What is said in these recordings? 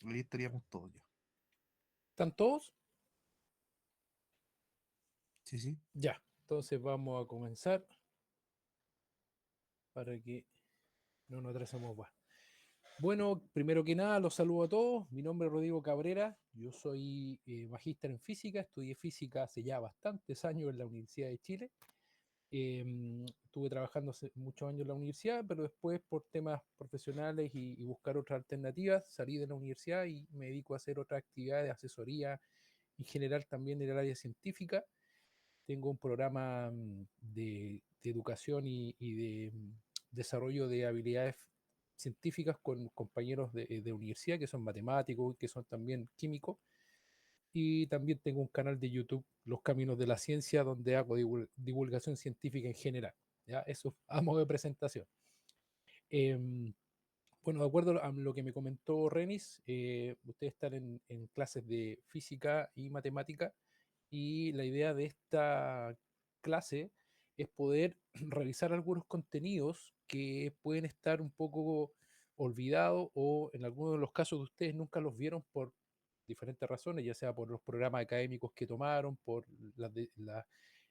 Ahí estaríamos todos ya. ¿Están todos? Sí, sí. Ya. Entonces vamos a comenzar para que no nos atrasemos más. Bueno, primero que nada, los saludo a todos. Mi nombre es Rodrigo Cabrera. Yo soy magíster en física. Estudié física hace ya bastantes años en la Universidad de Chile. Estuve trabajando hace muchos años en la universidad, pero después por temas profesionales y buscar otras alternativas, salí de la universidad y me dedico a hacer otras actividades de asesoría en general también en el área científica. Tengo un programa de educación y de desarrollo de habilidades científicas con compañeros de universidad que son matemáticos, que son también químicos. Y también tengo un canal de YouTube, Los Caminos de la Ciencia, donde hago divulgación científica en general. ¿Ya? Eso a modo de presentación. Eh, bueno, de acuerdo a lo que me comentó Renis, ustedes están en clases de física y matemática y la idea de esta clase es poder revisar algunos contenidos que pueden estar un poco olvidados o en algunos de los casos de ustedes nunca los vieron por diferentes razones, ya sea por los programas académicos que tomaron, por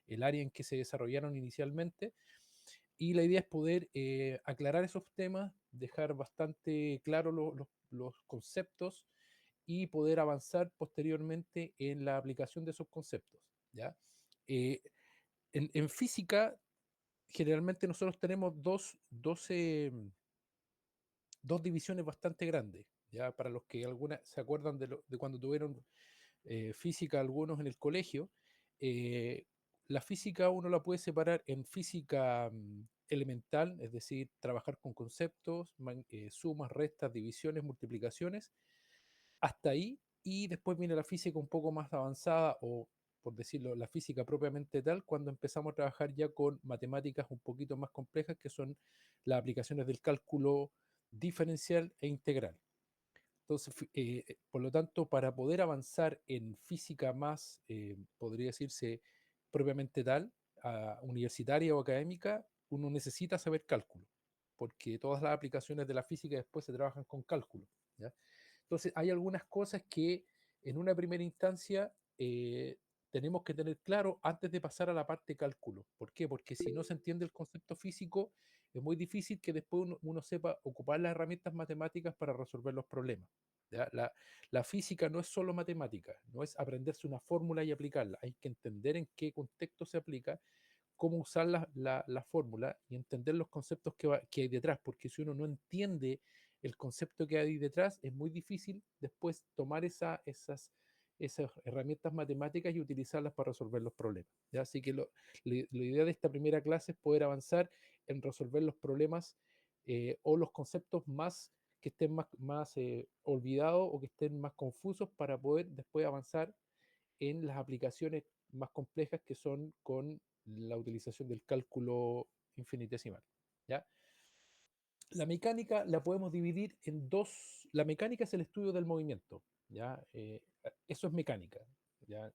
el área en que se desarrollaron inicialmente. Y la idea es poder aclarar esos temas, dejar bastante claros los conceptos y poder avanzar posteriormente en la aplicación de esos conceptos. ¿Ya? Eh, en física, generalmente nosotros tenemos dos divisiones bastante grandes. ¿Ya? Para los que alguna, se acuerdan de cuando tuvieron física algunos en el colegio, eh, la física uno la puede separar en física elemental, es decir, trabajar con conceptos, sumas, restas, divisiones, multiplicaciones, hasta ahí, y después viene la física un poco más avanzada o, por decirlo, la física propiamente tal, cuando empezamos a trabajar ya con matemáticas un poquito más complejas, que son las aplicaciones del cálculo diferencial e integral. Entonces, por lo tanto, para poder avanzar en física más, podría decirse propiamente tal, universitaria o académica, uno necesita saber cálculo, porque todas las aplicaciones de la física después se trabajan con cálculo. ¿Ya? Entonces, hay algunas cosas que en una primera instancia tenemos que tener claro antes de pasar a la parte cálculo. ¿Por qué? Porque si no se entiende el concepto físico, es muy difícil que después uno sepa ocupar las herramientas matemáticas para resolver los problemas. ¿Ya? La física no es solo matemática, no es aprenderse una fórmula y aplicarla, hay que entender en qué contexto se aplica, cómo usar la fórmula y entender los conceptos que hay detrás, porque si uno no entiende el concepto que hay detrás, es muy difícil después tomar esas herramientas matemáticas y utilizarlas para resolver los problemas. ¿Ya? Así que la idea de esta primera clase es poder avanzar en resolver los problemas o los conceptos más que estén más olvidados o que estén más confusos para poder después avanzar en las aplicaciones más complejas que son con la utilización del cálculo infinitesimal. ¿Ya? La mecánica la podemos dividir en dos. La mecánica es el estudio del movimiento. ¿Ya? Eso es mecánica. ¿Ya?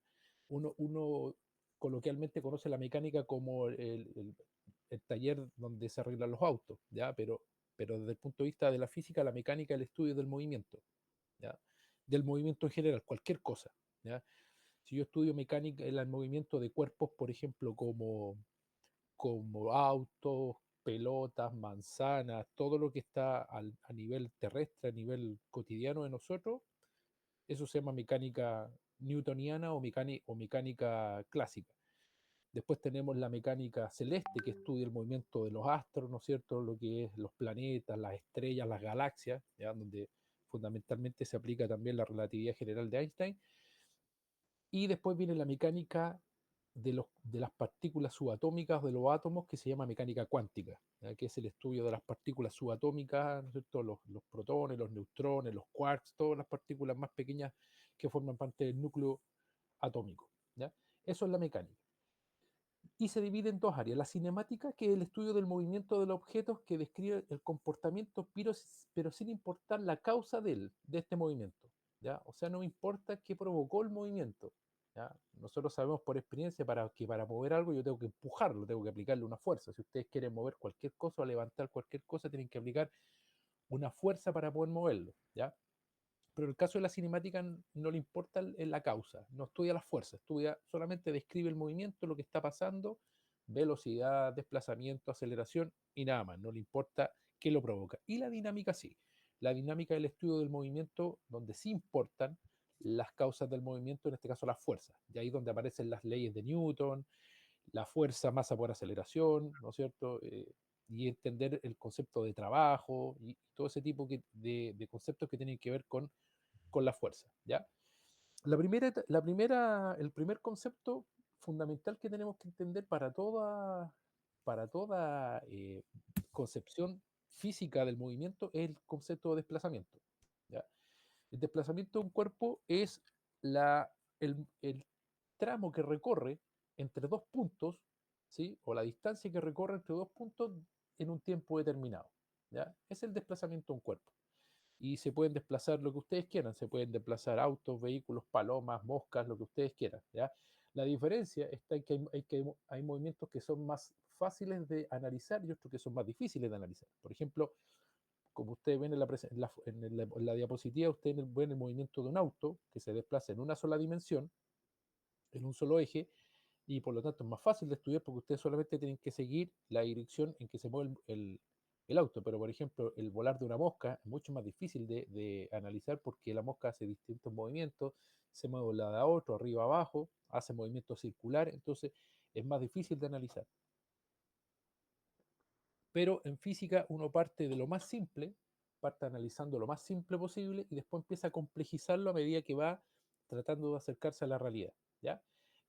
Uno coloquialmente conoce la mecánica como el taller donde se arreglan los autos, ¿ya? Pero desde el punto de vista de la física, la mecánica es el estudio del movimiento, ¿ya? Del movimiento en general, cualquier cosa. ¿Ya? Si yo estudio mecánica, el movimiento de cuerpos, por ejemplo, como autos, pelotas, manzanas, todo lo que está a nivel terrestre, a nivel cotidiano de nosotros, eso se llama mecánica newtoniana o mecánica clásica. Después tenemos la mecánica celeste, que estudia el movimiento de los astros, ¿no es cierto? Lo que es los planetas, las estrellas, las galaxias, ¿ya? Donde fundamentalmente se aplica también la relatividad general de Einstein. Y después viene la mecánica de las partículas subatómicas, de los átomos, que se llama mecánica cuántica, ¿ya? Que es el estudio de las partículas subatómicas, ¿no es cierto? Los protones, los neutrones, los quarks, todas las partículas más pequeñas que forman parte del núcleo atómico. ¿Ya? Eso es la mecánica. Y se divide en dos áreas. La cinemática, que es el estudio del movimiento de los objetos, que describe el comportamiento, pero sin importar la causa de este movimiento. ¿Ya? O sea, no importa qué provocó el movimiento. ¿Ya? Nosotros sabemos por experiencia que para mover algo yo tengo que empujarlo, tengo que aplicarle una fuerza. Si ustedes quieren mover cualquier cosa o levantar cualquier cosa, tienen que aplicar una fuerza para poder moverlo. ¿Ya? Pero en el caso de la cinemática no le importa la causa, no estudia las fuerzas, estudia solamente describe el movimiento, lo que está pasando, velocidad, desplazamiento, aceleración y nada más, no le importa qué lo provoca. Y la dinámica sí, la dinámica del estudio del movimiento, donde sí importan las causas del movimiento, en este caso las fuerzas, y ahí donde aparecen las leyes de Newton, la fuerza, masa por aceleración, ¿no es cierto? Y entender el concepto de trabajo y todo ese tipo de conceptos que tienen que ver con la fuerza, ¿ya? El primer concepto fundamental que tenemos que entender para toda concepción física del movimiento es el concepto de desplazamiento, ¿ya? El desplazamiento de un cuerpo es el tramo que recorre entre dos puntos, ¿sí? O la distancia que recorre entre dos puntos en un tiempo determinado, ¿ya? Es el desplazamiento de un cuerpo. Y se pueden desplazar lo que ustedes quieran, se pueden desplazar autos, vehículos, palomas, moscas, lo que ustedes quieran, ¿ya? La diferencia está en que hay movimientos que son más fáciles de analizar y otros que son más difíciles de analizar. Por ejemplo, como ustedes ven en la diapositiva, ustedes ven el movimiento de un auto que se desplaza en una sola dimensión, en un solo eje, y por lo tanto es más fácil de estudiar porque ustedes solamente tienen que seguir la dirección en que se mueve el auto. Pero, por ejemplo, el volar de una mosca es mucho más difícil de analizar porque la mosca hace distintos movimientos, se mueve de un lado a otro, arriba a abajo, hace movimientos circulares, entonces es más difícil de analizar. Pero en física uno parte de lo más simple, parte analizando lo más simple posible y después empieza a complejizarlo a medida que va tratando de acercarse a la realidad, ¿ya?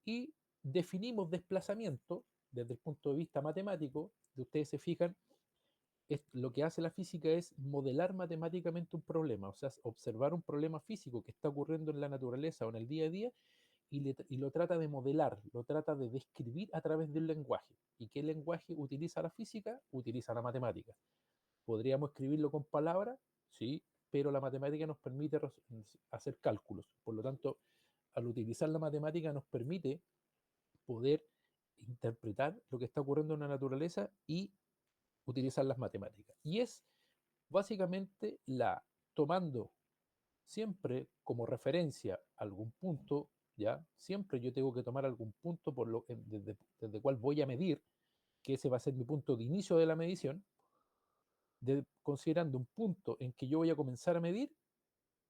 Y definimos desplazamiento desde el punto de vista matemático, de ustedes se fijan, lo que hace la física es modelar matemáticamente un problema, o sea, observar un problema físico que está ocurriendo en la naturaleza o en el día a día y lo trata de modelar, lo trata de describir a través de un lenguaje. ¿Y qué lenguaje utiliza la física? Utiliza la matemática. ¿Podríamos escribirlo con palabras? Sí, pero la matemática nos permite hacer cálculos. Por lo tanto, al utilizar la matemática nos permite poder interpretar lo que está ocurriendo en la naturaleza y utilizar las matemáticas. Y es básicamente tomando siempre como referencia algún punto, ¿ya? Siempre yo tengo que tomar algún punto desde cual voy a medir, que ese va a ser mi punto de inicio de la medición, considerando un punto en que yo voy a comenzar a medir,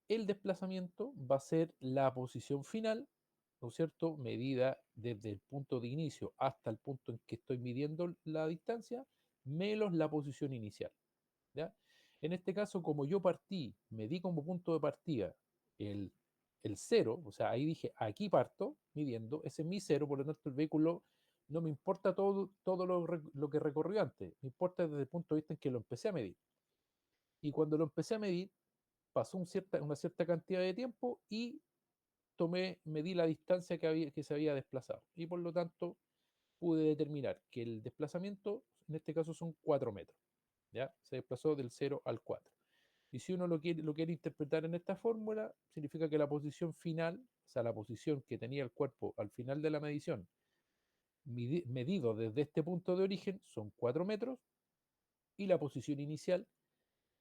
el desplazamiento va a ser la posición final, ¿no es cierto? Medida desde el punto de inicio hasta el punto en que estoy midiendo la distancia, menos la posición inicial, ¿ya? En este caso, como yo medí como punto de partida el, el cero, o sea, ahí dije, aquí parto midiendo, ese es mi cero, por lo tanto el vehículo no me importa todo lo que recorrió antes, me importa desde el punto de vista en que lo empecé a medir. Y cuando lo empecé a medir, pasó una cierta cantidad de tiempo y medí la distancia que se había desplazado. Y por lo tanto, pude determinar que el desplazamiento, en este caso, son 4 metros. ¿Ya? Se desplazó del 0 al 4. Y si uno lo quiere interpretar en esta fórmula, significa que la posición final, o sea, la posición que tenía el cuerpo al final de la medición, medido desde este punto de origen, son 4 metros, y la posición inicial,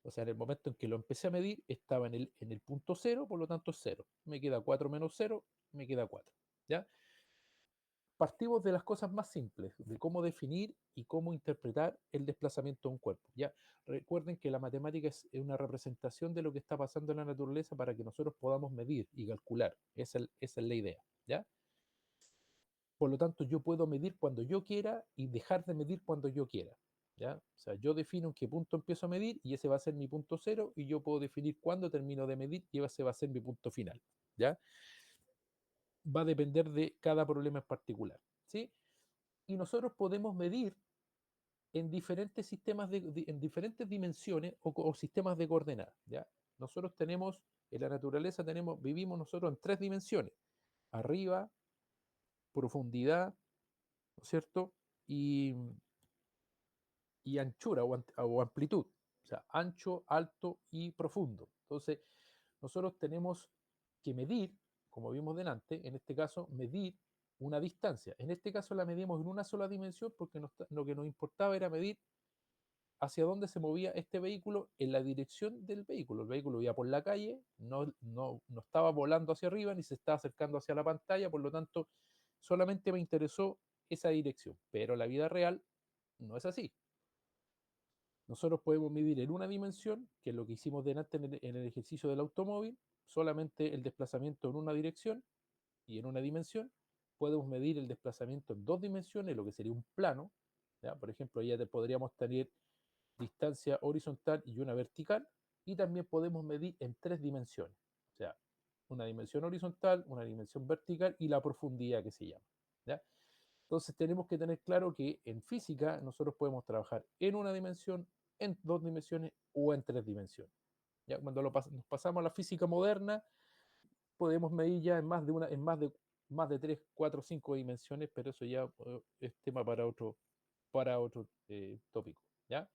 o sea, en el momento en que lo empecé a medir, estaba en el punto 0, por lo tanto es 0. Me queda 4 menos 0, me queda 4. ¿Ya? Partimos de las cosas más simples, de cómo definir y cómo interpretar el desplazamiento de un cuerpo. ¿Ya? Recuerden que la matemática es una representación de lo que está pasando en la naturaleza para que nosotros podamos medir y calcular. Esa es la idea. ¿Ya? Por lo tanto, yo puedo medir cuando yo quiera y dejar de medir cuando yo quiera. ¿Ya? O sea, yo defino en qué punto empiezo a medir y ese va a ser mi punto cero y yo puedo definir cuándo termino de medir y ese va a ser mi punto final. ¿Ya? Va a depender de cada problema en particular. ¿Sí? Y nosotros podemos medir en diferentes sistemas, en diferentes dimensiones o sistemas de coordenadas. ¿Ya? Nosotros tenemos, en la naturaleza vivimos nosotros en 3 dimensiones, arriba, profundidad, ¿no es cierto? Y anchura o amplitud, o sea, ancho, alto y profundo. Entonces, nosotros tenemos que medir, como vimos delante, en este caso, medir una distancia. En este caso la medimos en una sola dimensión porque lo que nos importaba era medir hacia dónde se movía este vehículo en la dirección del vehículo. El vehículo iba por la calle, no estaba volando hacia arriba ni se estaba acercando hacia la pantalla, por lo tanto, solamente me interesó esa dirección. Pero la vida real no es así. Nosotros podemos medir en una dimensión, que es lo que hicimos delante en el ejercicio del automóvil, solamente el desplazamiento en una dirección y en una dimensión. Podemos medir el desplazamiento en dos dimensiones, lo que sería un plano. ¿Ya? Por ejemplo, ya podríamos tener distancia horizontal y una vertical, y también podemos medir en tres dimensiones, o sea, una dimensión horizontal, una dimensión vertical y la profundidad que se llama. ¿Ya? Entonces tenemos que tener claro que en física nosotros podemos trabajar en una dimensión, en dos dimensiones o en tres dimensiones. ¿Ya? Cuando nos pasamos a la física moderna, podemos medir ya en más de 3, 4, 5 dimensiones, pero eso ya es tema para otro tópico. ¿Ya?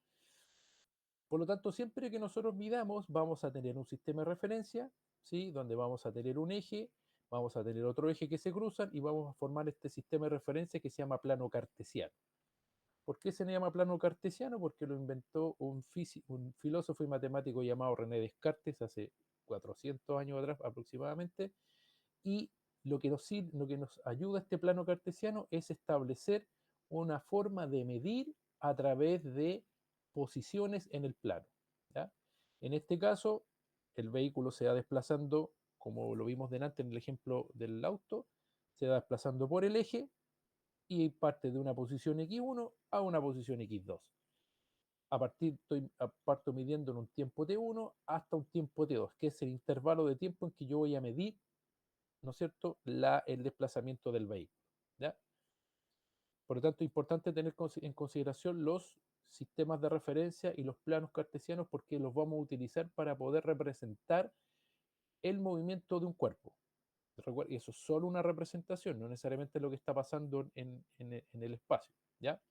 Por lo tanto, siempre que nosotros midamos, vamos a tener un sistema de referencia, ¿sí? Donde vamos a tener un eje, vamos a tener otro eje que se cruzan y vamos a formar este sistema de referencia que se llama plano cartesiano. ¿Por qué se llama plano cartesiano? Porque lo inventó un filósofo y matemático llamado René Descartes hace 400 años atrás aproximadamente, y lo que nos ayuda este plano cartesiano es establecer una forma de medir a través de posiciones en el plano. ¿Ya? En este caso, el vehículo se va desplazando, como lo vimos delante en el ejemplo del auto, se va desplazando por el eje y parte de una posición X1 a una posición X2. Parto midiendo en un tiempo T1 hasta un tiempo T2, que es el intervalo de tiempo en que yo voy a medir, ¿no es cierto?, el desplazamiento del vehículo. ¿Ya? Por lo tanto, es importante tener en consideración los sistemas de referencia y los planos cartesianos porque los vamos a utilizar para poder representar el movimiento de un cuerpo. Y eso es solo una representación, no necesariamente lo que está pasando en el espacio. ¿Ya?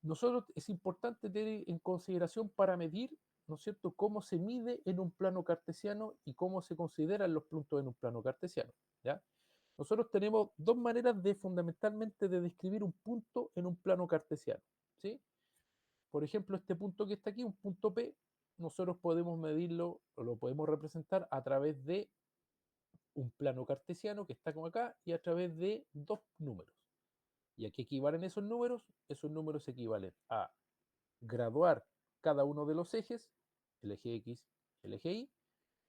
Nosotros es importante tener en consideración para medir, ¿no es cierto?, cómo se mide en un plano cartesiano y cómo se consideran los puntos en un plano cartesiano. ¿Ya? Nosotros tenemos dos maneras fundamentalmente de describir un punto en un plano cartesiano. ¿Sí? Por ejemplo, este punto que está aquí, un punto P, nosotros podemos medirlo o lo podemos representar a través de un plano cartesiano que está como acá y a través de dos números. ¿Y a qué equivalen esos números? Esos números equivalen a graduar cada uno de los ejes, el eje X, el eje Y,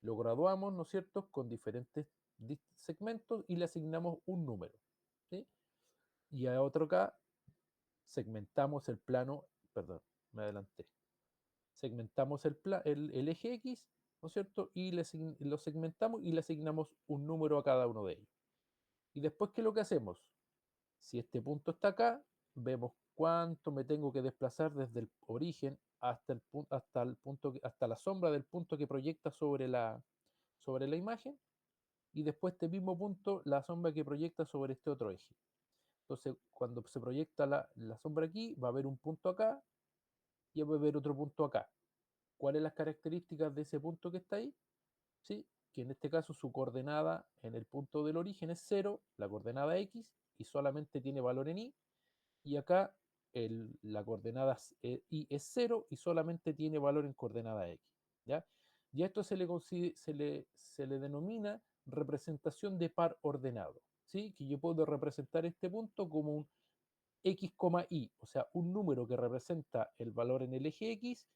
lo graduamos, ¿no es cierto?, con diferentes segmentos y le asignamos un número. ¿Sí? Y a otro acá segmentamos el plano, perdón, me adelanté, segmentamos el eje X, ¿no es cierto?, y lo segmentamos y le asignamos un número a cada uno de ellos. Y después, ¿qué es lo que hacemos? Si este punto está acá, vemos cuánto me tengo que desplazar desde el origen hasta la sombra del punto que proyecta sobre la imagen, y después este mismo punto, la sombra que proyecta sobre este otro eje. Entonces, cuando se proyecta la sombra aquí, va a haber un punto acá y va a haber otro punto acá. ¿Cuáles son las características de ese punto que está ahí? ¿Sí? Que en este caso su coordenada en el punto del origen es 0, la coordenada X, y solamente tiene valor en Y, y acá la coordenada Y es 0 y solamente tiene valor en coordenada X. ¿Ya? Y a esto se le denomina representación de par ordenado. ¿Sí? Que yo puedo representar este punto como un X, Y, o sea, un número que representa el valor en el eje X,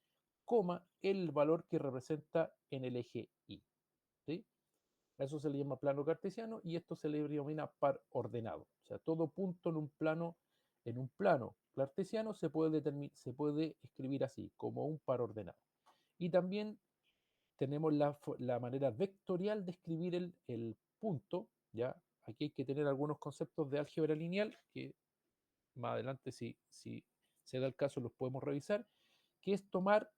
el valor que representa en el eje Y. ¿Sí? Eso se le llama plano cartesiano y esto se le denomina par ordenado. O sea, todo punto en un plano cartesiano se puede escribir así, como un par ordenado. Y también tenemos la manera vectorial de escribir el punto, ¿ya? Aquí hay que tener algunos conceptos de álgebra lineal que más adelante, si se da el caso, los podemos revisar, que es tomar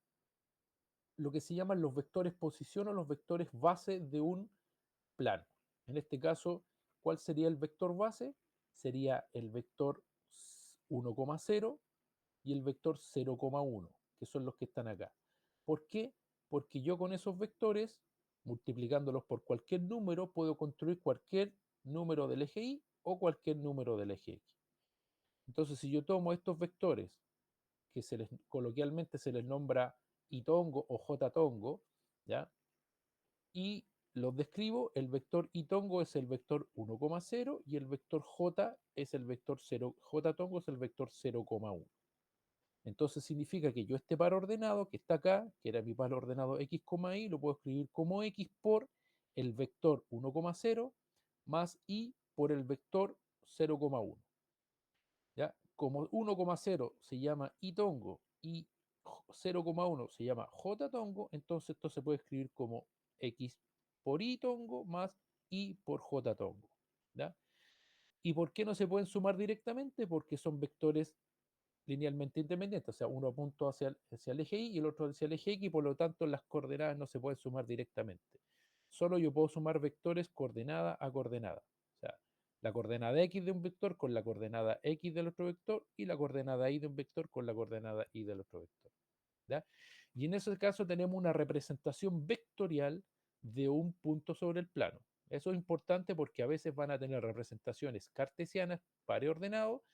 lo que se llaman los vectores posición o los vectores base de un plano. En este caso, ¿cuál sería el vector base? Sería el vector 1,0 y el vector 0,1, que son los que están acá. ¿Por qué? Porque yo con esos vectores, multiplicándolos por cualquier número, puedo construir cualquier número del eje Y o cualquier número del eje X. Entonces, si yo tomo estos vectores que coloquialmente se les nombra itongo o jotatongo, ¿ya? Y los describo, el vector itongo es el vector 1,0 y el vector j es el vector 0, jotatongo es el vector 0,1. Entonces significa que yo este par ordenado que está acá, que era mi par ordenado x, y, lo puedo escribir como x por el vector 1,0 más y por el vector 0,1. ¿Ya? Como 1,0 se llama itongo y 0,1 se llama jotatongo, entonces esto se puede escribir como x por itongo más y por jotatongo. ¿Ya? ¿Y por qué no se pueden sumar directamente? Porque son vectores linealmente independientes, o sea, uno apunta hacia el eje Y y el otro hacia el eje X, y por lo tanto las coordenadas no se pueden sumar directamente. Solo yo puedo sumar vectores coordenada a coordenada. O sea, la coordenada X de un vector con la coordenada X del otro vector y la coordenada Y de un vector con la coordenada Y del otro vector. ¿Ya? Y en ese caso tenemos una representación vectorial de un punto sobre el plano. Eso es importante porque a veces van a tener representaciones cartesianas, pareordenado,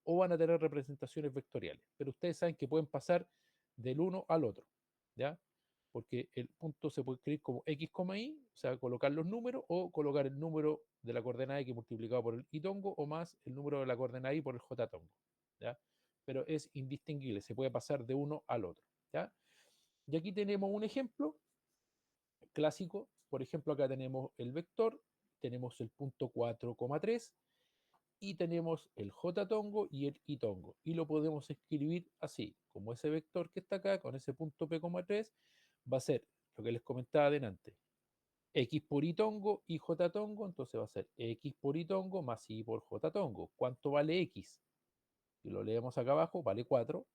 o van a tener representaciones vectoriales. Pero ustedes saben que pueden pasar del uno al otro, ¿ya? Porque el punto se puede escribir como x, y, o sea, colocar los números o colocar el número de la coordenada x multiplicado por el y tongo o más el número de la coordenada y por el j tongo, ¿ya? Pero es indistinguible, se puede pasar de uno al otro, ¿ya? Y aquí tenemos un ejemplo clásico. Por ejemplo, acá tenemos el vector, tenemos el punto 4,3 y tenemos el j tongo y el y tongo. Y lo podemos escribir así, como ese vector que está acá, con ese punto p,3, va a ser lo que les comentaba adelante. X por y tongo y j tongo, entonces va a ser x por y tongo más y por j tongo. ¿Cuánto vale x? Si lo leemos acá abajo, vale 4.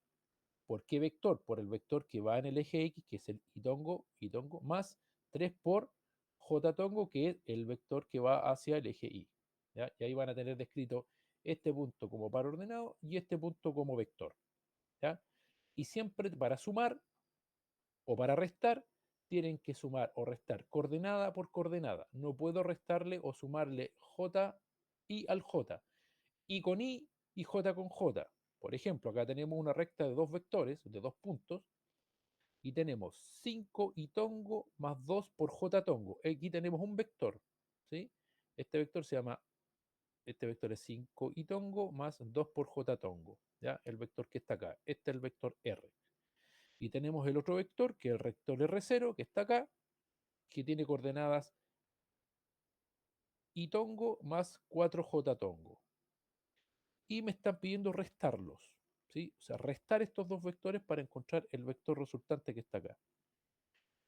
¿Por qué vector? Por el vector que va en el eje X, que es el y tongo, más 3 por j tongo, que es el vector que va hacia el eje Y. ¿Ya? Y ahí van a tener descrito este punto como par ordenado y este punto como vector. ¿Ya? Y siempre para sumar o para restar, tienen que sumar o restar coordenada por coordenada. No puedo restarle o sumarle j y al j, y con y j con j. Por ejemplo, acá tenemos una recta de dos vectores, de dos puntos, y tenemos 5 y tongo más 2 por j tongo. Aquí tenemos un vector, ¿sí? Este vector se llama, este vector es 5 y tongo más 2 por j tongo, ¿ya? El vector que está acá. Este es el vector R. Y tenemos el otro vector, que es el vector R0, que está acá, que tiene coordenadas y tongo más 4j tongo. Y me están pidiendo restarlos, ¿sí? O sea, restar estos dos vectores para encontrar el vector resultante que está acá.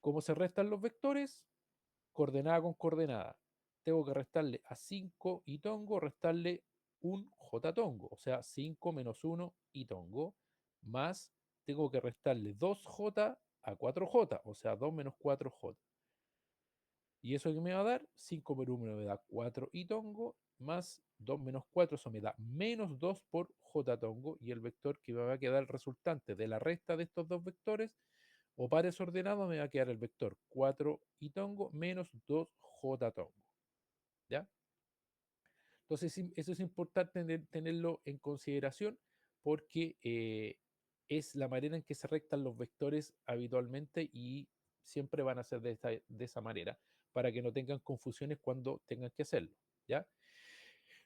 ¿Cómo se restan los vectores? Coordenada con coordenada. Tengo que restarle a 5 y tongo, restarle un j tongo, o sea, 5 menos 1 y tongo, más tengo que restarle 2j a 4j, o sea, 2 menos 4j. ¿Y eso que me va a dar? 5 por 1 me da 4 y tongo, más 2 menos 4, eso me da menos 2 por j tongo, y el vector que me va a quedar resultante de la resta de estos dos vectores o pares ordenados me va a quedar el vector 4 y tongo menos 2j tongo. ¿Ya? Entonces eso es importante tenerlo en consideración porque es la manera en que se rectan los vectores habitualmente y siempre van a ser de esa manera para que no tengan confusiones cuando tengan que hacerlo. ¿Ya?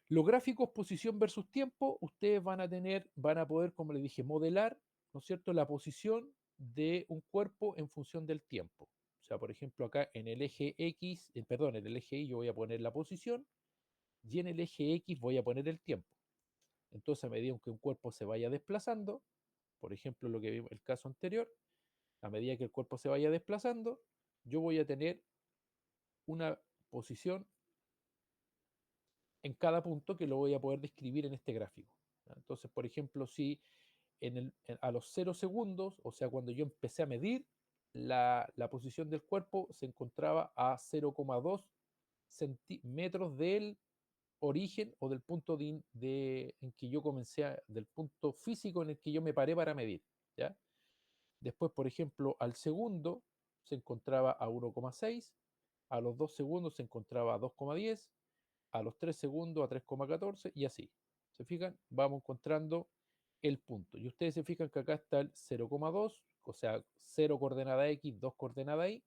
Los gráficos posición versus tiempo, ustedes van a poder, como les dije, modelar, ¿no es cierto?, la posición de un cuerpo en función del tiempo. O sea, por ejemplo, acá en el eje X, perdón, en el eje Y yo voy a poner la posición y en el eje X voy a poner el tiempo. Entonces, a medida que un cuerpo se vaya desplazando, por ejemplo, lo que vimos el caso anterior, a medida que el cuerpo se vaya desplazando, yo voy a tener una posición en cada punto que lo voy a poder describir en este gráfico. Entonces, por ejemplo, si a los 0 segundos, o sea, cuando yo empecé a medir, la posición del cuerpo se encontraba a 0,2 centímetros del origen o del punto en que yo comencé, del punto físico en el que yo me paré para medir. ¿Ya? Después, por ejemplo, al segundo se encontraba a 1,6, a los 2 segundos se encontraba a 2,10, a los 3 segundos a 3,14 y así. ¿Se fijan? Vamos encontrando el punto. Y ustedes se fijan que acá está el 0,2, o sea, 0 coordenada X, 2 coordenada Y.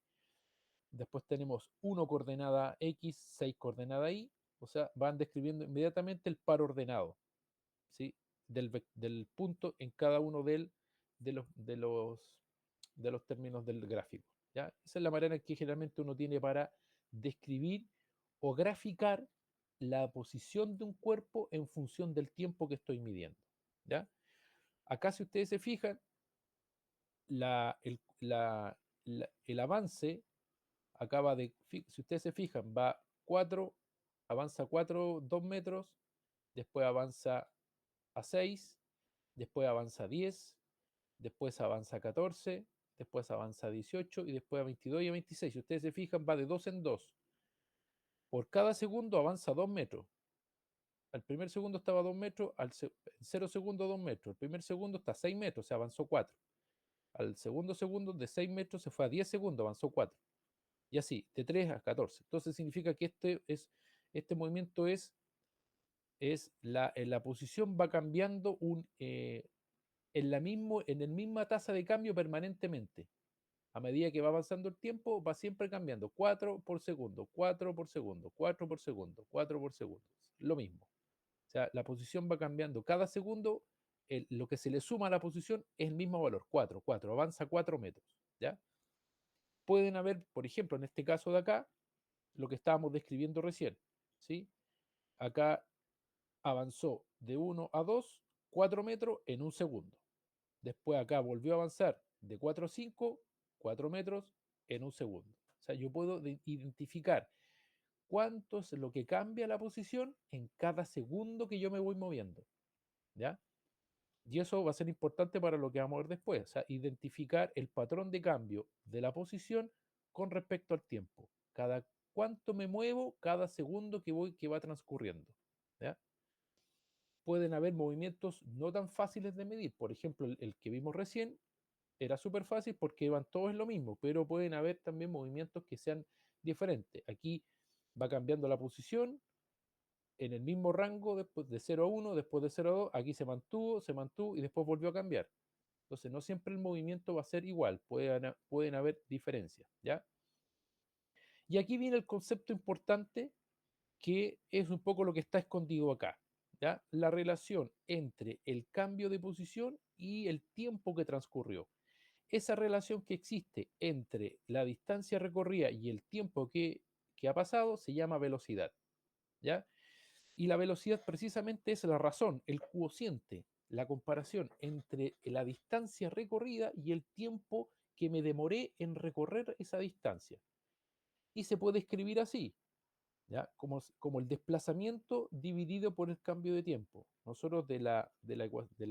Después tenemos 1 coordenada X, 6 coordenada Y. O sea, van describiendo inmediatamente el par ordenado, ¿sí? Del punto en cada uno de, los, de, los, de los términos del gráfico. ¿Ya? Esa es la manera que generalmente uno tiene para describir o graficar la posición de un cuerpo en función del tiempo que estoy midiendo. ¿Ya? Acá, si ustedes se fijan, el avance acaba de, si ustedes se fijan, va 4, avanza 4, 2 metros, después avanza a 6, después avanza a 10, después avanza a 14, después avanza a 18 y después a 22 y a 26. Si ustedes se fijan, va de 2 en 2. Por cada segundo avanza 2 metros. Al primer segundo estaba a 2 metros, al 0 segundo 2 metros. El primer segundo está a 6 metros, se avanzó 4. Al segundo segundo de 6 metros se fue a 10 segundos, avanzó 4. Y así, de 3 a 14. Entonces significa que este movimiento en la posición va cambiando en el misma tasa de cambio permanentemente. A medida que va avanzando el tiempo, va siempre cambiando. 4 por segundo, 4 por segundo, 4 por segundo, 4 por segundo. Lo mismo. O sea, la posición va cambiando. Cada segundo, lo que se le suma a la posición es el mismo valor, 4, 4, avanza 4 metros. ¿Ya? Pueden haber, por ejemplo, en este caso de acá, lo que estábamos describiendo recién. ¿Sí? Acá avanzó de 1 a 2, 4 metros en un segundo. Después acá volvió a avanzar de 4 a 5, 4 metros en un segundo. O sea, yo puedo identificar cuánto es lo que cambia la posición en cada segundo que yo me voy moviendo. ¿Ya? Y eso va a ser importante para lo que vamos a ver después. O sea, identificar el patrón de cambio de la posición con respecto al tiempo. Cada cuánto me muevo, cada segundo que va transcurriendo. ¿Ya? Pueden haber movimientos no tan fáciles de medir. Por ejemplo, el que vimos recién era súper fácil porque iban todos en lo mismo, pero pueden haber también movimientos que sean diferentes. Aquí va cambiando la posición en el mismo rango después de 0 a 1, después de 0 a 2, aquí se mantuvo y después volvió a cambiar. Entonces, no siempre el movimiento va a ser igual, pueden haber diferencias, ¿ya? Y aquí viene el concepto importante que es un poco lo que está escondido acá, ¿ya? La relación entre el cambio de posición y el tiempo que transcurrió. Esa relación que existe entre la distancia recorrida y el tiempo que ha pasado se llama velocidad, ¿ya? Y la velocidad precisamente es la razón, el cociente, la comparación entre la distancia recorrida y el tiempo que me demoré en recorrer esa distancia. Y se puede escribir así, ¿ya? Como el desplazamiento dividido por el cambio de tiempo. Nosotros de la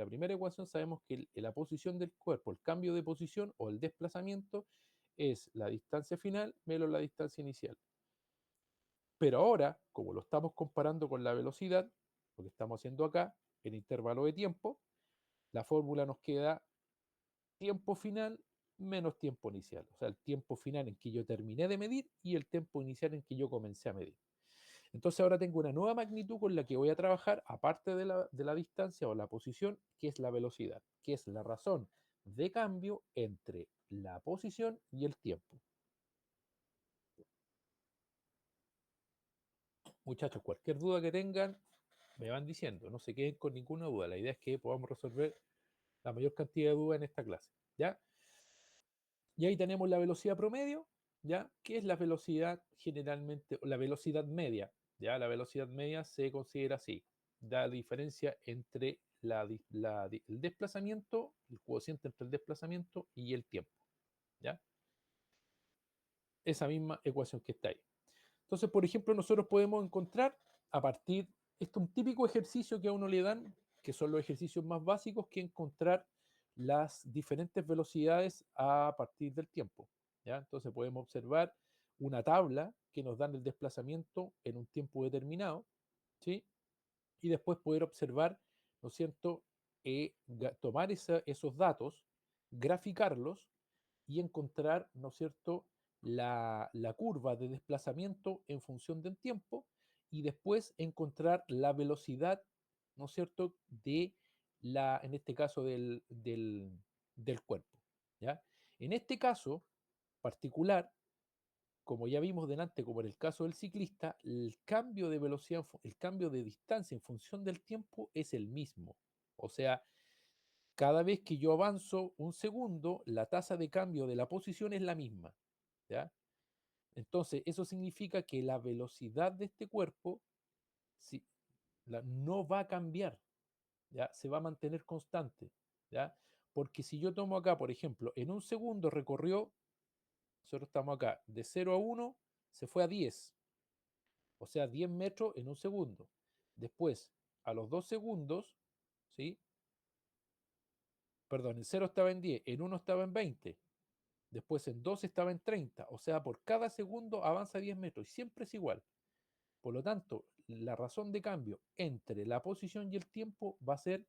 primera ecuación sabemos que la posición del cuerpo, el cambio de posición o el desplazamiento es la distancia final menos la distancia inicial. Pero ahora, como lo estamos comparando con la velocidad, lo que estamos haciendo acá, en intervalo de tiempo, la fórmula nos queda tiempo final menos tiempo inicial. O sea, el tiempo final en que yo terminé de medir y el tiempo inicial en que yo comencé a medir. Entonces ahora tengo una nueva magnitud con la que voy a trabajar, aparte de la distancia o la posición, que es la velocidad, que es la razón de cambio entre la posición y el tiempo. Muchachos, cualquier duda que tengan, me van diciendo, no se queden con ninguna duda. La idea es que podamos resolver la mayor cantidad de dudas en esta clase, ¿ya? Y ahí tenemos la velocidad promedio, ¿ya? Que es la velocidad generalmente, la velocidad media, ¿ya? La velocidad media se considera así, da la diferencia entre el desplazamiento, el cociente entre el desplazamiento y el tiempo, ¿ya? Esa misma ecuación que está ahí. Entonces, por ejemplo, nosotros podemos encontrar a partir, esto es un típico ejercicio que a uno le dan, que son los ejercicios más básicos, que encontrar las diferentes velocidades a partir del tiempo. ¿Ya? Entonces podemos observar una tabla que nos dan el desplazamiento en un tiempo determinado, ¿sí? Y después poder observar, ¿no es cierto?, tomar esos datos, graficarlos y encontrar, ¿no es cierto?, la curva de desplazamiento en función del tiempo y después encontrar la velocidad, ¿no es cierto?, de en este caso del cuerpo. ¿Ya? En este caso particular, como ya vimos delante, como en el caso del ciclista, el cambio de velocidad, el cambio de distancia en función del tiempo es el mismo. O sea, cada vez que yo avanzo un segundo, la tasa de cambio de la posición es la misma. ¿Ya? Entonces, eso significa que la velocidad de este cuerpo no va a cambiar, ¿ya? Se va a mantener constante. ¿Ya? Porque si yo tomo acá, por ejemplo, en un segundo recorrió, nosotros estamos acá, de 0 a 1 se fue a 10, o sea, 10 metros en un segundo. Después, a los 2 segundos, ¿sí? Perdón, en 0 estaba en 10, en 1 estaba en 20, después en 2 estaba en 30, o sea, por cada segundo avanza 10 metros y siempre es igual. Por lo tanto, la razón de cambio entre la posición y el tiempo va a ser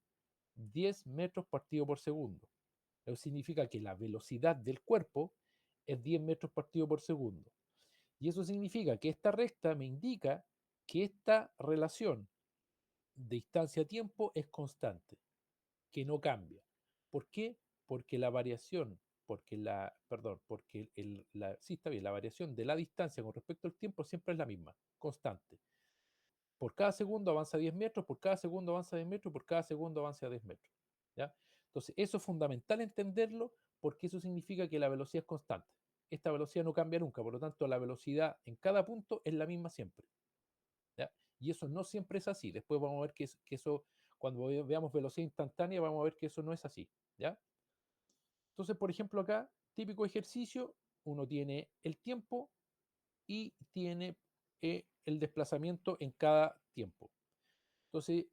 10 metros partido por segundo. Eso significa que la velocidad del cuerpo es 10 metros partido por segundo. Y eso significa que esta recta me indica que esta relación de distancia-tiempo es constante, que no cambia. ¿Por qué? Porque la variación, sí está bien, la variación de la distancia con respecto al tiempo siempre es la misma, constante. Por cada segundo avanza 10 metros, por cada segundo avanza 10 metros, por cada segundo avanza 10 metros. ¿Ya? Entonces, eso es fundamental entenderlo porque eso significa que la velocidad es constante. Esta velocidad no cambia nunca, por lo tanto, la velocidad en cada punto es la misma siempre. ¿Ya? Y eso no siempre es así. Después vamos a ver que eso, cuando veamos velocidad instantánea, vamos a ver que eso no es así. ¿Ya? Entonces, por ejemplo, acá, típico ejercicio, uno tiene el tiempo y tiene el desplazamiento en cada tiempo. Entonces,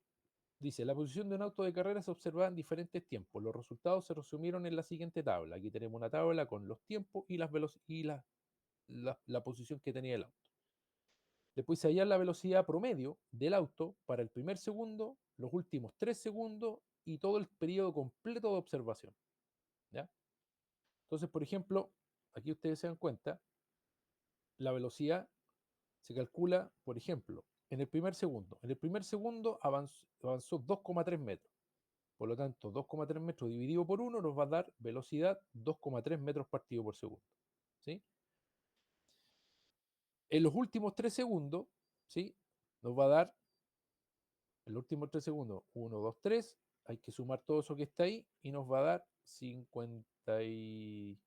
dice, la posición de un auto de carrera se observa en diferentes tiempos. Los resultados se resumieron en la siguiente tabla. Aquí tenemos una tabla con los tiempos y, la posición que tenía el auto. Después se hallar la velocidad promedio del auto para el primer segundo, los últimos 3 segundos y todo el periodo completo de observación. ¿Ya? Entonces, por ejemplo, aquí ustedes se dan cuenta, la velocidad se calcula, por ejemplo, en el primer segundo. En el primer segundo avanzó 2,3 metros. Por lo tanto, 2,3 metros dividido por 1 nos va a dar velocidad 2,3 metros partido por segundo. ¿Sí? En los últimos 3 segundos, ¿sí? Nos va a dar, en los últimos 3 segundos, 1, 2, 3, hay que sumar todo eso que está ahí y nos va a dar 50 y...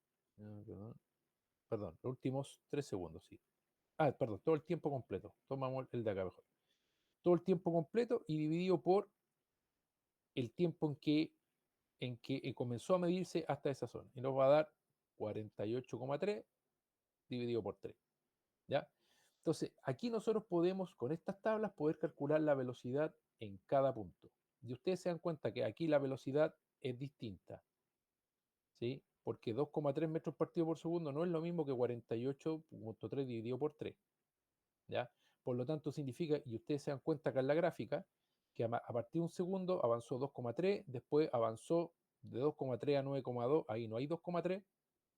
Perdón, los últimos 3 segundos, sí. Perdón, todo el tiempo completo. Tomamos el de acá mejor. Todo el tiempo completo y dividido por el tiempo en que comenzó a medirse hasta esa zona. Y nos va a dar 48,3 dividido por 3. ¿Ya? Entonces, aquí nosotros podemos, con estas tablas, poder calcular la velocidad en cada punto. Y ustedes se dan cuenta que aquí la velocidad es distinta, ¿sí? Porque 2,3 metros partido por segundo no es lo mismo que 48,3 dividido por 3. ¿Ya? Por lo tanto, significa, y ustedes se dan cuenta acá en la gráfica, que a partir de un segundo avanzó 2,3, después avanzó de 2,3 a 9,2, ahí no hay 2,3,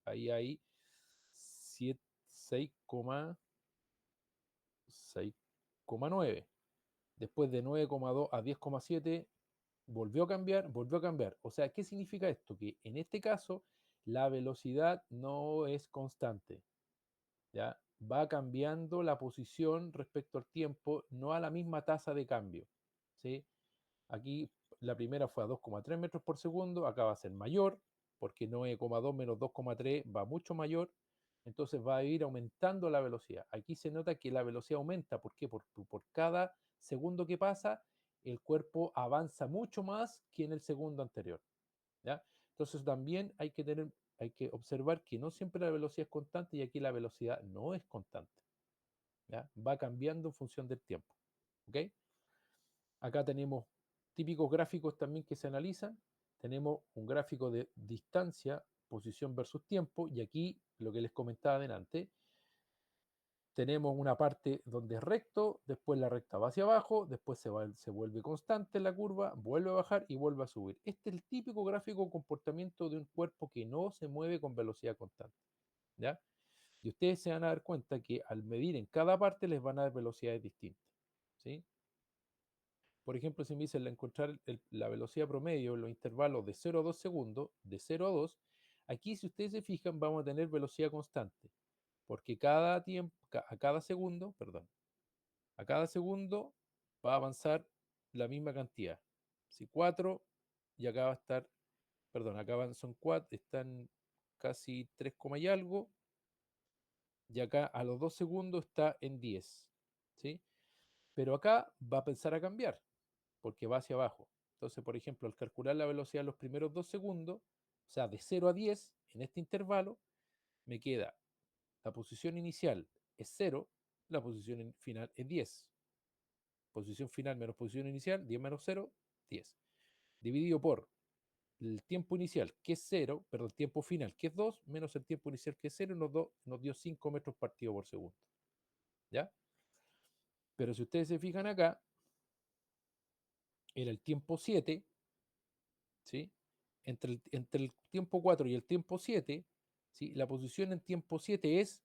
ahí hay 6,9. Después de 9,2 a 10,7, volvió a cambiar, volvió a cambiar. O sea, ¿qué significa esto? Que en este caso la velocidad no es constante. ¿Ya? Va cambiando la posición respecto al tiempo, no a la misma tasa de cambio. ¿Sí? Aquí la primera fue a 2,3 metros por segundo, acá va a ser mayor, porque 9,2 menos 2,3 va mucho mayor, entonces va a ir aumentando la velocidad. Aquí se nota que la velocidad aumenta, ¿por qué? Por cada segundo que pasa, el cuerpo avanza mucho más que en el segundo anterior. ¿Ya? Entonces también hay que observar que no siempre la velocidad es constante y aquí la velocidad no es constante. ¿Ya? Va cambiando en función del tiempo. ¿Ok? Acá tenemos típicos gráficos también que se analizan. Tenemos un gráfico de distancia, posición versus tiempo, y aquí lo que les comentaba adelante, tenemos una parte donde es recto, después la recta va hacia abajo, después se vuelve constante la curva, vuelve a bajar y vuelve a subir. Este es el típico gráfico de comportamiento de un cuerpo que no se mueve con velocidad constante. ¿Ya? Y ustedes se van a dar cuenta que al medir en cada parte les van a dar velocidades distintas. ¿Sí? por ejemplo, si me dicen encontrar la velocidad promedio en los intervalos de 0 a 2 segundos, de 0 a 2, aquí si ustedes se fijan vamos a tener velocidad constante, porque cada tiempo, a cada segundo, perdón, a cada segundo va a avanzar la misma cantidad. Si 4, y acá va a estar, perdón, acá son 4, están casi 3, y algo, y acá a los 2 segundos está en 10, ¿sí? Pero acá va a pensar a cambiar, porque va hacia abajo. Entonces, por ejemplo, al calcular la velocidad en los primeros 2 segundos, o sea, de 0 a 10, en este intervalo, me queda la posición inicial es 0, la posición final es 10. Posición final menos posición inicial, 10 menos 0, 10. Dividido por el tiempo inicial, que es 0, perdón, el tiempo final, que es 2, menos el tiempo inicial, que es 0, nos dio 5 metros partido por segundo. ¿Ya? Pero si ustedes se fijan acá, en el tiempo 7, ¿sí? Entre el tiempo 4 y el tiempo 7, ¿sí? La posición en tiempo 7 es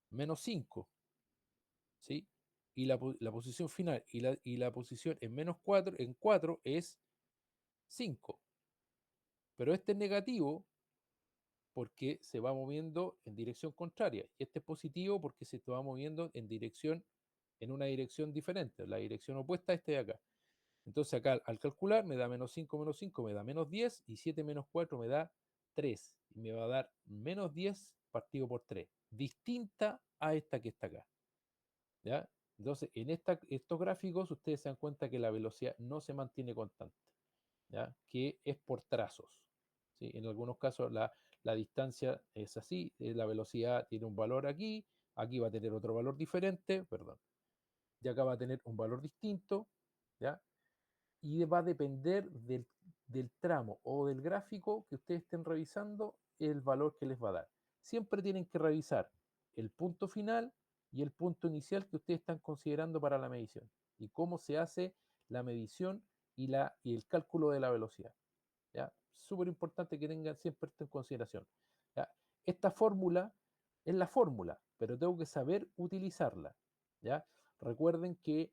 menos 5, ¿sí? Y la posición final y la posición en menos 4, en 4 es 5. Pero este es negativo porque se va moviendo en dirección contraria. Y este es positivo porque se va moviendo en una dirección diferente, la dirección opuesta a este de acá. Entonces acá al calcular me da menos 5 me da menos 10 y 7 menos 4 me da 3. Y me va a dar menos 10 partido por 3, distinta a esta que está acá. ¿Ya? Entonces en estos gráficos ustedes se dan cuenta que la velocidad no se mantiene constante, ¿ya? Que es por trazos. ¿Sí? En algunos casos la distancia es así, la velocidad tiene un valor aquí, aquí va a tener otro valor diferente, perdón, y acá va a tener un valor distinto, ¿ya? Y va a depender del tramo o del gráfico que ustedes estén revisando el valor que les va a dar. Siempre tienen que revisar el punto final y el punto inicial que ustedes están considerando para la medición y cómo se hace la medición y el cálculo de la velocidad. ¿Ya? Súper importante que tengan siempre esto en consideración. ¿Ya? Esta fórmula es la fórmula, pero tengo que saber utilizarla. ¿Ya? Recuerden que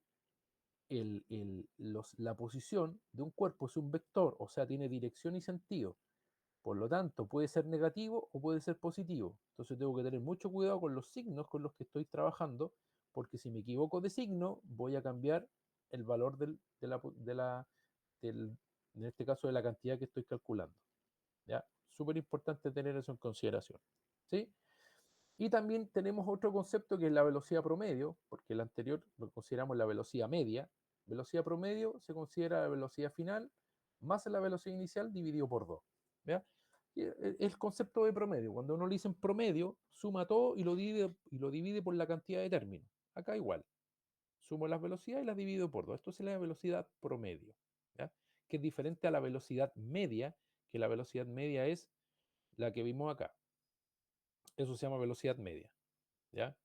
la posición de un cuerpo es un vector, o sea, tiene dirección y sentido. Por lo tanto, puede ser negativo o puede ser positivo. Entonces tengo que tener mucho cuidado con los signos con los que estoy trabajando, porque si me equivoco de signo, voy a cambiar el valor en este caso, de la cantidad que estoy calculando. ¿Ya? Súper importante tener eso en consideración. ¿Sí? Y también tenemos otro concepto que es la velocidad promedio, porque el anterior lo consideramos la velocidad media. Velocidad promedio se considera la velocidad final más la velocidad inicial dividido por 2. ¿Ya? Y el concepto de promedio, cuando uno le dice promedio, suma todo y lo divide por la cantidad de términos. Acá igual, sumo las velocidades y las divido por 2. Esto es la velocidad promedio, ¿ya? Que es diferente a la velocidad media, que la velocidad media es la que vimos acá. Eso se llama velocidad media. ¿Ya?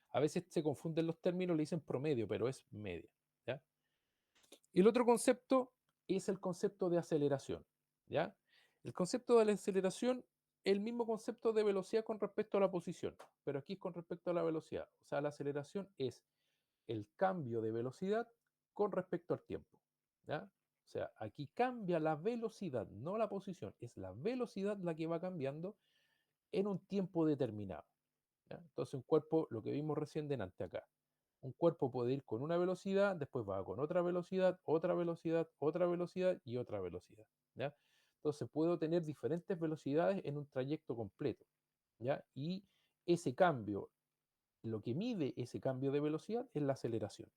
A veces se confunden los términos, le dicen promedio, pero es media. ¿Ya? Y el otro concepto es el concepto de aceleración. ¿Ya? El concepto de la aceleración es el mismo concepto de velocidad con respecto a la posición, pero aquí es con respecto a la velocidad. O sea, la aceleración es el cambio de velocidad con respecto al tiempo. ¿Ya? O sea, aquí cambia la velocidad, no la posición, es la velocidad la que va cambiando en un tiempo determinado. ¿Ya? Entonces un cuerpo, lo que vimos recién delante acá, un cuerpo puede ir con una velocidad, después va con otra velocidad, otra velocidad, otra velocidad y otra velocidad. ¿Ya? Entonces puedo tener diferentes velocidades en un trayecto completo. ¿Ya? Y ese cambio, lo que mide ese cambio de velocidad es la aceleración.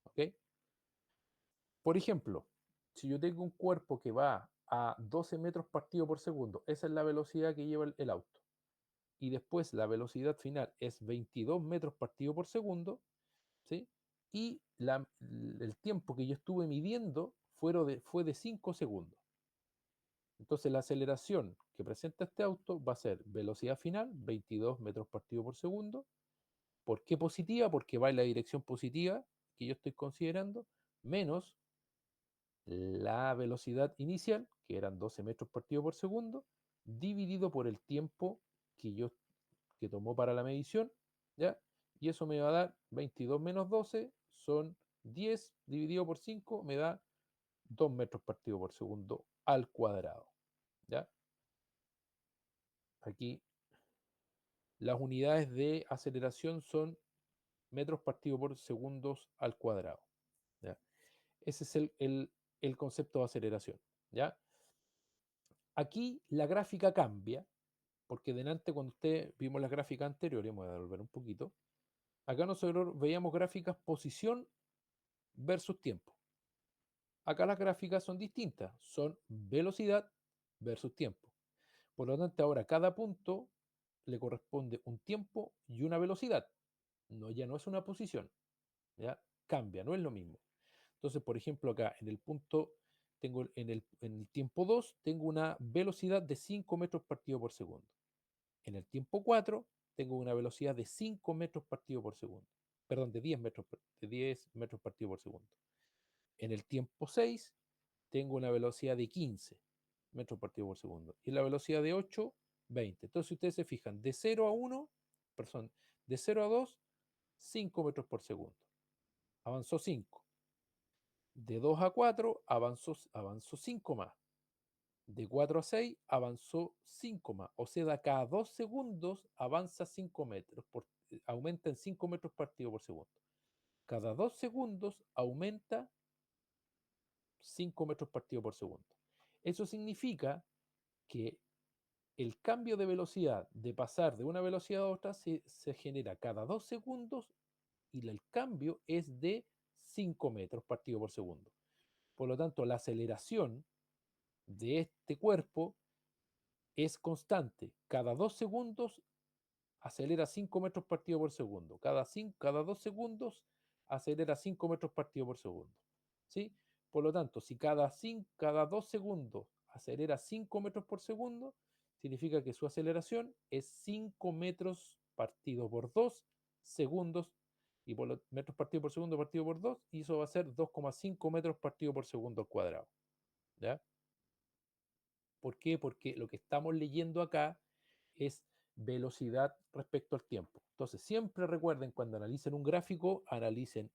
¿Ok? Por ejemplo, si yo tengo un cuerpo que va a 12 metros partido por segundo, esa es la velocidad que lleva el auto, y después la velocidad final es 22 metros partido por segundo, ¿sí? Y el tiempo que yo estuve midiendo fue de 5 segundos. Entonces la aceleración que presenta este auto va a ser velocidad final, 22 metros partido por segundo. ¿Por qué positiva? Porque va en la dirección positiva que yo estoy considerando, menos la velocidad inicial, que eran 12 metros partido por segundo, dividido por el tiempo que tomó para la medición, ¿ya? Y eso me va a dar 22 menos 12, son 10 dividido por 5 me da 2 metros partido por segundo al cuadrado. ¿Ya? Aquí las unidades de aceleración son metros partido por segundos al cuadrado. ¿Ya? Ese es el concepto de aceleración. ¿Ya? Aquí la gráfica cambia, porque delante cuando usted vimos las gráficas anteriores, voy a devolver un poquito, acá nosotros veíamos gráficas posición versus tiempo. Acá las gráficas son distintas, son velocidad versus tiempo. Por lo tanto, ahora cada punto le corresponde un tiempo y una velocidad. No, ya no es una posición, ya cambia, no es lo mismo. Entonces, por ejemplo, acá en el punto, tengo en el tiempo 2, tengo una velocidad de 5 metros partido por segundo. En el tiempo 4, tengo una velocidad de 5 metros partido por segundo. Perdón, de 10 metros partido por segundo. En el tiempo 6, tengo una velocidad de 15 metros partido por segundo. Y la velocidad de 8, 20. Entonces, si ustedes se fijan, de 0 a 1, perdón, de 0 a 2, 5 metros por segundo. Avanzó 5. De 2 a 4, avanzó 5 más. De 4 a 6, avanzó 5 más. O sea, cada 2 segundos avanza 5 metros. Aumenta en 5 metros partido por segundo. Cada 2 segundos aumenta 5 metros partido por segundo. Eso significa que el cambio de velocidad, de pasar de una velocidad a otra, se genera cada 2 segundos y el cambio es de 5 metros partido por segundo. Por lo tanto, la aceleración de este cuerpo es constante. Cada 2 segundos acelera 5 metros partido por segundo. Cada 2 segundos acelera 5 metros partido por segundo. ¿Sí? Por lo tanto, si cada 2 segundos acelera 5 metros por segundo, significa que su aceleración es 5 metros partido por 2 segundos, y por los metros partido por 2, y eso va a ser 2,5 metros partido por segundo al cuadrado. ¿Ya? ¿Por qué? Porque lo que estamos leyendo acá es velocidad respecto al tiempo. Entonces, siempre recuerden, cuando analicen un gráfico, analicen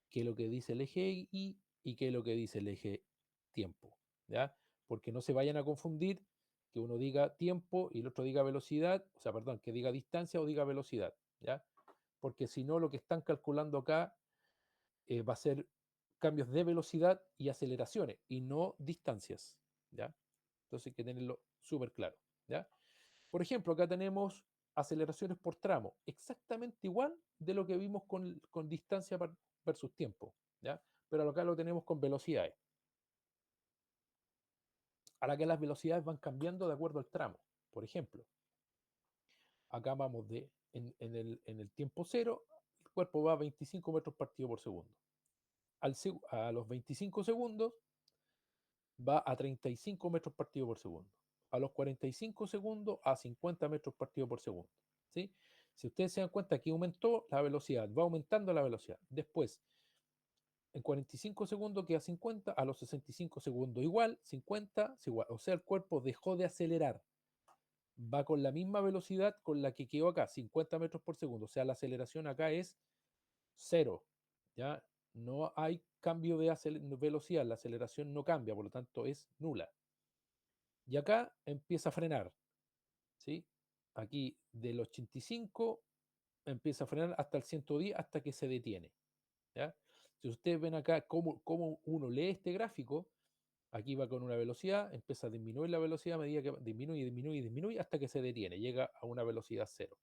qué es lo que dice el eje y qué es lo que dice el eje tiempo, ¿ya? Porque no se vayan a confundir que uno diga tiempo y el otro diga velocidad, o sea, perdón, que diga distancia o diga velocidad, ¿ya? Porque si no, lo que están calculando acá va a ser cambios de velocidad y aceleraciones y no distancias, ¿ya? Entonces hay que tenerlo súper claro, ¿ya? Por ejemplo, acá tenemos aceleraciones por tramo, exactamente igual de lo que vimos con distancia versus tiempo, ¿ya? Pero acá lo tenemos con velocidades. Ahora que las velocidades van cambiando de acuerdo al tramo. Por ejemplo, acá vamos en el tiempo cero, el cuerpo va a 25 metros partido por segundo. A los 25 segundos va a 35 metros partido por segundo. A los 45 segundos a 50 metros partido por segundo. ¿Sí? Si ustedes se dan cuenta que aumentó la velocidad, va aumentando la velocidad. Después, en 45 segundos queda 50, a los 65 segundos igual, 50 es igual. O sea, el cuerpo dejó de acelerar. Va con la misma velocidad con la que quedó acá, 50 metros por segundo. O sea, la aceleración acá es cero. ¿Ya? No hay cambio de velocidad, la aceleración no cambia, por lo tanto es nula. Y acá empieza a frenar, ¿sí? Aquí del 85 empieza a frenar hasta el 110 hasta que se detiene, ¿ya? Si ustedes ven acá cómo uno lee este gráfico, aquí va con una velocidad, empieza a disminuir la velocidad a medida que disminuye hasta que se detiene, llega a una velocidad cero,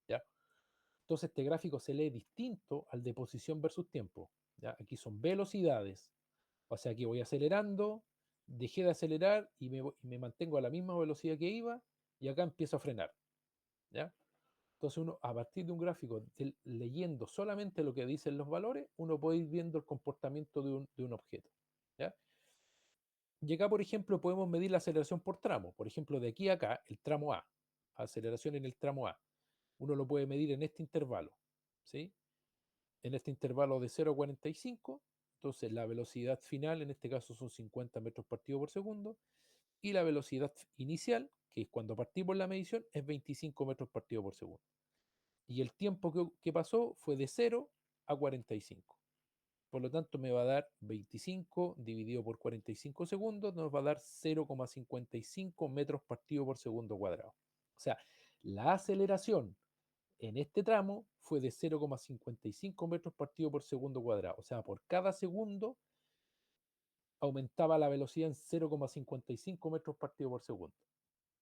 ¿ya? Entonces este gráfico se lee distinto al de posición versus tiempo, ¿ya? Aquí son velocidades, o sea que voy acelerando, dejé de acelerar y me mantengo a la misma velocidad que iba y acá empiezo a frenar, ¿ya? Entonces uno, a partir de un gráfico, leyendo solamente lo que dicen los valores, uno puede ir viendo el comportamiento de un objeto, ¿ya? Y acá, por ejemplo, podemos medir la aceleración por tramo. Por ejemplo, de aquí a acá, el tramo A, aceleración en el tramo A. Uno lo puede medir en este intervalo, ¿sí? En este intervalo de 0 a 45, entonces la velocidad final, en este caso son 50 metros partido por segundo, y la velocidad inicial, que es cuando partimos la medición, es 25 metros partido por segundo. Y el tiempo que pasó fue de 0 a 45. Por lo tanto, me va a dar 25 dividido por 45 segundos, nos va a dar 0,55 metros partido por segundo cuadrado. O sea, la aceleración en este tramo fue de 0,55 metros partido por segundo cuadrado. O sea, por cada segundo aumentaba la velocidad en 0,55 metros partido por segundo.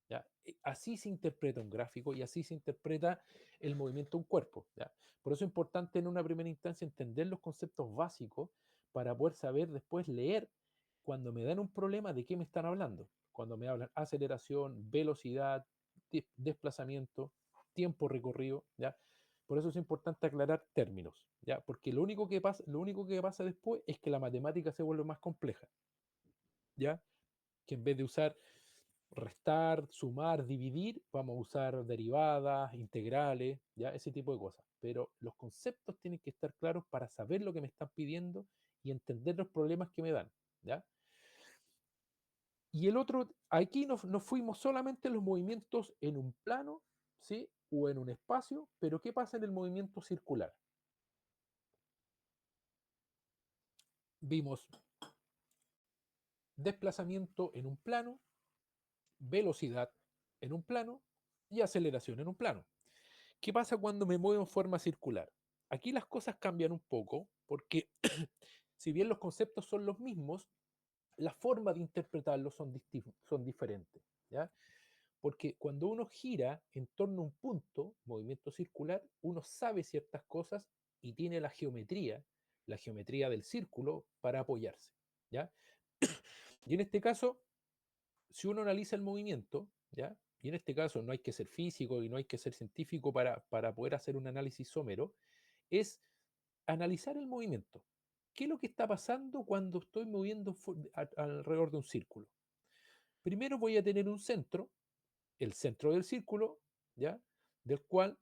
¿Ya? Así se interpreta un gráfico y así se interpreta el movimiento de un cuerpo. ¿Ya? Por eso es importante en una primera instancia entender los conceptos básicos para poder saber después leer cuando me dan un problema de qué me están hablando. Cuando me hablan aceleración, velocidad, desplazamiento, tiempo recorrido. ¿Ya? Por eso es importante aclarar términos. ¿Ya? Porque lo único que pasa después es que la matemática se vuelve más compleja. ¿Ya? Que en vez de usar restar, sumar, dividir, vamos a usar derivadas, integrales, ya ese tipo de cosas. Pero los conceptos tienen que estar claros para saber lo que me están pidiendo y entender los problemas que me dan, ¿ya? Y el otro, aquí nos fuimos solamente en los movimientos en un plano, ¿sí? O en un espacio, pero ¿qué pasa en el movimiento circular? Vimos desplazamiento en un plano, velocidad en un plano y aceleración en un plano. ¿Qué pasa cuando me muevo en forma circular? Aquí las cosas cambian un poco porque si bien los conceptos son los mismos, la forma de interpretarlos son diferentes. ¿Ya? Porque cuando uno gira en torno a un punto, movimiento circular, uno sabe ciertas cosas y tiene la geometría del círculo para apoyarse. ¿Ya? Y en este caso, si uno analiza el movimiento, ¿ya? Y en este caso no hay que ser físico y no hay que ser científico para poder hacer un análisis somero, es analizar el movimiento. ¿Qué es lo que está pasando cuando estoy moviendo alrededor de un círculo? Primero voy a tener un centro, el centro del círculo, ¿ya? Del cual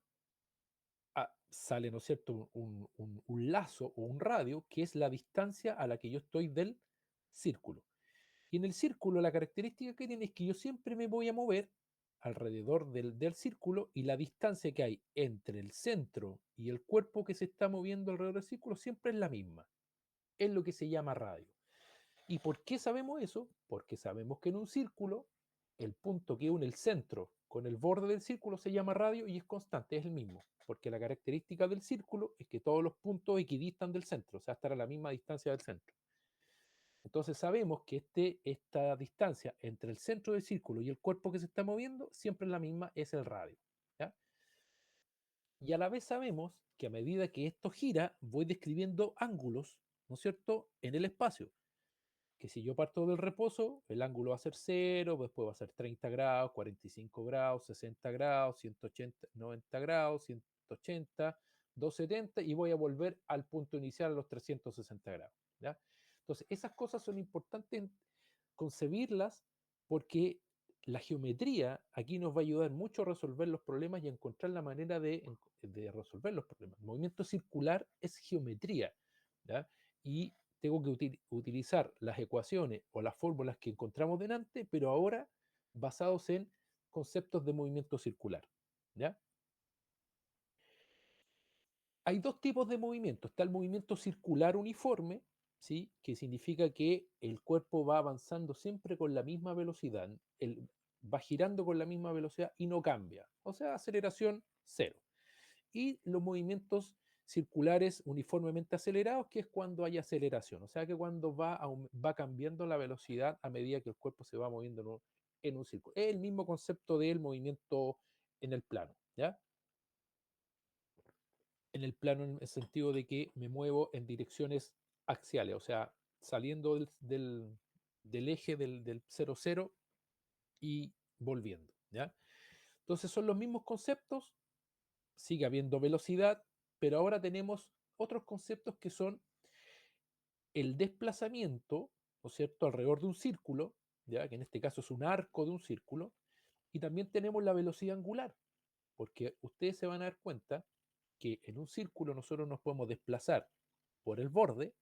sale, ¿no es cierto?, un lazo o un radio, que es la distancia a la que yo estoy del círculo. Y en el círculo la característica que tiene es que yo siempre me voy a mover alrededor del círculo y la distancia que hay entre el centro y el cuerpo que se está moviendo alrededor del círculo siempre es la misma. Es lo que se llama radio. ¿Y por qué sabemos eso? Porque sabemos que en un círculo el punto que une el centro con el borde del círculo se llama radio y es constante, es el mismo. Porque la característica del círculo es que todos los puntos equidistan del centro, o sea, estar a la misma distancia del centro. Entonces sabemos que esta distancia entre el centro del círculo y el cuerpo que se está moviendo siempre es la misma, es el radio. ¿Ya? Y a la vez sabemos que a medida que esto gira, voy describiendo ángulos, ¿no es cierto?, en el espacio. Que si yo parto del reposo, el ángulo va a ser 0, después va a ser 30 grados, 45 grados, 60 grados, 180, 90 grados, 180, 270 y voy a volver al punto inicial a los 360 grados. ¿Ya? Entonces, esas cosas son importantes concebirlas porque la geometría aquí nos va a ayudar mucho a resolver los problemas y a encontrar la manera de resolver los problemas. El movimiento circular es geometría, ¿ya? Y tengo que utilizar las ecuaciones o las fórmulas que encontramos delante, pero ahora basados en conceptos de movimiento circular, ¿ya? Hay dos tipos de movimiento. Está el movimiento circular uniforme, ¿sí? Que significa que el cuerpo va avanzando siempre con la misma velocidad, va girando con la misma velocidad y no cambia. O sea, aceleración cero. Y los movimientos circulares uniformemente acelerados, que es cuando hay aceleración. O sea, que cuando va cambiando la velocidad a medida que el cuerpo se va moviendo en un círculo. Es el mismo concepto del movimiento en el plano, ¿ya? En el plano en el sentido de que me muevo en direcciones axiales, o sea, saliendo del eje del 0,0 y volviendo, ¿ya? Entonces son los mismos conceptos, sigue habiendo velocidad, pero ahora tenemos otros conceptos que son el desplazamiento, ¿no es cierto?, alrededor de un círculo, ¿ya? Que en este caso es un arco de un círculo, y también tenemos la velocidad angular, porque ustedes se van a dar cuenta que en un círculo nosotros nos podemos desplazar por el borde,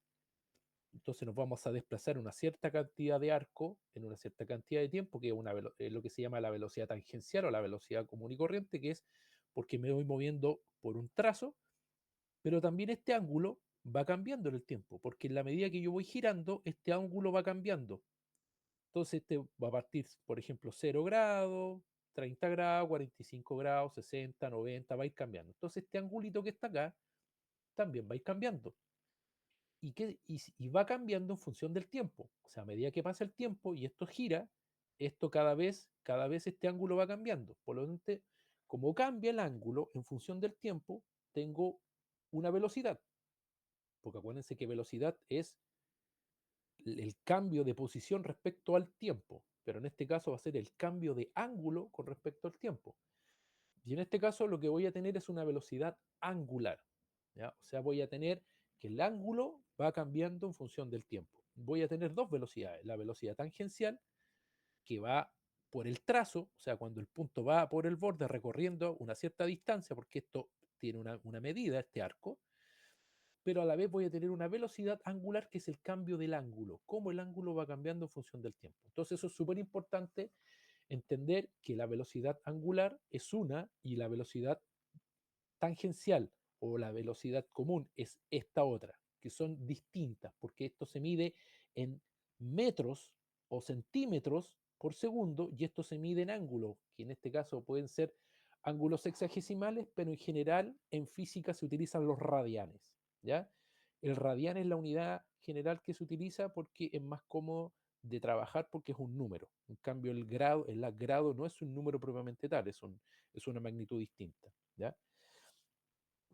entonces nos vamos a desplazar una cierta cantidad de arco en una cierta cantidad de tiempo, que es lo que se llama la velocidad tangencial o la velocidad común y corriente, que es porque me voy moviendo por un trazo, pero también este ángulo va cambiando en el tiempo, porque en la medida que yo voy girando, este ángulo va cambiando. Entonces este va a partir, por ejemplo, 0 grados, 30 grados, 45 grados, 60, 90, va a ir cambiando. Entonces este angulito que está acá también va a ir cambiando. Y va cambiando en función del tiempo. O sea, a medida que pasa el tiempo y esto gira, esto cada vez este ángulo va cambiando. Por lo tanto, como cambia el ángulo en función del tiempo, tengo una velocidad. Porque acuérdense que velocidad es el cambio de posición respecto al tiempo, pero en este caso va a ser el cambio de ángulo con respecto al tiempo. Y en este caso lo que voy a tener es una velocidad angular, ¿ya? O sea, voy a tener que el ángulo va cambiando en función del tiempo. Voy a tener dos velocidades, la velocidad tangencial, que va por el trazo, o sea, cuando el punto va por el borde recorriendo una cierta distancia, porque esto tiene una medida, este arco, pero a la vez voy a tener una velocidad angular que es el cambio del ángulo, cómo el ángulo va cambiando en función del tiempo. Entonces eso es súper importante entender que la velocidad angular es una y la velocidad tangencial o la velocidad común es esta otra, que son distintas, porque esto se mide en metros o centímetros por segundo y esto se mide en ángulos, que en este caso pueden ser ángulos sexagesimales, pero en general en física se utilizan los radianes, ¿ya? El radian es la unidad general que se utiliza porque es más cómodo de trabajar porque es un número. En cambio, el grado no es un número propiamente tal, es una magnitud distinta, ¿ya?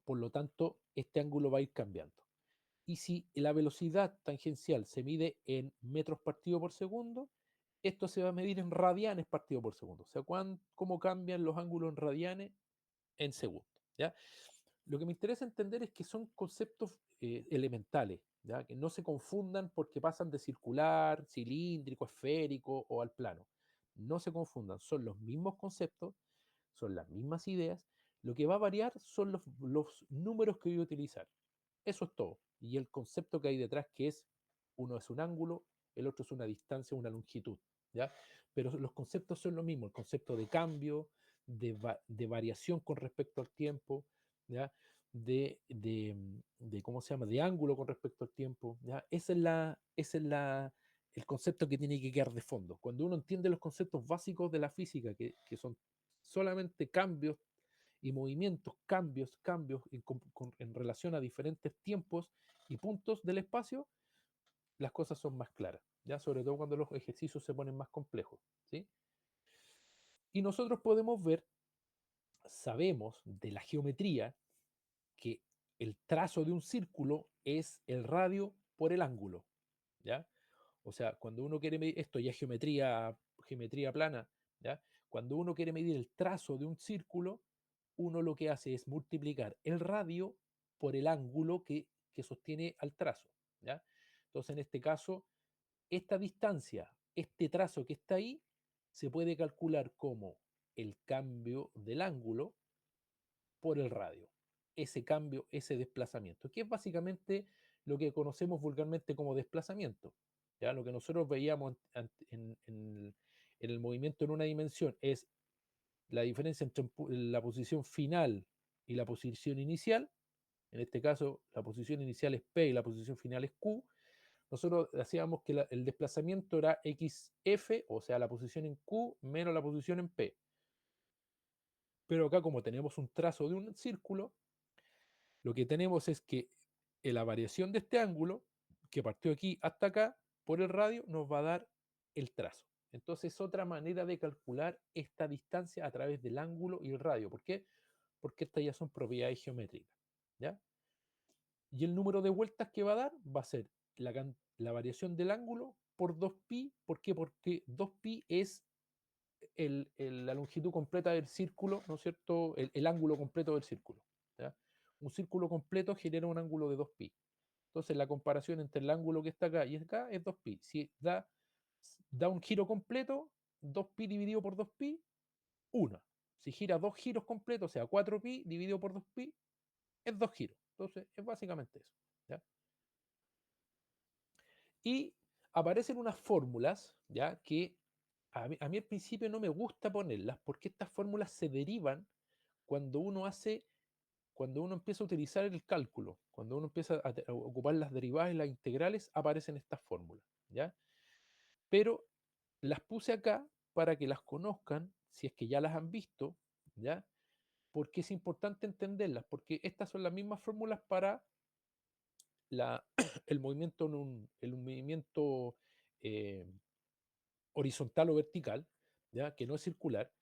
Por lo tanto, este ángulo va a ir cambiando. Y si la velocidad tangencial se mide en metros partido por segundo, esto se va a medir en radianes partido por segundo. O sea, cómo cambian los ángulos en radianes en segundos. ¿Ya? Lo que me interesa entender es que son conceptos elementales, ¿ya? Que no se confundan porque pasan de circular, cilíndrico, esférico o al plano. No se confundan, son los mismos conceptos, son las mismas ideas. Lo que va a variar son los números que voy a utilizar. Eso es todo. Y el concepto que hay detrás, que es uno es un ángulo, el otro es una distancia, una longitud. ¿Ya? Pero los conceptos son lo mismo, el concepto de cambio, de variación con respecto al tiempo, ¿ya? ¿Cómo se llama? De ángulo con respecto al tiempo, ¿ya? El concepto que tiene que quedar de fondo. Cuando uno entiende los conceptos básicos de la física, que son solamente cambios y movimientos, cambios en relación a diferentes tiempos y puntos del espacio, las cosas son más claras, ¿ya? Sobre todo cuando los ejercicios se ponen más complejos, ¿sí? Y nosotros podemos ver, sabemos de la geometría que el trazo de un círculo es el radio por el ángulo, ¿ya? O sea, cuando uno quiere medir, esto ya es geometría plana, ¿ya? Cuando uno quiere medir el trazo de un círculo, uno lo que hace es multiplicar el radio por el ángulo que sostiene al trazo, ¿ya? Entonces, en este caso, esta distancia, este trazo que está ahí, se puede calcular como el cambio del ángulo por el radio. Ese cambio, ese desplazamiento, que es básicamente lo que conocemos vulgarmente como desplazamiento. ¿Ya? Lo que nosotros veíamos en el movimiento en una dimensión es la diferencia entre la posición final y la posición inicial. En este caso, la posición inicial es P y la posición final es Q. Nosotros hacíamos que el desplazamiento era XF, o sea, la posición en Q menos la posición en P. Pero acá, como tenemos un trazo de un círculo, lo que tenemos es que la variación de este ángulo, que partió aquí hasta acá, por el radio, nos va a dar el trazo. Entonces, otra manera de calcular esta distancia a través del ángulo y el radio. ¿Por qué? Porque estas ya son propiedades geométricas, ¿ya? Y el número de vueltas que va a dar va a ser la variación del ángulo por 2pi. ¿Por qué? Porque 2pi es la longitud completa del círculo, ¿no es cierto? El ángulo completo del círculo, ¿ya? Un círculo completo genera un ángulo de 2pi. Entonces la comparación entre el ángulo que está acá y acá es 2pi. Si da un giro completo, 2pi dividido por 2pi, 1. Si gira dos giros completos, o sea, 4pi dividido por 2pi, es 2 giros. Entonces es básicamente eso, ¿ya? Y aparecen unas fórmulas, ¿ya? Que a mí al principio no me gusta ponerlas porque estas fórmulas se derivan cuando uno hace cuando uno empieza a utilizar el cálculo, cuando uno empieza a ocupar las derivadas y las integrales, aparecen estas fórmulas, ¿ya? Pero las puse acá para que las conozcan, si es que ya las han visto, ¿ya? Porque es importante entenderlas, porque estas son las mismas fórmulas para la, el movimiento, el movimiento eh, horizontal o vertical, ¿ya? Que no es circular,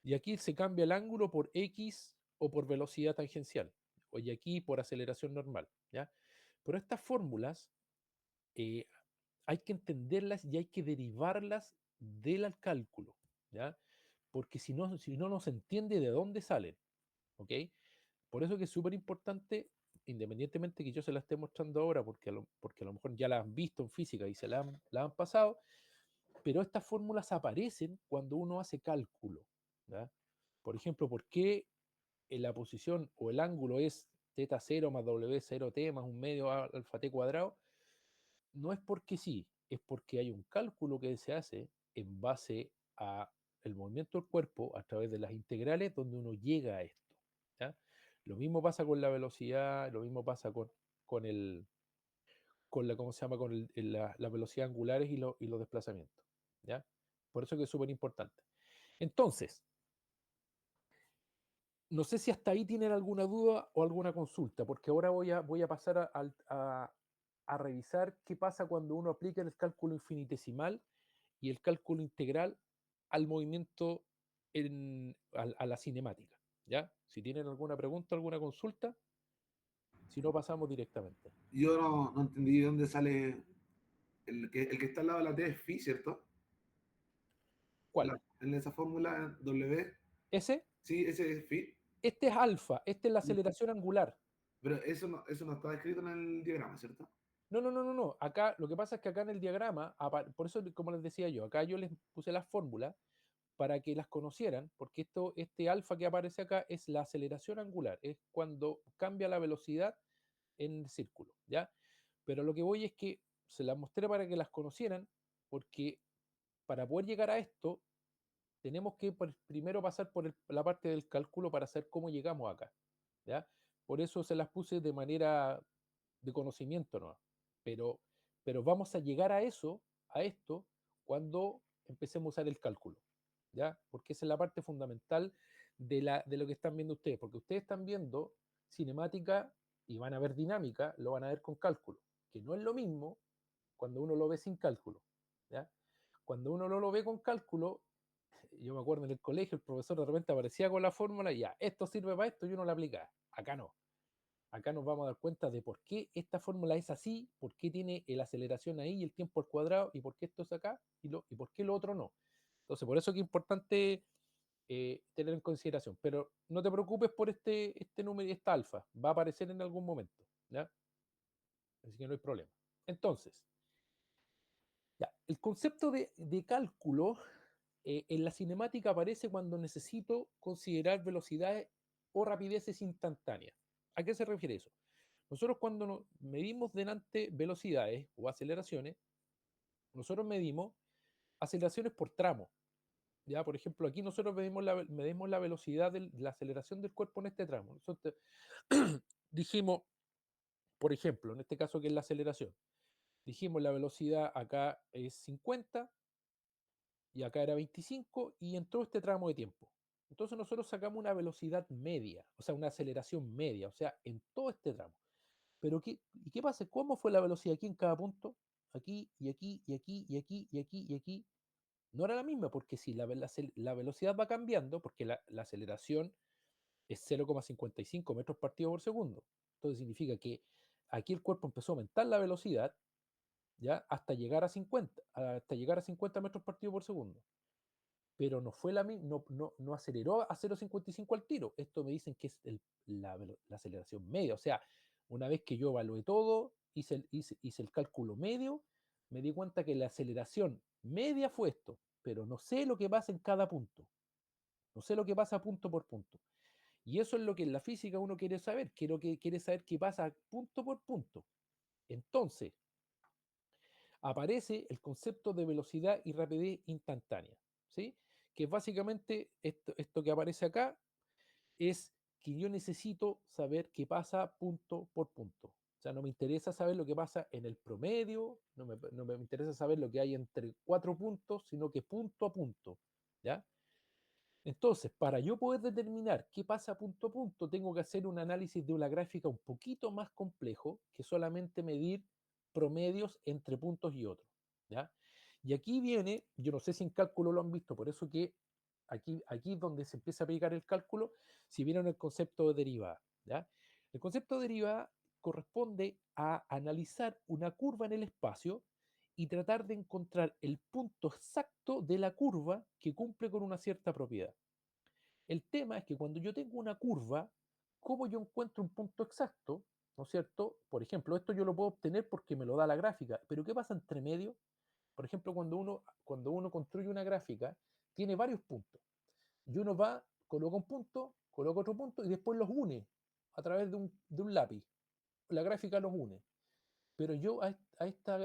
y aquí se cambia el ángulo por X o por velocidad tangencial, y aquí por aceleración normal, ¿ya? Pero estas fórmulas eh, hay que entenderlas y hay que derivarlas del cálculo, ¿ya? Porque si no, no se entiende de dónde salen, ¿ok? Por eso que es súper importante, independientemente que yo se la esté mostrando ahora, porque a lo mejor ya la han visto en física y la han pasado, pero estas fórmulas aparecen cuando uno hace cálculo, ¿ya? Por ejemplo, ¿por qué en la posición o el ángulo es teta 0 más w0t más un medio alfa t cuadrado? No es porque sí, es porque hay un cálculo que se hace en base a el movimiento del cuerpo a través de las integrales donde uno llega a esto, ¿ya? Lo mismo pasa con la velocidad, lo mismo pasa con el, con la, ¿cómo se llama? Con las velocidades angulares y los desplazamientos, ¿ya? Por eso que es súper importante. Entonces, no sé si hasta ahí tienen alguna duda o alguna consulta, porque ahora voy a pasar a revisar qué pasa cuando uno aplica el cálculo infinitesimal y el cálculo integral al movimiento, a la cinemática, ¿ya? Si tienen alguna pregunta, alguna consulta, si no pasamos directamente. Yo no entendí de dónde sale el que está al lado de la T es phi, ¿cierto? ¿Cuál? En esa fórmula W, ¿Ese? sí, ese es phi. Este es alfa, esta es la aceleración angular. Pero eso no está escrito en el diagrama, ¿cierto? No, no, no, no, no. Acá, lo que pasa es que acá en el diagrama, por eso, como les decía yo, acá yo les puse las fórmulas para que las conocieran, porque este alfa que aparece acá es la aceleración angular, es cuando cambia la velocidad en el círculo, ¿ya? Pero lo que voy es que se las mostré para que las conocieran, porque para poder llegar a esto, tenemos que primero pasar por la parte del cálculo para saber cómo llegamos acá, ¿ya? Por eso se las puse de manera de conocimiento, ¿no? Pero, pero vamos a llegar a eso, a esto, cuando empecemos a usar el cálculo, ¿ya? Porque esa es la parte fundamental de lo que están viendo ustedes, porque ustedes están viendo cinemática y van a ver dinámica, lo van a ver con cálculo, que no es lo mismo cuando uno lo ve sin cálculo, ¿ya? Cuando uno no lo ve con cálculo, yo me acuerdo en el colegio, el profesor de repente aparecía con la fórmula y ya, esto sirve para esto y uno la aplica. Acá no. Acá nos vamos a dar cuenta de por qué esta fórmula es así, por qué tiene la aceleración ahí y el tiempo al cuadrado, y por qué esto es acá y por qué lo otro no. Entonces, por eso que es importante tener en consideración. Pero no te preocupes por este número y esta alfa, va a aparecer en algún momento, ¿ya? Así que no hay problema. Entonces, ya, el concepto de cálculo en la cinemática aparece cuando necesito considerar velocidades o rapideces instantáneas. ¿A qué se refiere eso? Nosotros cuando medimos delante velocidades o aceleraciones, nosotros medimos aceleraciones por tramo. ¿Ya? Por ejemplo, aquí nosotros medimos la velocidad de la aceleración del cuerpo en este tramo. Nosotros dijimos, por ejemplo, en este caso que es la aceleración, dijimos la velocidad acá es 50 y acá era 25 y en todo este tramo de tiempo. Entonces nosotros sacamos una velocidad media, o sea, una aceleración media, o sea, en todo este tramo. Pero ¿y qué pasa? ¿Cómo fue la velocidad aquí en cada punto? Aquí y aquí y aquí y aquí y aquí y aquí. No era la misma, porque si la velocidad va cambiando, porque la aceleración es 0,55 metros partido por segundo. Entonces significa que aquí el cuerpo empezó a aumentar la velocidad, ¿ya? Hasta llegar a 50 metros partido por segundo. Pero no fue no aceleró a 0,55 al tiro. Esto me dicen que es la aceleración media. O sea, una vez que yo evalué todo, hice el cálculo medio, me di cuenta que la aceleración media fue esto, pero no sé lo que pasa en cada punto. No sé lo que pasa punto por punto. Y eso es lo que en la física uno quiere saber. Quiere saber qué pasa punto por punto. Entonces, aparece el concepto de velocidad y rapidez instantánea, ¿sí? Que básicamente esto que aparece acá es que yo necesito saber qué pasa punto por punto. O sea, no me interesa saber lo que pasa en el promedio, no me interesa saber lo que hay entre 4 puntos, sino que punto a punto, ¿ya? Entonces, para yo poder determinar qué pasa punto a punto, tengo que hacer un análisis de una gráfica un poquito más complejo que solamente medir promedios entre puntos y otros, ¿ya? Y aquí viene, yo no sé si en cálculo lo han visto, por eso que aquí es donde se empieza a aplicar el cálculo, si vieron el concepto de derivada, ¿ya? El concepto de derivada corresponde a analizar una curva en el espacio y tratar de encontrar el punto exacto de la curva que cumple con una cierta propiedad. El tema es que cuando yo tengo una curva, ¿cómo yo encuentro un punto exacto? ¿No es cierto? Por ejemplo, esto yo lo puedo obtener porque me lo da la gráfica, pero ¿qué pasa entre medio? Por ejemplo, cuando uno construye una gráfica, tiene varios puntos. Y uno va, coloca un punto, coloca otro punto y después los une a través de un lápiz. La gráfica los une. Pero yo a esta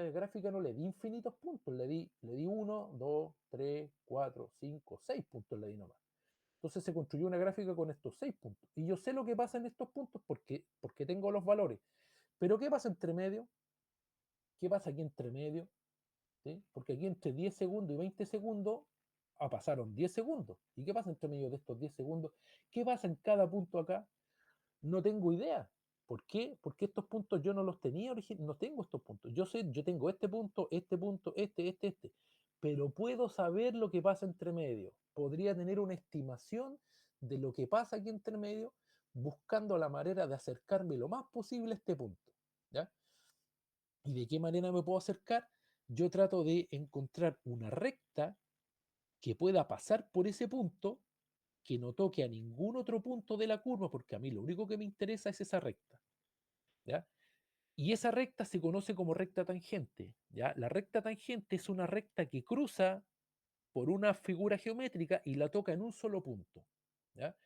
gráfica no le di infinitos puntos, le di 1, 2, 3, 4, 5, 6 puntos le di nomás. Entonces se construyó una gráfica con estos 6 puntos. Y yo sé lo que pasa en estos puntos porque tengo los valores. Pero ¿qué pasa entre medio? ¿Qué pasa aquí entre medio? ¿Sí? Porque aquí entre 10 segundos y 20 segundos pasaron 10 segundos. ¿Y qué pasa entre medio de estos 10 segundos? ¿Qué pasa en cada punto acá? No tengo idea. ¿Por qué? Porque estos puntos yo no los tenía no tengo estos puntos. Yo sé, yo tengo este punto, este. Pero puedo saber lo que pasa entre medio. Podría tener una estimación de lo que pasa aquí entre medio, buscando la manera de acercarme lo más posible a este punto. ¿Ya? ¿Y de qué manera me puedo acercar? Yo trato de encontrar una recta que pueda pasar por ese punto, que no toque a ningún otro punto de la curva, porque a mí lo único que me interesa es esa recta, ¿ya? Y esa recta se conoce como recta tangente, ¿ya? La recta tangente es una recta que cruza por una figura geométrica y la toca en un solo punto, ¿ya?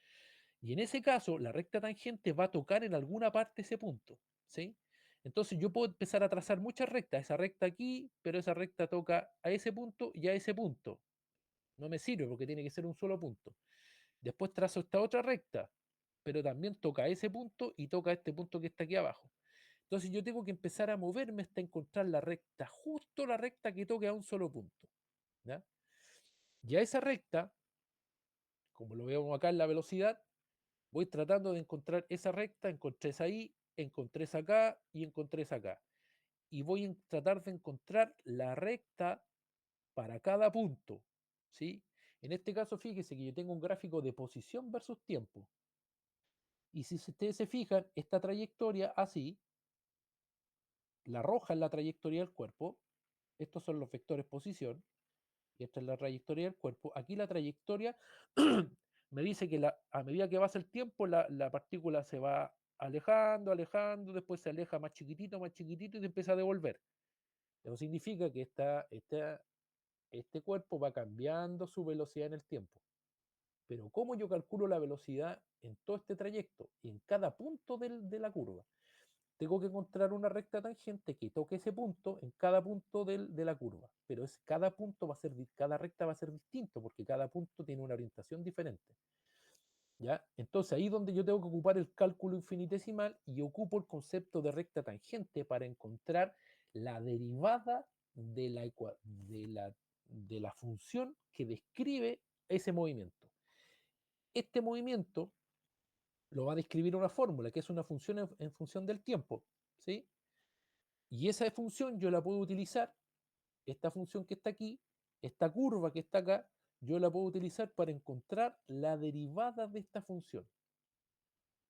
Y en ese caso, la recta tangente va a tocar en alguna parte ese punto, ¿sí? Entonces yo puedo empezar a trazar muchas rectas, esa recta aquí, pero esa recta toca a ese punto y a ese punto. No me sirve porque tiene que ser un solo punto. Después trazo esta otra recta, pero también toca a ese punto y toca a este punto que está aquí abajo. Entonces yo tengo que empezar a moverme hasta encontrar la recta, justo la recta que toque a un solo punto, ¿ya? Y a esa recta, como lo vemos acá en la velocidad, voy tratando de encontrar esa recta, encontré esa ahí, encontré esa acá y encontré esa acá. Y voy a tratar de encontrar la recta para cada punto, ¿sí? En este caso, fíjese que yo tengo un gráfico de posición versus tiempo. Y si ustedes se fijan, esta trayectoria así, la roja es la trayectoria del cuerpo, estos son los vectores posición, y esta es la trayectoria del cuerpo. Aquí la trayectoria me dice que a medida que pasa el tiempo, la partícula se va alejando, alejando, después se aleja más chiquitito y se empieza a devolver. Eso significa que este cuerpo va cambiando su velocidad en el tiempo. Pero ¿cómo yo calculo la velocidad en todo este trayecto y en cada punto de la curva? Tengo que encontrar una recta tangente que toque ese punto en cada punto de la curva. Pero cada recta va a ser distinto porque cada punto tiene una orientación diferente. ¿Ya? Entonces ahí es donde yo tengo que ocupar el cálculo infinitesimal y ocupo el concepto de recta tangente para encontrar la derivada de la función que describe ese movimiento. Este movimiento lo va a describir una fórmula, que es una función en función del tiempo, ¿sí? Y esa función yo la puedo utilizar, esta función que está aquí, esta curva que está acá, yo la puedo utilizar para encontrar la derivada de esta función.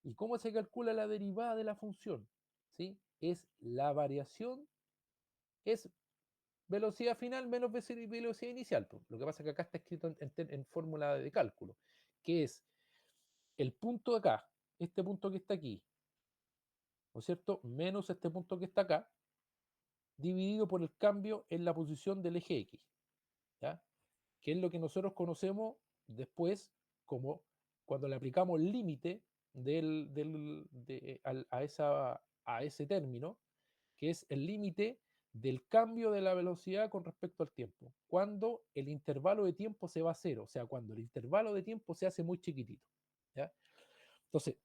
¿Y cómo se calcula la derivada de la función? ¿Sí? Es la variación, es velocidad final menos velocidad inicial. Lo que pasa es que acá está escrito en fórmula de cálculo, que es el punto de acá, este punto que está aquí, ¿no es cierto? Menos este punto que está acá, dividido por el cambio en la posición del eje X, ¿ya? Que es lo que nosotros conocemos después como cuando le aplicamos el límite a ese término, que es el límite del cambio de la velocidad con respecto al tiempo, cuando el intervalo de tiempo se va a cero, o sea, cuando el intervalo de tiempo se hace muy chiquitito, ¿ya? Entonces,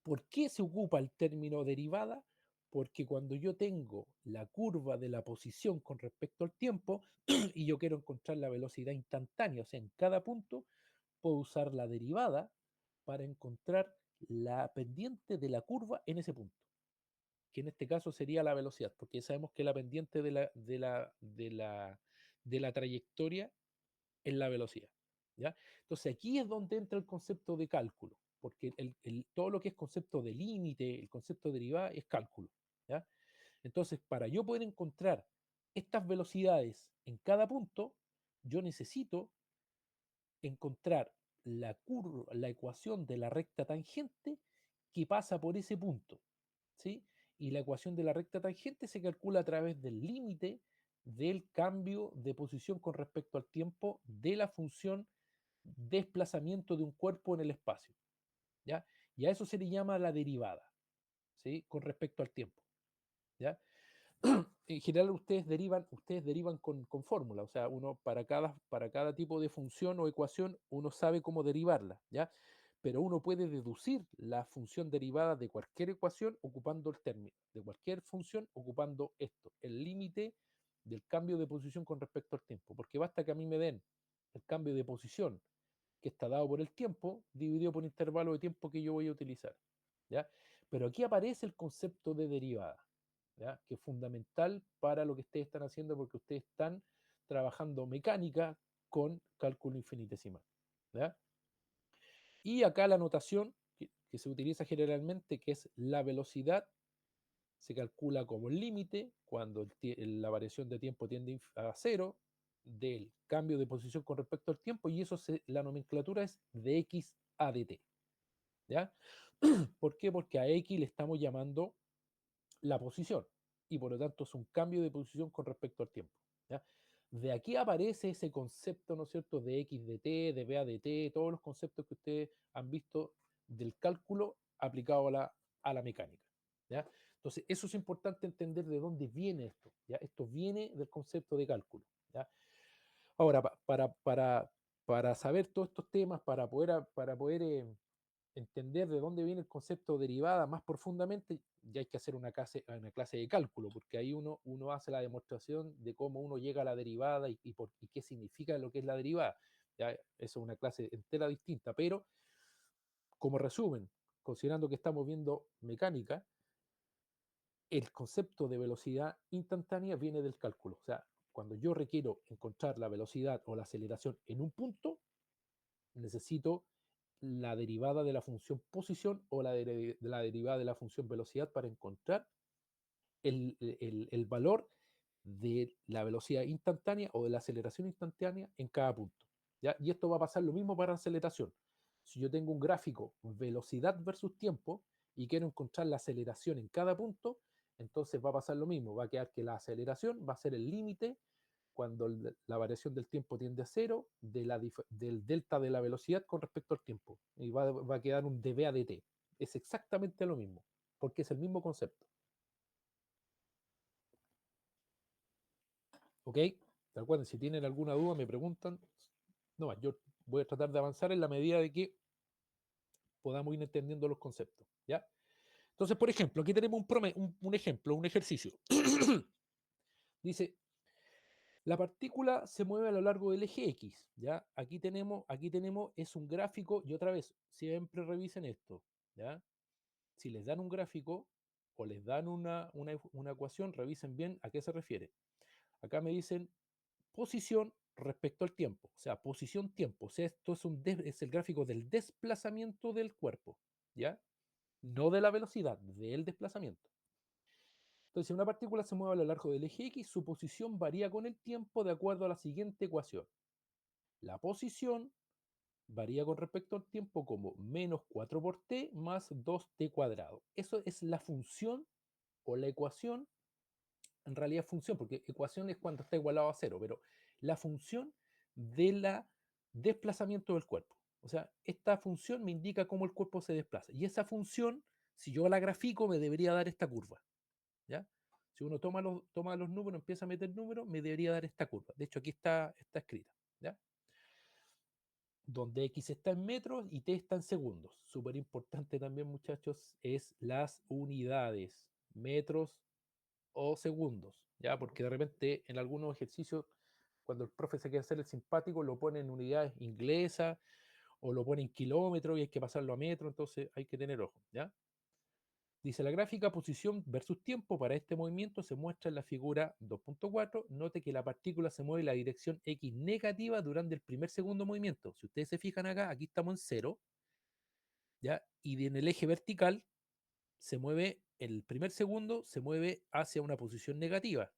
¿por qué se ocupa el término derivada? Porque cuando yo tengo la curva de la posición con respecto al tiempo y yo quiero encontrar la velocidad instantánea, o sea, en cada punto, puedo usar la derivada para encontrar la pendiente de la curva en ese punto, que en este caso sería la velocidad, porque sabemos que la pendiente de la trayectoria es la velocidad. ¿Ya? Entonces aquí es donde entra el concepto de cálculo, porque todo lo que es concepto de límite, el concepto de derivada es cálculo. ¿Ya? Entonces, para yo poder encontrar estas velocidades en cada punto, yo necesito encontrar la ecuación de la recta tangente que pasa por ese punto. ¿Sí? Y la ecuación de la recta tangente se calcula a través del límite del cambio de posición con respecto al tiempo de la función desplazamiento de un cuerpo en el espacio. ¿Ya? Y a eso se le llama la derivada, ¿sí? Con respecto al tiempo. ¿Ya? En general ustedes derivan con fórmula, o sea, uno para cada tipo de función o ecuación, uno sabe cómo derivarla, ¿ya? Pero uno puede deducir la función derivada de cualquier ecuación ocupando el término, de cualquier función ocupando esto, el límite del cambio de posición con respecto al tiempo, porque basta que a mí me den el cambio de posición que está dado por el tiempo, dividido por el intervalo de tiempo que yo voy a utilizar, ¿ya? Pero aquí aparece el concepto de derivada, ¿ya? Que es fundamental para lo que ustedes están haciendo porque ustedes están trabajando mecánica con cálculo infinitesimal, ¿ya? Y acá la notación que se utiliza generalmente, que es la velocidad, se calcula como el límite cuando la variación de tiempo tiende a cero del cambio de posición con respecto al tiempo, y eso la nomenclatura es de x a dt. ¿Ya? ¿Por qué? Porque a x le estamos llamando la posición y por lo tanto es un cambio de posición con respecto al tiempo. ¿Ya? De aquí aparece ese concepto, ¿no es cierto?, de x de t, de b a de t, todos los conceptos que ustedes han visto del cálculo aplicado a la mecánica. ¿Ya? Entonces, eso es importante entender de dónde viene esto. ¿Ya? Esto viene del concepto de cálculo. ¿Ya? Ahora, para saber todos estos temas, para poder entender de dónde viene el concepto de derivada más profundamente, ya hay que hacer una clase de cálculo, porque ahí uno hace la demostración de cómo uno llega a la derivada y qué significa lo que es la derivada. Ya, eso es una clase entera distinta, pero como resumen, considerando que estamos viendo mecánica, el concepto de velocidad instantánea viene del cálculo. O sea, cuando yo requiero encontrar la velocidad o la aceleración en un punto, necesito la derivada de la función posición o la derivada de la función velocidad para encontrar el valor de la velocidad instantánea o de la aceleración instantánea en cada punto. ¿Ya? Y esto va a pasar lo mismo para aceleración. Si yo tengo un gráfico velocidad versus tiempo y quiero encontrar la aceleración en cada punto, entonces va a pasar lo mismo. Va a quedar que la aceleración va a ser el límite cuando la variación del tiempo tiende a cero del delta de la velocidad con respecto al tiempo. Y va a quedar un dv a dt. Es exactamente lo mismo, porque es el mismo concepto. ¿Ok? Recuerden, si tienen alguna duda, me preguntan. No más, yo voy a tratar de avanzar en la medida de que podamos ir entendiendo los conceptos. ¿Ya? Entonces, por ejemplo, aquí tenemos un ejemplo, un ejercicio. Dice, la partícula se mueve a lo largo del eje X. ¿Ya? Aquí tenemos, es un gráfico, y otra vez, siempre revisen esto. ¿Ya? Si les dan un gráfico o les dan una ecuación, revisen bien a qué se refiere. Acá me dicen posición respecto al tiempo, o sea, posición-tiempo. O sea, esto es el gráfico del desplazamiento del cuerpo, ¿ya? No de la velocidad, del desplazamiento. Entonces, si una partícula se mueve a lo largo del eje X, su posición varía con el tiempo de acuerdo a la siguiente ecuación. La posición varía con respecto al tiempo como menos 4 por t más 2t cuadrado. Eso es la función o la ecuación, en realidad función, porque ecuación es cuando está igualado a cero, pero la función del desplazamiento del cuerpo. O sea, esta función me indica cómo el cuerpo se desplaza. Y esa función, si yo la grafico, me debería dar esta curva. ¿Ya? Si uno toma los números, empieza a meter números, me debería dar esta curva. De hecho, aquí está escrita. ¿Ya? donde X está en metros y T está en segundos. Súper importante también, muchachos, es las unidades, metros o segundos, ¿ya? Porque de repente en algunos ejercicios, cuando el profe se quiere hacer el simpático, lo pone en unidades inglesas o lo pone en kilómetros y hay que pasarlo a metros, entonces hay que tener ojo, ¿ya? Dice la gráfica posición versus tiempo para este movimiento se muestra en la figura 2.4. Note que la partícula se mueve en la dirección X negativa durante el primer segundo movimiento. Si ustedes se fijan acá, aquí estamos en 0, ¿ya? Y en el eje vertical se mueve, el primer segundo se mueve hacia una posición negativa,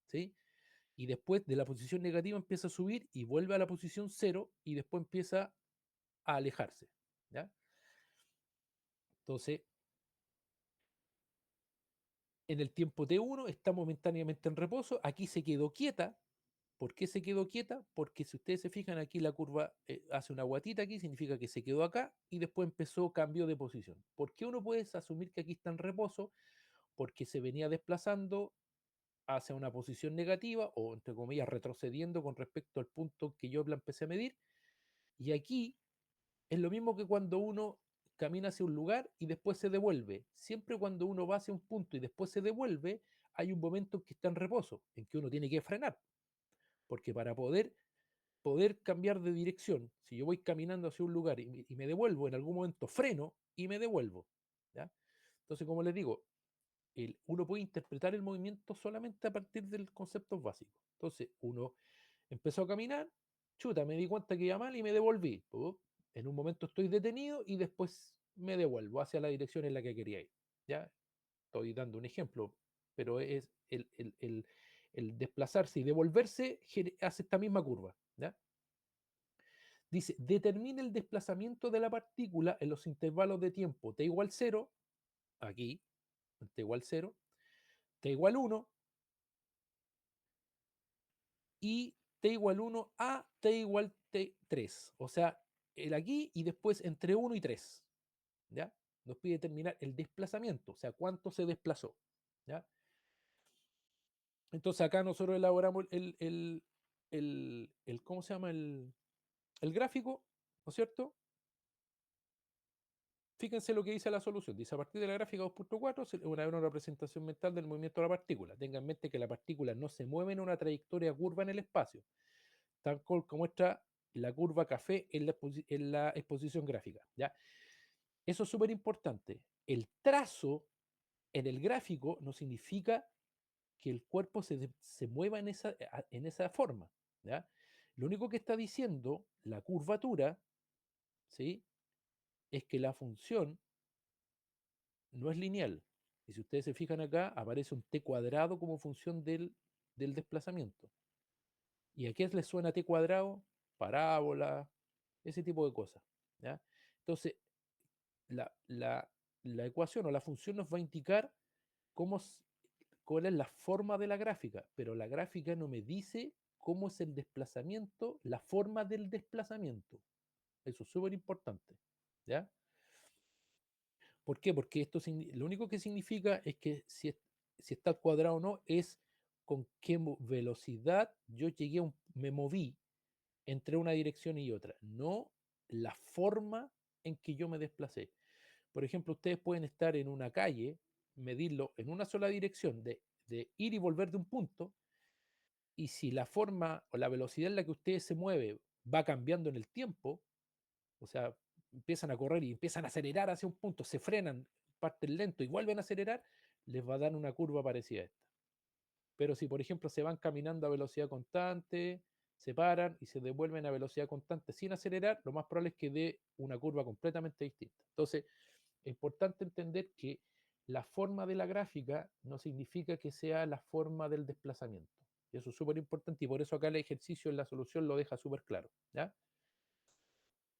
¿sí? Y después de la posición negativa empieza a subir y vuelve a la posición 0 y después empieza a alejarse, ¿ya? Entonces, en el tiempo T1 está momentáneamente en reposo, aquí se quedó quieta. ¿Por qué se quedó quieta? Porque si ustedes se fijan aquí la curva hace una guatita aquí, significa que se quedó acá y después empezó cambio de posición. ¿Por qué uno puede asumir que aquí está en reposo? Porque se venía desplazando hacia una posición negativa o entre comillas retrocediendo con respecto al punto que yo la empecé a medir. Y aquí es lo mismo que cuando uno camina hacia un lugar y después se devuelve. Siempre cuando uno va hacia un punto y después se devuelve, hay un momento en que está en reposo, en que uno tiene que frenar. Porque para poder cambiar de dirección, si yo voy caminando hacia un lugar y me devuelvo, en algún momento freno y me devuelvo, ¿ya? Entonces, como les digo, uno puede interpretar el movimiento solamente a partir del concepto básico. Entonces, uno empezó a caminar, chuta, me di cuenta que iba mal y me devolví. En un momento estoy detenido y después me devuelvo hacia la dirección en la que quería ir. ¿Ya? Estoy dando un ejemplo, pero es el desplazarse y devolverse hace esta misma curva. ¿Ya? Dice, determina el desplazamiento de la partícula en los intervalos de tiempo t igual 0, aquí, t igual 0, t igual 1 y t igual 1 a t igual 3. O sea, el aquí y después entre 1 y 3. ¿Ya? Nos pide determinar el desplazamiento, o sea, cuánto se desplazó. ¿Ya? Entonces acá nosotros elaboramos ¿cómo se llama? El gráfico, ¿no es cierto? Fíjense lo que dice la solución. Dice, a partir de la gráfica 2.4, una representación mental del movimiento de la partícula. Tenga en mente que la partícula no se mueve en una trayectoria curva en el espacio, tal como muestra la curva café en la exposición gráfica. ¿Ya? Eso es súper importante. El trazo en el gráfico no significa que el cuerpo se mueva en esa forma. ¿Ya? Lo único que está diciendo la curvatura, ¿sí? Es que la función no es lineal. Y si ustedes se fijan acá, aparece un t cuadrado como función del desplazamiento. ¿Y a qué les suena t cuadrado? Parábola, ese tipo de cosas. ¿Ya? Entonces, la ecuación o la función nos va a indicar cuál es la forma de la gráfica, pero la gráfica no me dice cómo es el desplazamiento, la forma del desplazamiento. Eso es súper importante. ¿Ya? ¿Por qué? Porque esto lo único que significa es que si está al cuadrado o no es con qué velocidad yo me moví entre una dirección y otra, no la forma en que yo me desplacé. Por ejemplo, ustedes pueden estar en una calle, medirlo en una sola dirección, de ir y volver de un punto, y si la forma o la velocidad en la que ustedes se mueven va cambiando en el tiempo, o sea, empiezan a correr y empiezan a acelerar hacia un punto, se frenan, parten lento y vuelven a acelerar, les va a dar una curva parecida a esta. Pero si, por ejemplo, se van caminando a velocidad constante, se paran y se devuelven a velocidad constante sin acelerar, lo más probable es que dé una curva completamente distinta. Entonces, es importante entender que la forma de la gráfica no significa que sea la forma del desplazamiento. Y eso es súper importante y por eso acá el ejercicio en la solución lo deja súper claro. ¿Ya?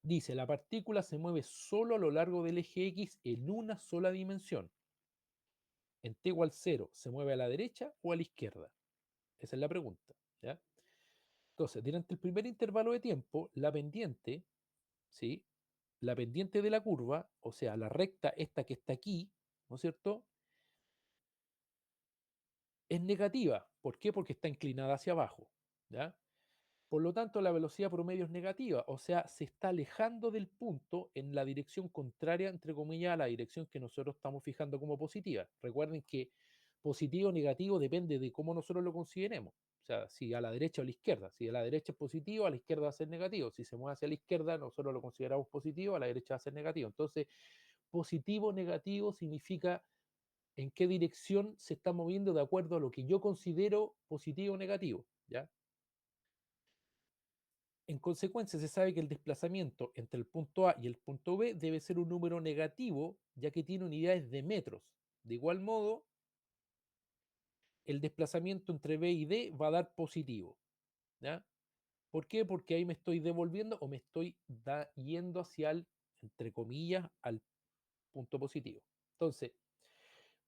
Dice, la partícula se mueve solo a lo largo del eje X en una sola dimensión. En t igual 0, ¿se mueve a la derecha o a la izquierda? Esa es la pregunta. ¿Ya? Entonces, durante el primer intervalo de tiempo, la pendiente, ¿sí? La pendiente de la curva, o sea, la recta esta que está aquí, ¿no es cierto? Es negativa. ¿Por qué? Porque está inclinada hacia abajo. ¿Ya? Por lo tanto, la velocidad promedio es negativa, o sea, se está alejando del punto en la dirección contraria, entre comillas, a la dirección que nosotros estamos fijando como positiva. Recuerden que positivo o negativo depende de cómo nosotros lo consideremos. O sea, si a la derecha o a la izquierda. Si a la derecha es positivo, a la izquierda va a ser negativo. Si se mueve hacia la izquierda, nosotros lo consideramos positivo, a la derecha va a ser negativo. Entonces, positivo o negativo significa en qué dirección se está moviendo de acuerdo a lo que yo considero positivo o negativo, ¿ya? En consecuencia, se sabe que el desplazamiento entre el punto A y el punto B debe ser un número negativo, ya que tiene unidades de metros. De igual modo, el desplazamiento entre B y D va a dar positivo, ¿ya? ¿Por qué? Porque ahí me estoy devolviendo o me estoy yendo hacia el, entre comillas, al punto positivo. Entonces,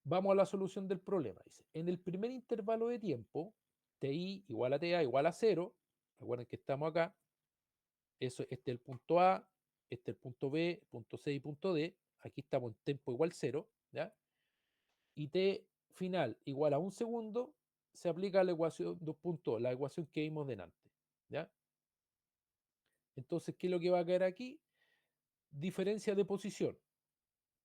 vamos a la solución del problema. Dice, en el primer intervalo de tiempo, TI igual a TA igual a 0, recuerden que estamos acá, eso, este es el punto A, este es el punto B, punto C y punto D, aquí estamos en tiempo igual 0, ¿ya? Y T final igual a 1 segundo, se aplica la ecuación 2 puntos, la ecuación que vimos delante, ¿ya? Entonces, ¿qué es lo que va a caer aquí? Diferencia de posición.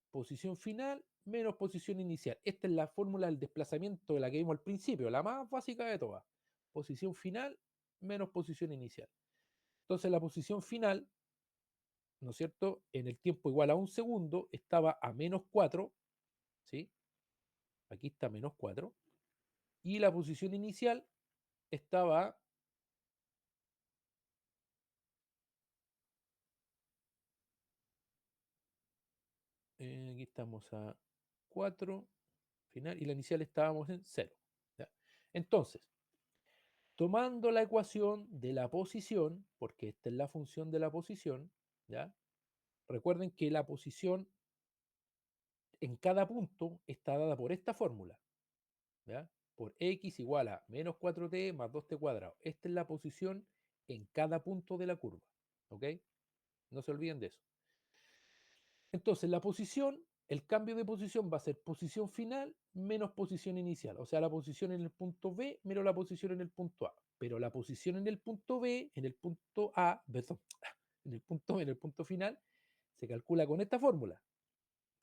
Posición final menos posición inicial. Esta es la fórmula del desplazamiento de la que vimos al principio, la más básica de todas. Posición final menos posición inicial. Entonces, la posición final, ¿no es cierto? En el tiempo igual a 1 segundo, estaba a menos 4, ¿sí? Aquí está menos 4. Y la posición inicial estaba aquí estamos a 4 final y la inicial estábamos en 0. ¿Ya? Entonces, tomando la ecuación de la posición, porque esta es la función de la posición, ¿ya? Recuerden que la posición en cada punto está dada por esta fórmula, ¿ya? Por x igual a menos 4t más 2t cuadrado. Esta es la posición en cada punto de la curva, ¿ok? No se olviden de eso. Entonces, la posición, el cambio de posición va a ser posición final menos posición inicial. O sea, la posición en el punto B menos la posición en el punto A. Pero la posición en el punto B, en el punto A, perdón, en el punto B, en el punto final, se calcula con esta fórmula.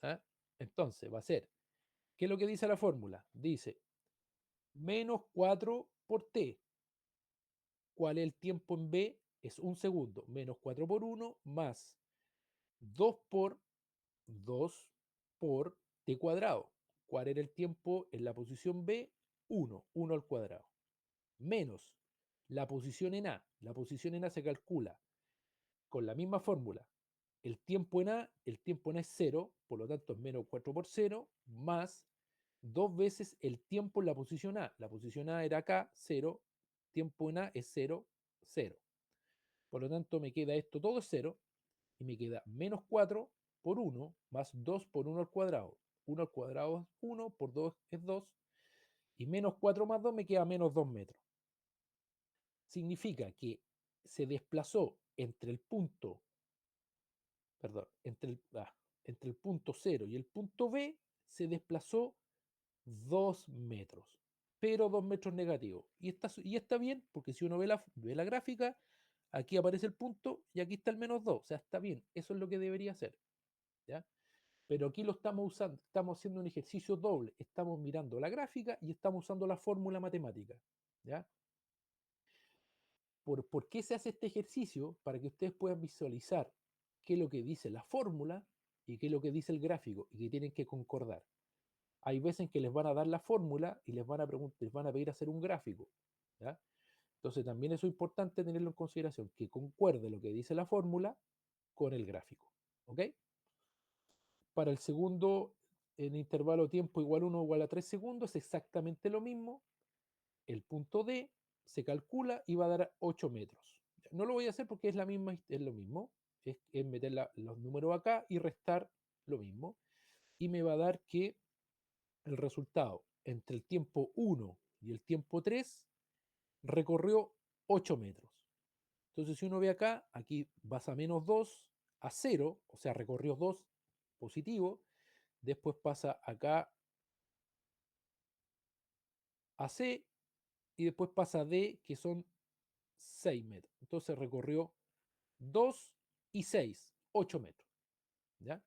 ¿Ah? Entonces, va a ser, ¿qué es lo que dice la fórmula? Dice menos 4 por t. ¿Cuál es el tiempo en B? Es 1 segundo. Menos 4 por 1 más 2 por 2 por t cuadrado. ¿Cuál era el tiempo en la posición B? 1 al cuadrado. Menos la posición en A. La posición en A se calcula con la misma fórmula. El tiempo en A es 0, por lo tanto es menos 4 por 0, más 2 veces el tiempo en la posición A. La posición A era acá, 0, tiempo en A es 0, 0. Por lo tanto me queda esto todo es 0, y me queda menos 4 por 1 más 2 por 1 al cuadrado. 1 al cuadrado es 1, por 2 es 2, y menos 4 más 2 me queda menos 2 metros. Significa que se desplazó entre el punto, perdón, entre el punto 0 y el punto B, se desplazó 2 metros, pero 2 metros negativos. Y está bien, porque si uno ve la gráfica, aquí aparece el punto y aquí está el menos 2, o sea, está bien, eso es lo que debería ser, ¿ya? Pero aquí lo estamos usando, estamos haciendo un ejercicio doble, estamos mirando la gráfica y estamos usando la fórmula matemática, ¿ya? ¿Por qué se hace este ejercicio? Para que ustedes puedan visualizar qué es lo que dice la fórmula y qué es lo que dice el gráfico y que tienen que concordar. Hay veces en que les van a dar la fórmula y les van a pedir hacer un gráfico, ¿ya? Entonces también eso es importante tenerlo en consideración, que concuerde lo que dice la fórmula con el gráfico, ¿ok? Para el segundo, en intervalo tiempo igual 1 igual a 3 segundos, es exactamente lo mismo. El punto D se calcula y va a dar 8 metros. No lo voy a hacer porque es lo mismo. Es meter los números acá y restar lo mismo. Y me va a dar que el resultado entre el tiempo 1 y el tiempo 3 recorrió 8 metros. Entonces, si uno ve acá, aquí vas a menos 2 a 0, o sea, recorrió 2 positivo. Después pasa acá a C y después pasa a D, que son 6 metros. Entonces recorrió 2 y 6, 8 metros. ¿Ya?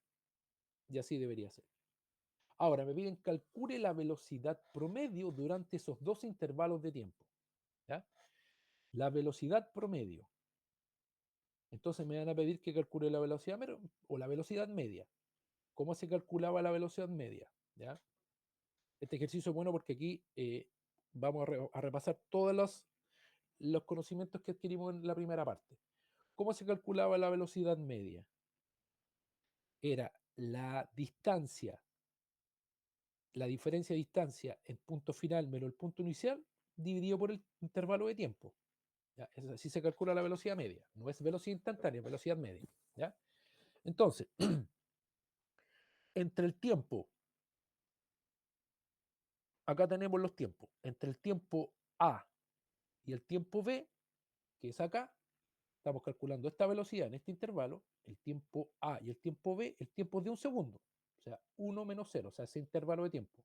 Y así debería ser. Ahora me piden calcule la velocidad promedio durante esos dos intervalos de tiempo. ¿Ya? La velocidad promedio. Entonces me van a pedir que calcule la velocidad o la velocidad media. ¿Cómo se calculaba la velocidad media? ¿Ya? Este ejercicio es bueno porque aquí vamos a repasar todos los conocimientos que adquirimos en la primera parte. ¿Cómo se calculaba la velocidad media? Era la distancia, la diferencia de distancia en punto final menos el punto inicial dividido por el intervalo de tiempo. ¿Ya? Así se calcula la velocidad media. No es velocidad instantánea, es velocidad media. ¿Ya? Entonces, entre el tiempo, acá tenemos los tiempos, entre el tiempo A y el tiempo B, que es acá, estamos calculando esta velocidad en este intervalo, el tiempo A y el tiempo B, el tiempo es de un segundo, o sea, 1 menos 0, o sea, ese intervalo de tiempo.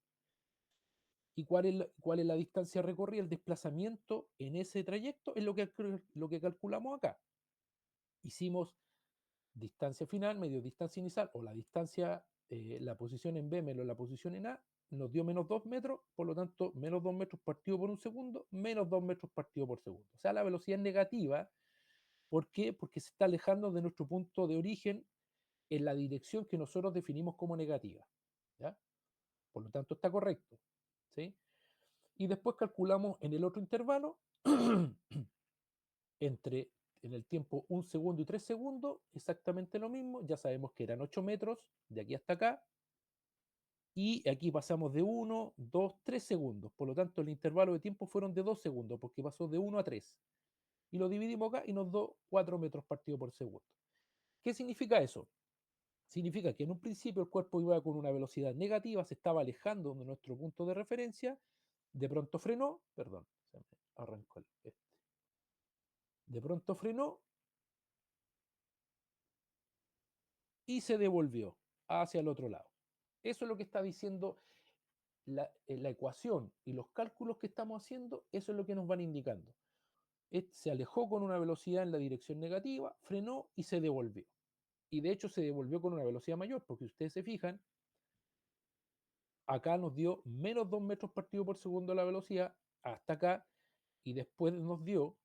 ¿Y cuál es la distancia recorrida? El desplazamiento en ese trayecto es lo que calculamos acá. Hicimos distancia final, medio distancia inicial, o la distancia, la posición en B menos la posición en A, nos dio menos 2 metros, por lo tanto, menos 2 metros partido por un segundo, menos 2 metros partido por segundo. O sea, la velocidad es negativa. ¿Por qué? Porque se está alejando de nuestro punto de origen en la dirección que nosotros definimos como negativa. ¿Ya? Por lo tanto, está correcto. ¿Sí? Y después calculamos en el otro intervalo, en el tiempo 1 segundo y 3 segundos, exactamente lo mismo. Ya sabemos que eran 8 metros de aquí hasta acá. Y aquí pasamos de 1, 2, 3 segundos. Por lo tanto, el intervalo de tiempo fueron de 2 segundos, porque pasó de 1 a 3. Y lo dividimos acá y nos dio 4 metros partido por segundo. ¿Qué significa eso? Significa que en un principio el cuerpo iba con una velocidad negativa, se estaba alejando de nuestro punto de referencia, de pronto frenó, perdón, se me arrancó de pronto frenó y se devolvió hacia el otro lado. Eso es lo que está diciendo la ecuación y los cálculos que estamos haciendo, eso es lo que nos van indicando. Se alejó con una velocidad en la dirección negativa, frenó y se devolvió. Y de hecho se devolvió con una velocidad mayor, porque ustedes se fijan, acá nos dio menos 2 metros partido por segundo la velocidad, hasta acá, y después nos dio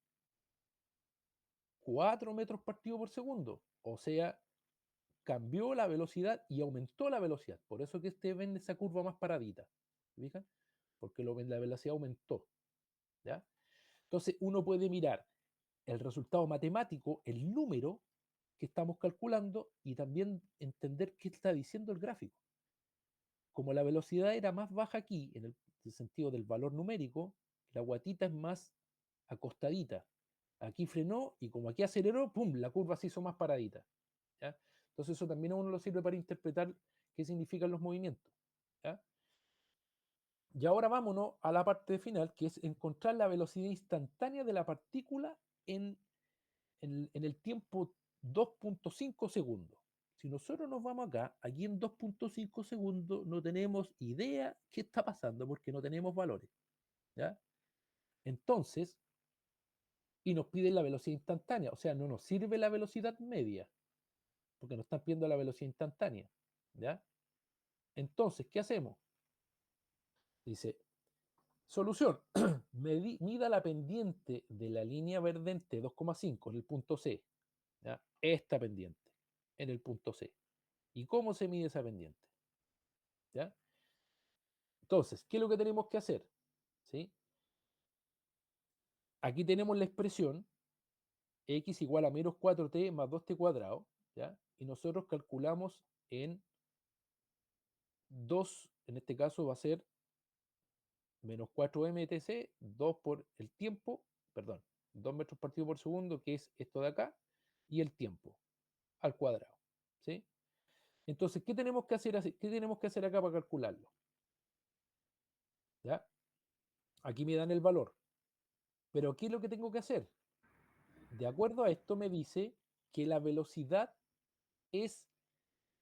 4 metros partido por segundo. O sea, cambió la velocidad y aumentó la velocidad. Por eso que ven esa curva más paradita. ¿Se fijan? Porque la velocidad aumentó. ¿Ya? Entonces uno puede mirar el resultado matemático, el número que estamos calculando y también entender qué está diciendo el gráfico. Como la velocidad era más baja aquí, en el sentido del valor numérico, la guatita es más acostadita. Aquí frenó y como aquí aceleró, ¡pum!, la curva se hizo más paradita. ¿Ya? Entonces eso también a uno lo sirve para interpretar qué significan los movimientos. ¿Ya? Y ahora vámonos a la parte final, que es encontrar la velocidad instantánea de la partícula en el tiempo 2.5 segundos. Si nosotros nos vamos acá, aquí en 2.5 segundos no tenemos idea qué está pasando porque no tenemos valores. ¿Ya? Entonces, y nos piden la velocidad instantánea, o sea, no nos sirve la velocidad media, porque nos están pidiendo la velocidad instantánea. ¿Ya? Entonces, ¿qué hacemos? Dice, solución, mida la pendiente de la línea verdente 2,5 en el punto C. ¿Ya? Esta pendiente en el punto C. ¿Y cómo se mide esa pendiente? ¿Ya? Entonces, ¿qué es lo que tenemos que hacer? ¿Sí? Aquí tenemos la expresión x igual a menos 4t más 2t cuadrado, ¿ya? Y nosotros calculamos en 2, en este caso va a ser menos 4mtc, 2 por el tiempo, perdón, 2 metros partido por segundo, que es esto de acá, y el tiempo al cuadrado, ¿sí? Entonces, ¿qué tenemos que hacer, qué tenemos que hacer acá para calcularlo? ¿Ya? Aquí me dan el valor. Pero ¿qué es lo que tengo que hacer? De acuerdo a esto me dice que la velocidad es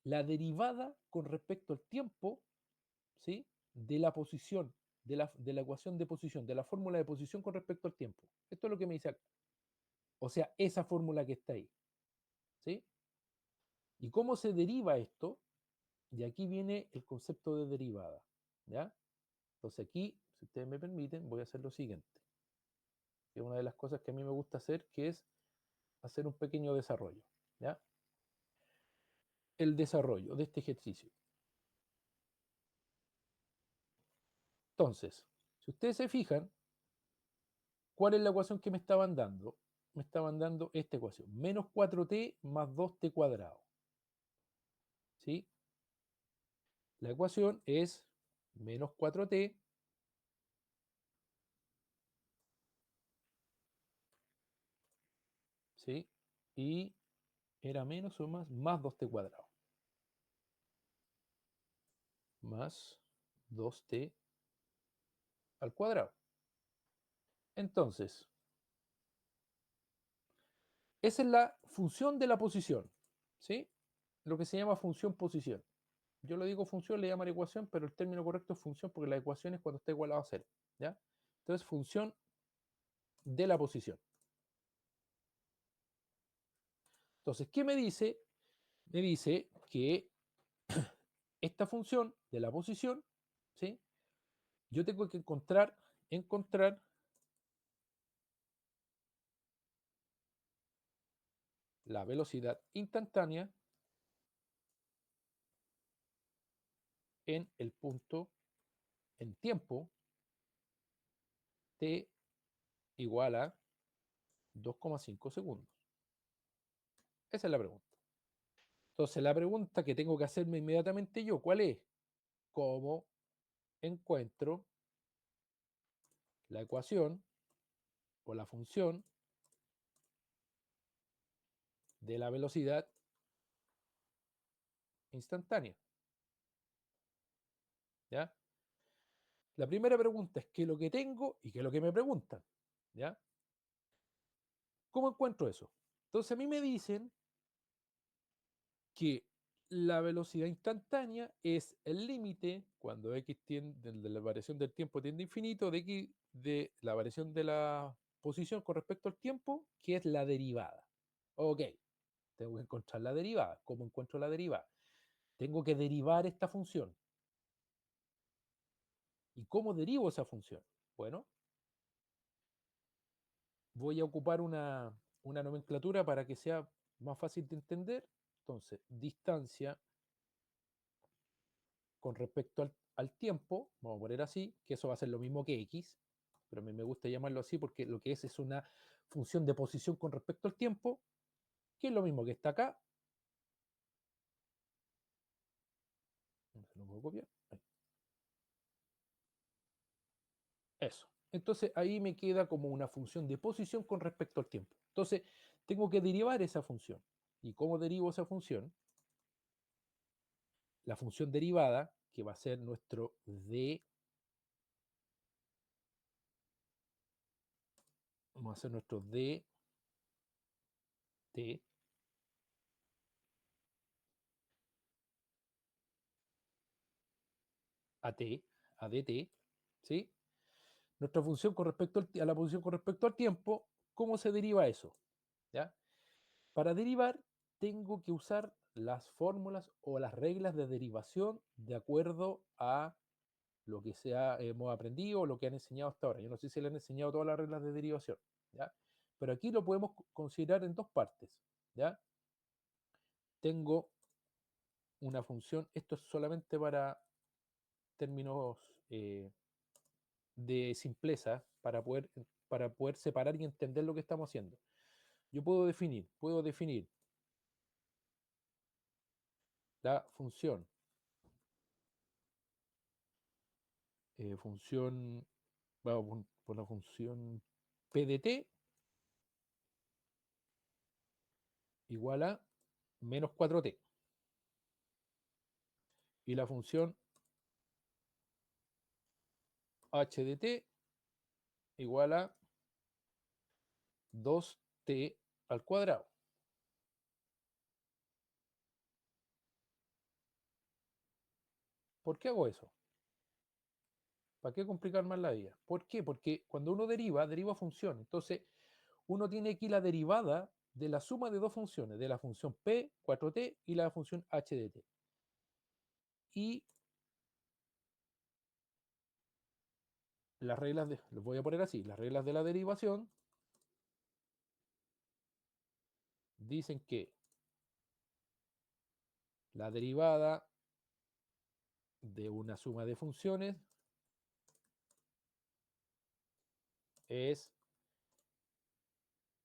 la derivada con respecto al tiempo, ¿sí?, de la posición, de la ecuación de posición, de la fórmula de posición con respecto al tiempo. Esto es lo que me dice acá. O sea, esa fórmula que está ahí. ¿Sí? ¿Y cómo se deriva esto? Y aquí viene el concepto de derivada. ¿Ya? Entonces aquí, si ustedes me permiten, voy a hacer lo siguiente. Que es una de las cosas que a mí me gusta hacer, que es hacer un pequeño desarrollo. ¿Ya? El desarrollo de este ejercicio. Entonces, si ustedes se fijan, ¿cuál es la ecuación que me estaban dando? Me estaban dando esta ecuación. Menos 4t más 2t cuadrado. ¿Sí? La ecuación es menos 4t ¿sí? Y era menos o más 2t cuadrado. Más 2t al cuadrado. Entonces, esa es la función de la posición, ¿sí? Lo que se llama función posición. Yo le digo función, le llaman ecuación, pero el término correcto es función porque la ecuación es cuando está igualado a 0, ¿ya? Entonces, función de la posición. Entonces, ¿qué me dice? Me dice que esta función de la posición, ¿sí? Yo tengo que encontrar la velocidad instantánea en el punto en tiempo t igual a 2,5 segundos. Esa es la pregunta. Entonces, la pregunta que tengo que hacerme inmediatamente yo, ¿cuál es? ¿Cómo encuentro la ecuación o la función de la velocidad instantánea? ¿Ya? La primera pregunta es qué es lo que tengo y qué es lo que me preguntan. ¿Ya? ¿Cómo encuentro eso? Entonces a mí me dicen que la velocidad instantánea es el límite cuando x tiende, de la variación del tiempo tiende a infinito, de x de la variación de la posición con respecto al tiempo, que es la derivada. Ok, tengo que encontrar la derivada. ¿Cómo encuentro la derivada? Tengo que derivar esta función. ¿Y cómo derivo esa función? Bueno, voy a ocupar una nomenclatura para que sea más fácil de entender. Entonces, distancia con respecto al tiempo, vamos a poner así, que eso va a ser lo mismo que x, pero a mí me gusta llamarlo así porque lo que es una función de posición con respecto al tiempo, que es lo mismo que está acá. No se lo puedo copiar. Ahí. Eso. Entonces ahí me queda como una función de posición con respecto al tiempo. Entonces tengo que derivar esa función. ¿Y cómo derivo esa función? La función derivada, que va a ser nuestro d, vamos a hacer nuestro dt a t, a dt, ¿sí? Nuestra función con respecto a la posición con respecto al tiempo, ¿cómo se deriva eso? ¿Ya? Para derivar, tengo que usar las fórmulas o las reglas de derivación de acuerdo a lo que hemos aprendido o lo que han enseñado hasta ahora. Yo no sé si le han enseñado todas las reglas de derivación, ¿ya? Pero aquí lo podemos considerar en dos partes, ¿ya? Tengo una función, esto es solamente para términos de simpleza, para poder separar y entender lo que estamos haciendo. Yo puedo definir la función, vamos por la función p de t igual a menos 4t. Y la función h de t igual a 2t al cuadrado. ¿Por qué hago eso? ¿Para qué complicar más la vida? ¿Por qué? Porque cuando uno deriva función. Entonces, uno tiene aquí la derivada de la suma de dos funciones, de la función p, 4t, y la función h de t. Y las reglas los voy a poner así, las reglas de la derivación dicen que la derivada de una suma de funciones es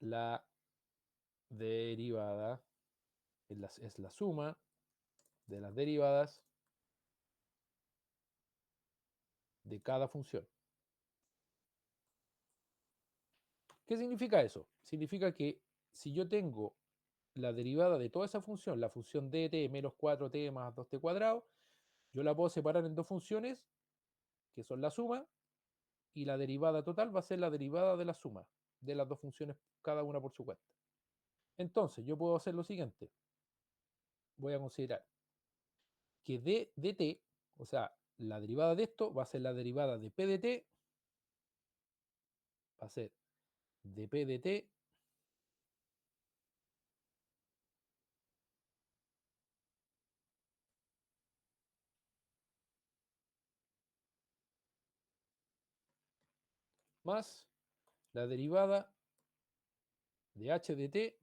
la derivada, es la suma de las derivadas de cada función. ¿Qué significa eso? Significa que si yo tengo la derivada de toda esa función, la función dt menos 4t más 2t cuadrado, yo la puedo separar en dos funciones, que son la suma, y la derivada total va a ser la derivada de la suma de las dos funciones, cada una por su cuenta. Entonces, yo puedo hacer lo siguiente. Voy a considerar que d dt, o sea, la derivada de esto va a ser la derivada de p dt, va a ser dp dt más la derivada de h de t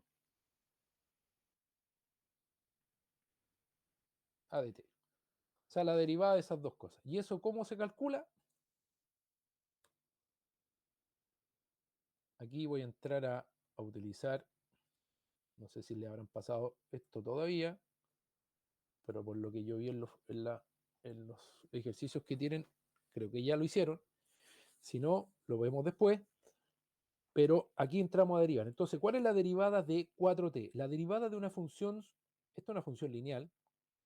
a dt. O sea, la derivada de esas dos cosas. ¿Y eso cómo se calcula? Aquí voy a entrar a utilizar, no sé si le habrán pasado esto todavía, pero por lo que yo vi en los ejercicios que tienen, creo que ya lo hicieron. Si no, lo vemos después. Pero aquí entramos a derivar. Entonces, ¿cuál es la derivada de 4t? La derivada de una función, esta es una función lineal,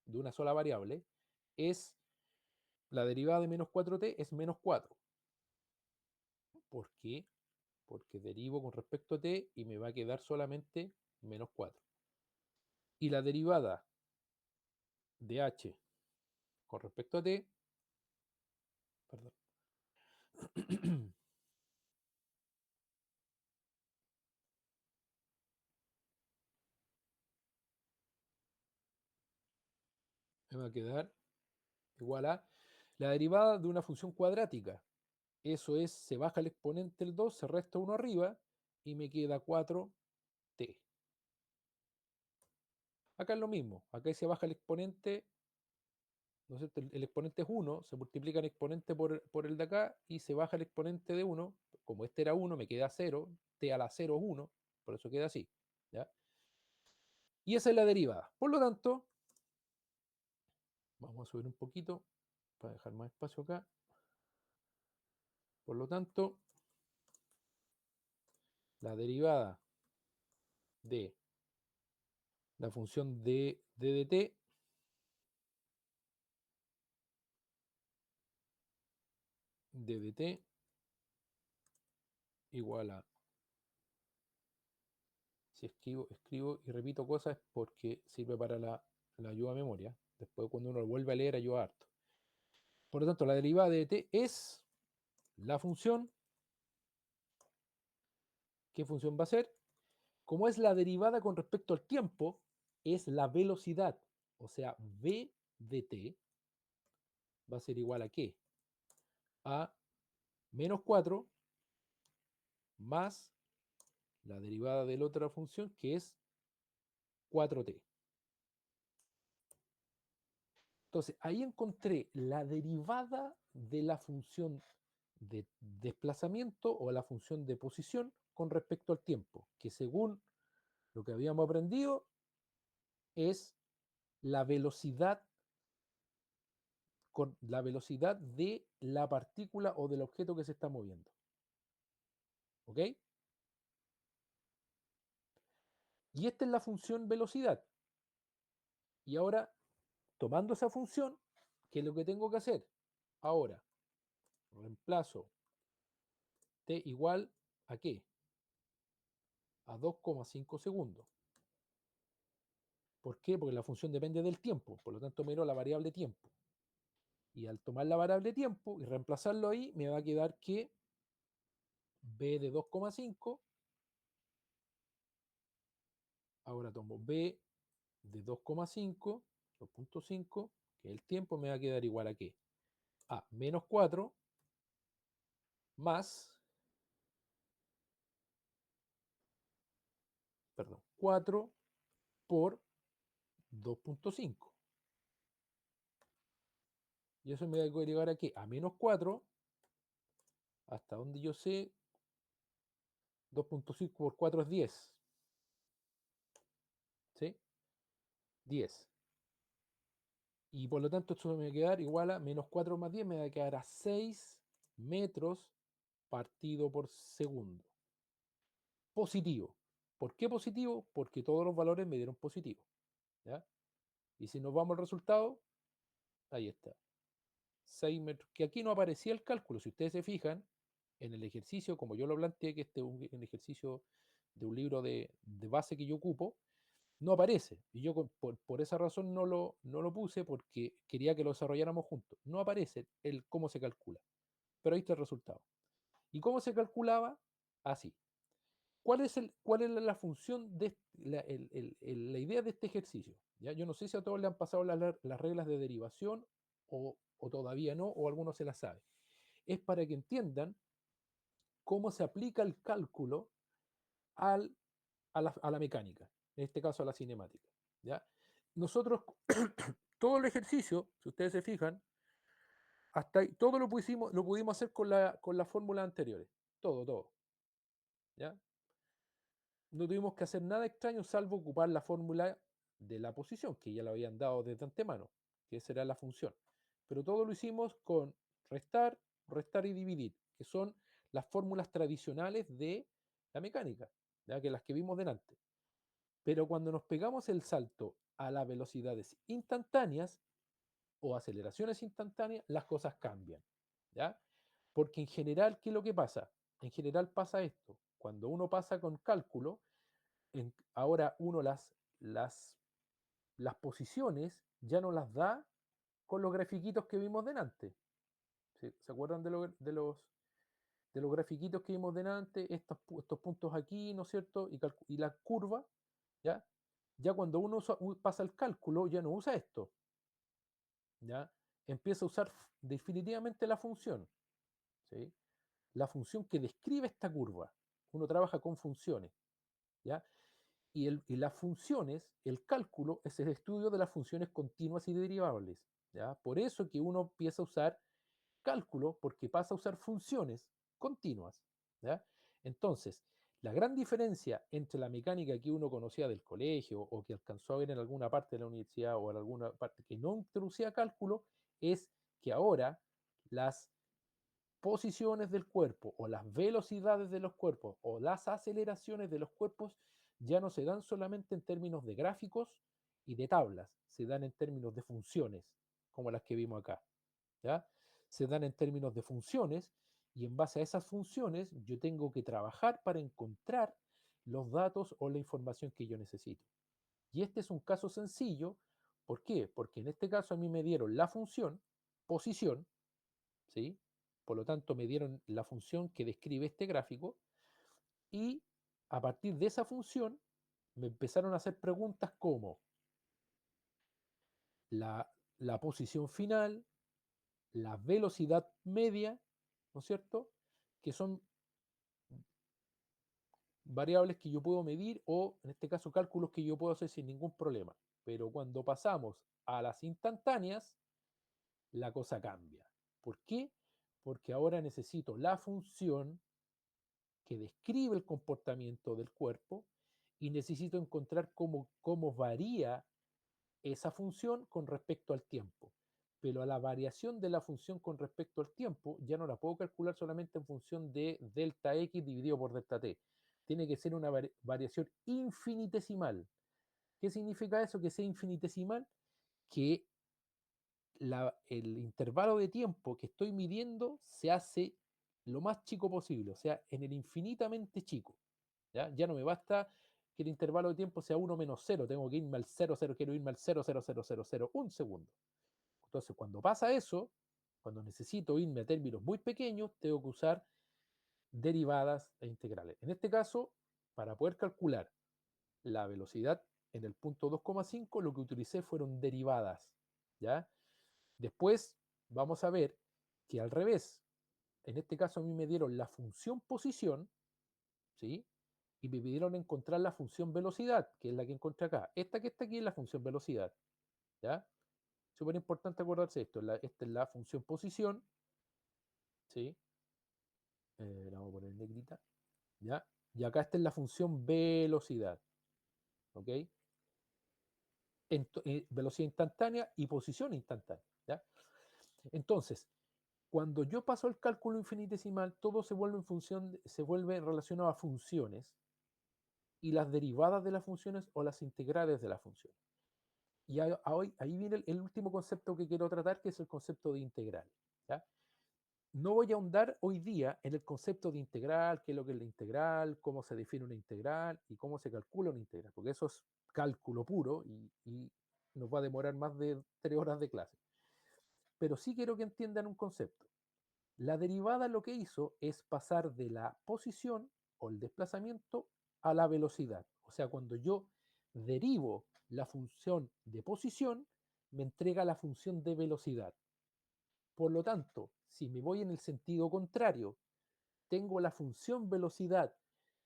de una sola variable, es la derivada de menos 4t es menos 4. ¿Por qué? Porque derivo con respecto a t y me va a quedar solamente menos 4. Y la derivada de h con respecto a t, perdón, me va a quedar igual a la derivada de una función cuadrática. Eso es, se baja el exponente el 2, se resta 1 arriba y me queda 4t. Acá es lo mismo, acá se baja el exponente, ¿no es cierto? El exponente es 1, se multiplica el exponente por el de acá y se baja el exponente de 1. Como este era 1, me queda 0, t a la 0 es 1, por eso queda así. ¿Ya? Y esa es la derivada. Por lo tanto, vamos a subir un poquito para dejar más espacio acá. Por lo tanto, la derivada de la función de dt igual a, si escribo y repito cosas porque sirve para la ayuda a memoria. Después cuando uno lo vuelve a leer ayuda harto. Por lo tanto, la derivada de dt es la función. ¿Qué función va a ser? Como es la derivada con respecto al tiempo, es la velocidad. O sea, v de t va a ser igual a ¿qué? A menos 4 más la derivada de la otra función, que es 4t. Entonces, ahí encontré la derivada de la función de desplazamiento o la función de posición con respecto al tiempo, que según lo que habíamos aprendido es la velocidad con la velocidad de la partícula o del objeto que se está moviendo. ¿Ok? Y esta es la función velocidad. Y ahora, tomando esa función, ¿qué es lo que tengo que hacer? Ahora, reemplazo t igual a ¿qué? A 2,5 segundos. ¿Por qué? Porque la función depende del tiempo, por lo tanto miro la variable tiempo. Y al tomar la variable tiempo y reemplazarlo ahí, me va a quedar que b de 2,5 Ahora tomo b de 2,5, 2.5, que el tiempo me va a quedar igual a qué? A menos 4 más, perdón, 4 por 2.5. Y eso me va a llegar a qué? A menos 4, hasta donde yo sé, 2.5 por 4 es 10. ¿Sí? 10. Y por lo tanto esto me va a quedar igual a menos 4 más 10, me va a quedar a 6 metros partido por segundo. Positivo. ¿Por qué positivo? Porque todos los valores me dieron positivo. ¿Ya? Y si nos vamos al resultado, ahí está. 6 metros. Que aquí no aparecía el cálculo. Si ustedes se fijan, en el ejercicio, como yo lo planteé, que este es un ejercicio de un libro de base que yo ocupo, no aparece. Y yo por esa razón no lo puse, porque quería que lo desarrolláramos juntos. No aparece el cómo se calcula. Pero ahí está el resultado. ¿Y cómo se calculaba? Así. ¿Cuál es la función de la idea de este ejercicio? ¿Ya? Yo no sé si a todos le han pasado las reglas de derivación o todavía no, o algunos se las sabe. Es para que entiendan cómo se aplica el cálculo a la mecánica, en este caso a la cinemática. ¿Ya? Nosotros, todo el ejercicio, si ustedes se fijan, hasta ahí, todo lo pudimos hacer con las fórmulas anteriores. Todo. ¿Ya? No tuvimos que hacer nada extraño salvo ocupar la fórmula de la posición, que ya la habían dado desde antemano, que esa era la función. Pero todo lo hicimos con restar, restar y dividir, que son las fórmulas tradicionales de la mecánica, ¿ya? Que las que vimos delante. Pero cuando nos pegamos el salto a las velocidades instantáneas o aceleraciones instantáneas, las cosas cambian, ¿ya? Porque en general, ¿qué es lo que pasa? En general pasa esto. Cuando uno pasa con cálculo, ahora uno las posiciones ya no las da con los grafiquitos que vimos delante. ¿Se acuerdan de los grafiquitos que vimos delante? Estos puntos aquí, ¿no es cierto? Y la curva, ¿ya? Ya cuando uno pasa el cálculo, ya no usa esto, ¿ya? Empieza a usar definitivamente la función, ¿sí? La función que describe esta curva. Uno trabaja con funciones, ¿ya? Y las funciones, el cálculo, es el estudio de las funciones continuas y derivables, ¿ya? Por eso que uno empieza a usar cálculo, porque pasa a usar funciones continuas, ¿ya? Entonces, la gran diferencia entre la mecánica que uno conocía del colegio o que alcanzó a ver en alguna parte de la universidad o en alguna parte que no introducía cálculo es que ahora las posiciones del cuerpo o las velocidades de los cuerpos o las aceleraciones de los cuerpos ya no se dan solamente en términos de gráficos y de tablas, se dan en términos de funciones, como las que vimos acá, ¿ya? Se dan en términos de funciones y en base a esas funciones yo tengo que trabajar para encontrar los datos o la información que yo necesito. Y este es un caso sencillo. ¿Por qué? Porque en este caso a mí me dieron la función posición, ¿sí? Por lo tanto, me dieron la función que describe este gráfico y a partir de esa función me empezaron a hacer preguntas como la posición final, la velocidad media, ¿no es cierto? Que son variables que yo puedo medir o, en este caso, cálculos que yo puedo hacer sin ningún problema. Pero cuando pasamos a las instantáneas, la cosa cambia. ¿Por qué? Porque ahora necesito la función que describe el comportamiento del cuerpo y necesito encontrar cómo varía esa función con respecto al tiempo. Pero a la variación de la función con respecto al tiempo ya no la puedo calcular solamente en función de delta x dividido por delta t. Tiene que ser una variación infinitesimal. ¿Qué significa eso? Que sea infinitesimal, que el intervalo de tiempo que estoy midiendo se hace lo más chico posible, o sea, en el infinitamente chico. Ya no me basta que el intervalo de tiempo sea 1 menos 0, tengo que irme al 0, 0, quiero irme al 0, 0, 0, 0, 0, un segundo. Entonces, cuando pasa eso, cuando necesito irme a términos muy pequeños, tengo que usar derivadas e integrales. En este caso, para poder calcular la velocidad en el punto 2,5, lo que utilicé fueron derivadas, ¿ya? Después vamos a ver que al revés, en este caso a mí me dieron la función posición, ¿sí? Y me pidieron encontrar la función velocidad, que es la que encontré acá. Esta que está aquí es la función velocidad, ¿ya? Súper importante acordarse esto. Esta es la función posición, ¿sí? La vamos a poner en negrita, ¿ya? Y acá esta es la función velocidad, ¿ok? Velocidad instantánea y posición instantánea, ¿ya? Entonces, cuando yo paso al cálculo infinitesimal, todo se vuelve en función, se vuelve relacionado a funciones y las derivadas de las funciones o las integrales de las funciones. Y ahí viene el último concepto que quiero tratar, que es el concepto de integral, ¿ya? No voy a ahondar hoy día en el concepto de integral, qué es lo que es la integral, cómo se define una integral y cómo se calcula una integral, porque eso es cálculo puro y nos va a demorar más de 3 horas de clase. Pero sí quiero que entiendan un concepto. La derivada lo que hizo es pasar de la posición o el desplazamiento a la velocidad. O sea, cuando yo derivo la función de posición, me entrega la función de velocidad. Por lo tanto, si me voy en el sentido contrario, tengo la función velocidad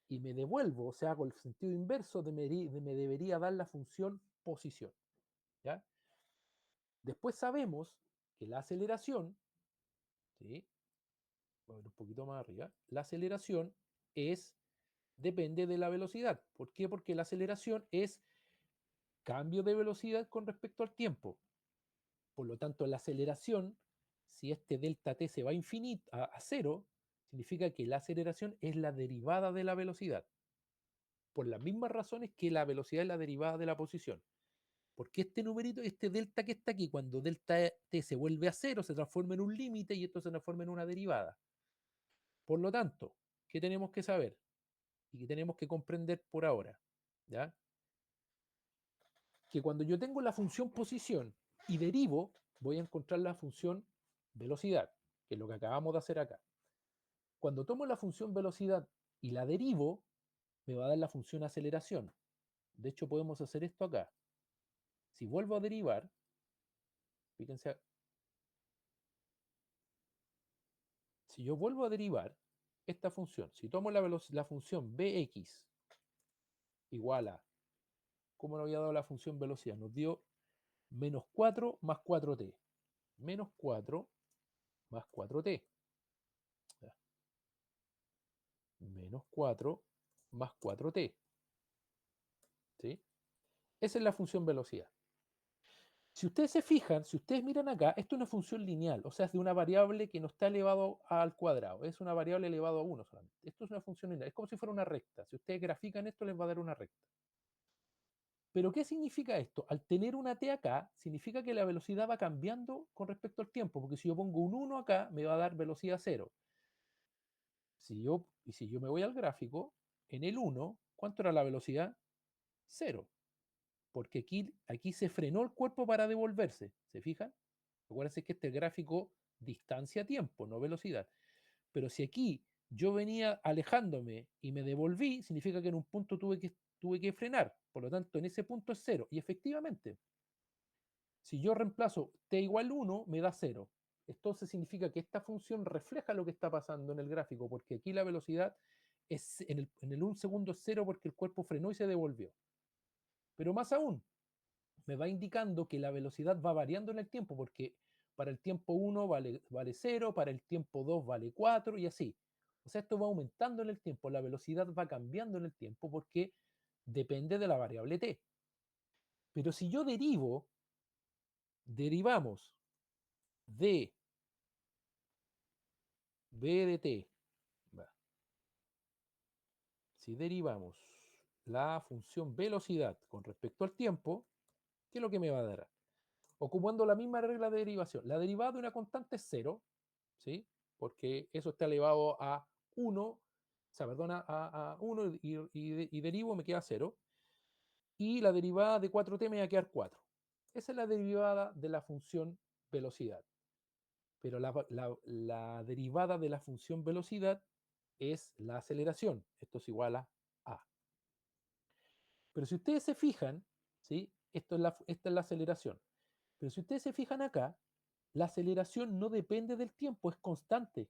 y me devuelvo, o sea, hago el sentido inverso, me debería dar la función posición, ¿ya? Después sabemos que la aceleración, ¿sí? Voy a ver un poquito más arriba, la aceleración depende de la velocidad. ¿Por qué? Porque la aceleración es cambio de velocidad con respecto al tiempo. Por lo tanto, la aceleración, si este delta t se va a cero, significa que la aceleración es la derivada de la velocidad. Por las mismas razones que la velocidad es la derivada de la posición. Porque este numerito, este delta que está aquí, cuando delta t se vuelve a cero, se transforma en un límite y esto se transforma en una derivada. Por lo tanto, ¿qué tenemos que saber? Y que tenemos que comprender por ahora, ¿ya? Que cuando yo tengo la función posición y derivo, voy a encontrar la función velocidad, que es lo que acabamos de hacer acá. Cuando tomo la función velocidad y la derivo, me va a dar la función aceleración. De hecho, podemos hacer esto acá. Si vuelvo a derivar, fíjense, si yo vuelvo a derivar esta función, si tomo la función bx igual a, ¿cómo nos había dado la función velocidad? Nos dio menos 4 más 4t. Menos 4 más 4t. Menos 4 más 4t. ¿Sí? Esa es la función velocidad. Si ustedes se fijan, si ustedes miran acá, esto es una función lineal, o sea, es de una variable que no está elevado al cuadrado, es una variable elevado a 1 solamente. Esto es una función lineal, es como si fuera una recta. Si ustedes grafican esto, les va a dar una recta. Pero ¿qué significa esto? Al tener una t acá, significa que la velocidad va cambiando con respecto al tiempo, porque si yo pongo un 1 acá, me va a dar velocidad 0. Si yo me voy al gráfico, en el 1, ¿cuánto era la velocidad? 0. Porque aquí se frenó el cuerpo para devolverse. ¿Se fijan? Acuérdense que este gráfico distancia-tiempo, no velocidad. Pero si aquí yo venía alejándome y me devolví, significa que en un punto tuve que frenar. Por lo tanto, en ese punto es 0. Y efectivamente, si yo reemplazo t igual 1, me da 0. Entonces significa que esta función refleja lo que está pasando en el gráfico, porque aquí la velocidad en el 1 segundo es 0 porque el cuerpo frenó y se devolvió. Pero más aún, me va indicando que la velocidad va variando en el tiempo, porque para el tiempo 1 vale 0, para el tiempo 2 vale 4 y así. O sea, esto va aumentando en el tiempo, la velocidad va cambiando en el tiempo porque depende de la variable t. Pero si yo derivamos de b de t, si derivamos la función velocidad con respecto al tiempo, ¿qué es lo que me va a dar? Ocupando la misma regla de derivación. La derivada de una constante es 0, ¿sí? Porque eso está elevado a 1, o sea, perdona, a 1 y derivo, me queda 0. Y la derivada de 4t me va a quedar 4. Esa es la derivada de la función velocidad. Pero la derivada de la función velocidad es la aceleración. Esto es igual a A. Pero si ustedes se fijan, ¿sí? Esta es la aceleración. Pero si ustedes se fijan acá, la aceleración no depende del tiempo, es constante.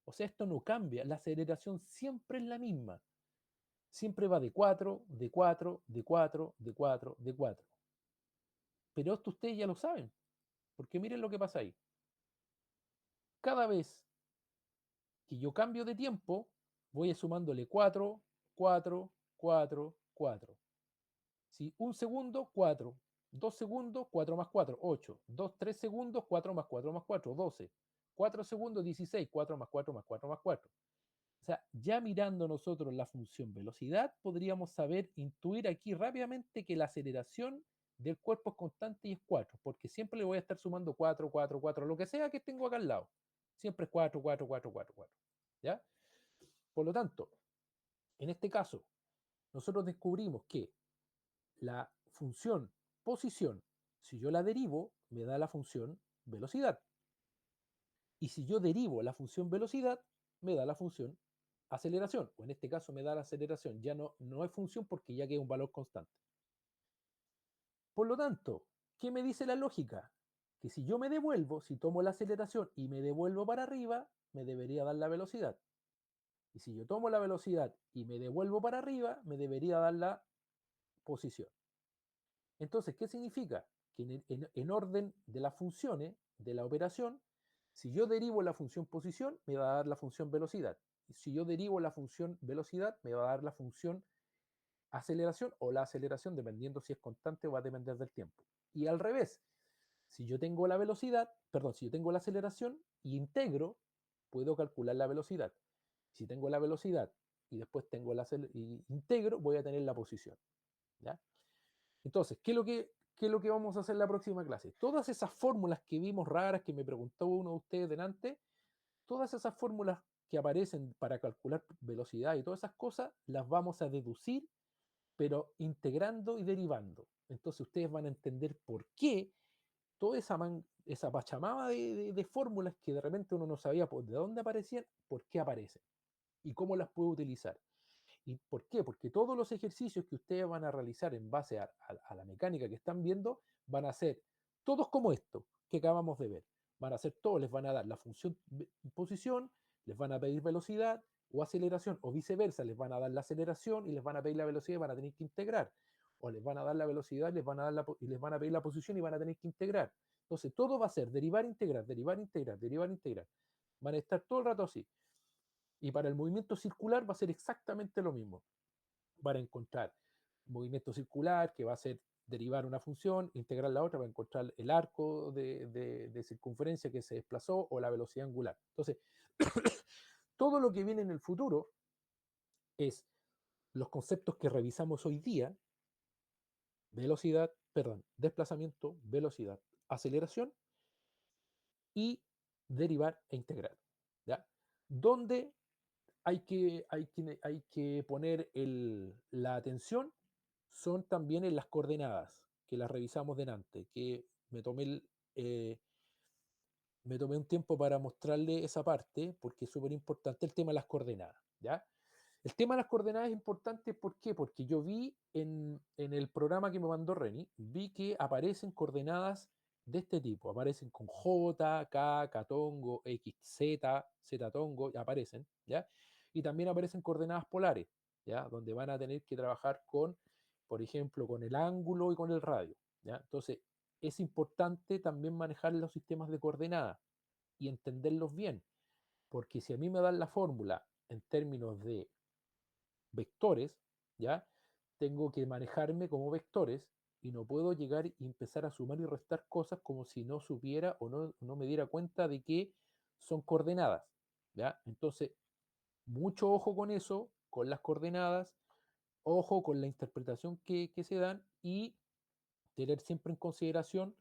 O sea, esto no cambia. La aceleración siempre es la misma. Siempre va de 4, de 4, de 4, de 4, de 4. Pero esto ustedes ya lo saben, porque miren lo que pasa ahí. Cada vez que yo cambio de tiempo, voy sumándole 4, 4, 4, 4. Si un segundo, 4. 2 segundos, 4 más 4, 8. 2, 3 segundos, 4 más 4 más 4, 12. 4 segundos, 16. 4 más 4 más 4 más 4. O sea, ya mirando nosotros la función velocidad, podríamos saber, intuir aquí rápidamente que la aceleración del cuerpo es constante y es 4, porque siempre le voy a estar sumando 4, 4, 4, lo que sea que tengo acá al lado. Siempre es 4, 4, 4, 4, 4. ¿Ya? Por lo tanto, en este caso, nosotros descubrimos que la función posición, si yo la derivo, me da la función velocidad. Y si yo derivo la función velocidad, me da la función aceleración. O en este caso me da la aceleración. Ya no es función porque ya queda un valor constante. Por lo tanto, ¿qué me dice la lógica? Que si yo me devuelvo, si tomo la aceleración y me devuelvo para arriba, me debería dar la velocidad. Y si yo tomo la velocidad y me devuelvo para arriba, me debería dar la posición. Entonces, ¿qué significa? Que en orden de las funciones de la operación, si yo derivo la función posición, me va a dar la función velocidad. Y si yo derivo la función velocidad, me va a dar la función aceleración o la aceleración, dependiendo si es constante o va a depender del tiempo. Y al revés, si yo tengo la velocidad, perdón, si yo tengo la aceleración y integro, puedo calcular la velocidad. Si tengo la velocidad y después tengo y integro, voy a tener la posición. ¿Ya? Entonces, ¿qué es lo que vamos a hacer en la próxima clase? Todas esas fórmulas que vimos raras, que me preguntó uno de ustedes delante, todas esas fórmulas que aparecen para calcular velocidad y todas esas cosas, las vamos a deducir, pero integrando y derivando. Entonces ustedes van a entender por qué toda esa pachamama de fórmulas que de repente uno no sabía de dónde aparecían, por qué aparecen y cómo las puede utilizar. ¿Y por qué? Porque todos los ejercicios que ustedes van a realizar en base a la mecánica que están viendo van a ser todos como esto que acabamos de ver. Van a ser todos, les van a dar la función posición, les van a pedir velocidad o aceleración, o viceversa, les van a dar la aceleración y les van a pedir la velocidad y van a tener que integrar. O les van a dar la velocidad y les van a pedir la posición y van a tener que integrar. Entonces, todo va a ser derivar, integrar, derivar, integrar, derivar, integrar. Van a estar todo el rato así. Y para el movimiento circular va a ser exactamente lo mismo. Van a encontrar movimiento circular, que va a ser derivar una función, integrar la otra, va a encontrar el arco de circunferencia que se desplazó o la velocidad angular. Entonces, todo lo que viene en el futuro es los conceptos que revisamos hoy día: velocidad, perdón, desplazamiento, velocidad, aceleración y derivar e integrar. ¿Ya? Donde hay que poner la atención son también en las coordenadas, que las revisamos delante, que me tomé un tiempo para mostrarle esa parte, porque es súper importante el tema de las coordenadas, ¿ya? El tema de las coordenadas es importante, ¿por qué? Porque yo vi en el programa que me mandó Reni, vi que aparecen coordenadas de este tipo, aparecen con J, K, K-tongo, X, Z, Z-tongo, aparecen, ¿ya? Y también aparecen coordenadas polares, ¿ya? Donde van a tener que trabajar con, por ejemplo, con el ángulo y con el radio, ¿ya? Entonces, es importante también manejar los sistemas de coordenadas y entenderlos bien, porque si a mí me dan la fórmula en términos de vectores, ¿ya? Tengo que manejarme como vectores y no puedo llegar y empezar a sumar y restar cosas como si no supiera o no me diera cuenta de que son coordenadas, ¿ya? Entonces, mucho ojo con eso, con las coordenadas, ojo con la interpretación que se dan y tener siempre en consideración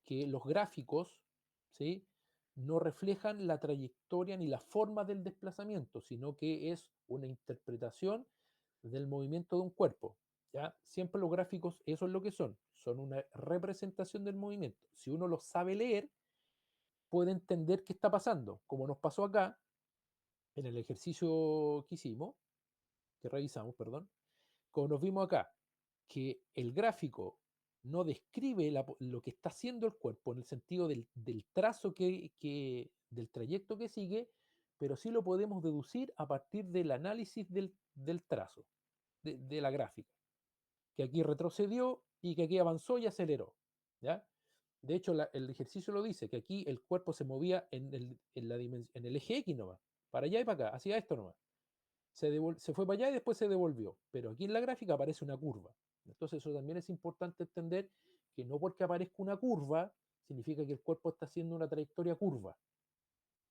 que los gráficos, ¿sí?, no reflejan la trayectoria ni la forma del desplazamiento, sino que es una interpretación del movimiento de un cuerpo. ¿Ya? Siempre los gráficos, eso es lo que son una representación del movimiento. Si uno lo sabe leer, puede entender qué está pasando, como nos pasó acá, en el ejercicio que hicimos, que revisamos, perdón, como nos vimos acá. que el gráfico no describe lo que está haciendo el cuerpo en el sentido del trazo del trayecto que sigue, pero sí lo podemos deducir a partir del análisis del trazo, de la gráfica, que aquí retrocedió y que aquí avanzó y aceleró, ¿ya? De hecho, el ejercicio lo dice, que aquí el cuerpo se movía en el eje X nomás, para allá y para acá, hacía esto nomás. Se fue para allá y después se devolvió, pero aquí en la gráfica aparece una curva. Entonces eso también es importante entender, que no porque aparezca una curva significa que el cuerpo está haciendo una trayectoria curva,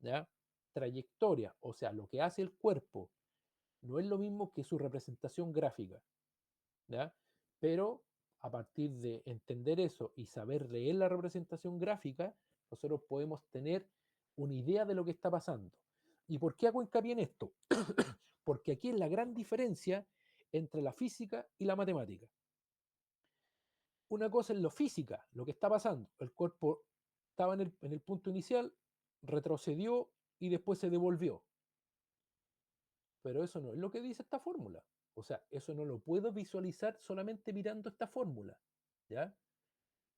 ¿ya? Trayectoria, o sea, lo que hace el cuerpo no es lo mismo que su representación gráfica, ¿ya? Pero a partir de entender eso y saber leer la representación gráfica, nosotros podemos tener una idea de lo que está pasando. ¿Y por qué hago hincapié en esto? Porque aquí es la gran diferencia entre la física y la matemática. Una cosa es lo física, lo que está pasando. El cuerpo estaba en el punto inicial, retrocedió y después se devolvió. Pero eso no es lo que dice esta fórmula. O sea, eso no lo puedo visualizar solamente mirando esta fórmula, ¿ya?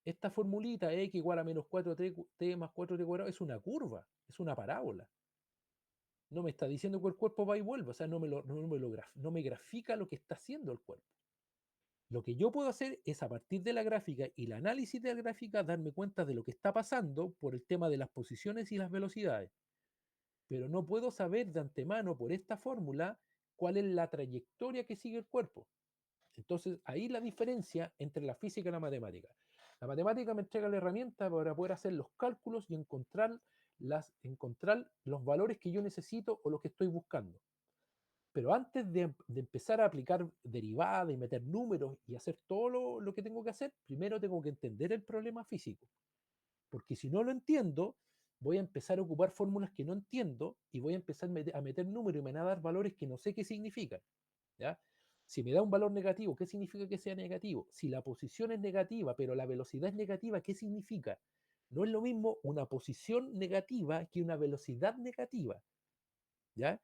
Esta formulita x igual a menos 4t más 4t cuadrado es una curva, es una parábola. No me está diciendo que el cuerpo va y vuelve, o sea, no me grafica lo que está haciendo el cuerpo. Lo que yo puedo hacer es, a partir de la gráfica y el análisis de la gráfica, darme cuenta de lo que está pasando por el tema de las posiciones y las velocidades. Pero no puedo saber de antemano por esta fórmula cuál es la trayectoria que sigue el cuerpo. Entonces, ahí la diferencia entre la física y la matemática. La matemática me entrega la herramienta para poder hacer los cálculos y encontrar los valores que yo necesito o los que estoy buscando. Pero antes de empezar a aplicar derivadas y meter números y hacer todo lo que tengo que hacer, primero tengo que entender el problema físico. Porque si no lo entiendo, voy a empezar a ocupar fórmulas que no entiendo y voy a empezar a meter números y me van a dar valores que no sé qué significan, ¿ya? Si me da un valor negativo, ¿qué significa que sea negativo? Si la posición es negativa, pero la velocidad es negativa, ¿qué significa? No es lo mismo una posición negativa que una velocidad negativa, ¿ya?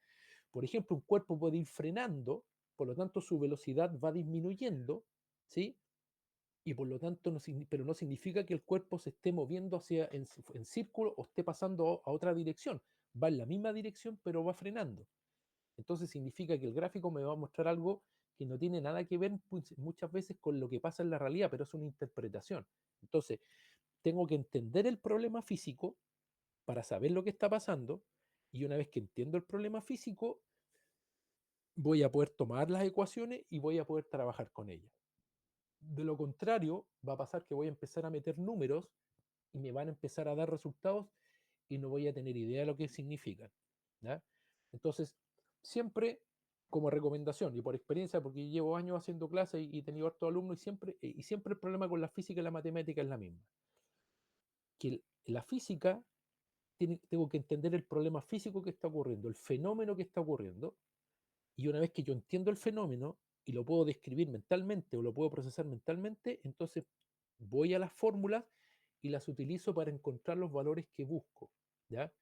Por ejemplo, un cuerpo puede ir frenando, por lo tanto su velocidad va disminuyendo, ¿sí? Y por lo tanto, pero no significa que el cuerpo se esté moviendo en círculo o esté pasando a otra dirección. Va en la misma dirección, pero va frenando. Entonces significa que el gráfico me va a mostrar algo que no tiene nada que ver muchas veces con lo que pasa en la realidad, pero es una interpretación. Entonces, tengo que entender el problema físico para saber lo que está pasando, y una vez que entiendo el problema físico, voy a poder tomar las ecuaciones y voy a poder trabajar con ellas. De lo contrario, va a pasar que voy a empezar a meter números y me van a empezar a dar resultados y no voy a tener idea de lo que significan, ¿ya? Entonces, siempre como recomendación y por experiencia, porque llevo años haciendo clases y he tenido hartos alumnos, y siempre el problema con la física y la matemática es la misma. Que la física tengo que entender el problema físico que está ocurriendo, el fenómeno que está ocurriendo, y una vez que yo entiendo el fenómeno y lo puedo describir mentalmente o lo puedo procesar mentalmente, entonces voy a las fórmulas y las utilizo para encontrar los valores que busco, ¿ya?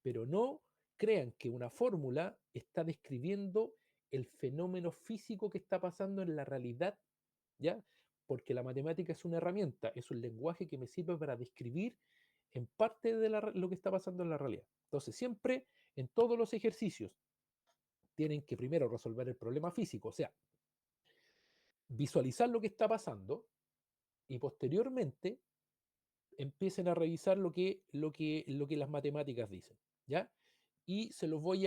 Pero no crean que una fórmula está describiendo el fenómeno físico que está pasando en la realidad, ¿ya? Porque la matemática es una herramienta, es un lenguaje que me sirve para describir en parte de lo que está pasando en la realidad. Entonces, siempre en todos los ejercicios tienen que primero resolver el problema físico, o sea, visualizar lo que está pasando y posteriormente empiecen a revisar lo que las matemáticas dicen, ¿ya? Y se los voy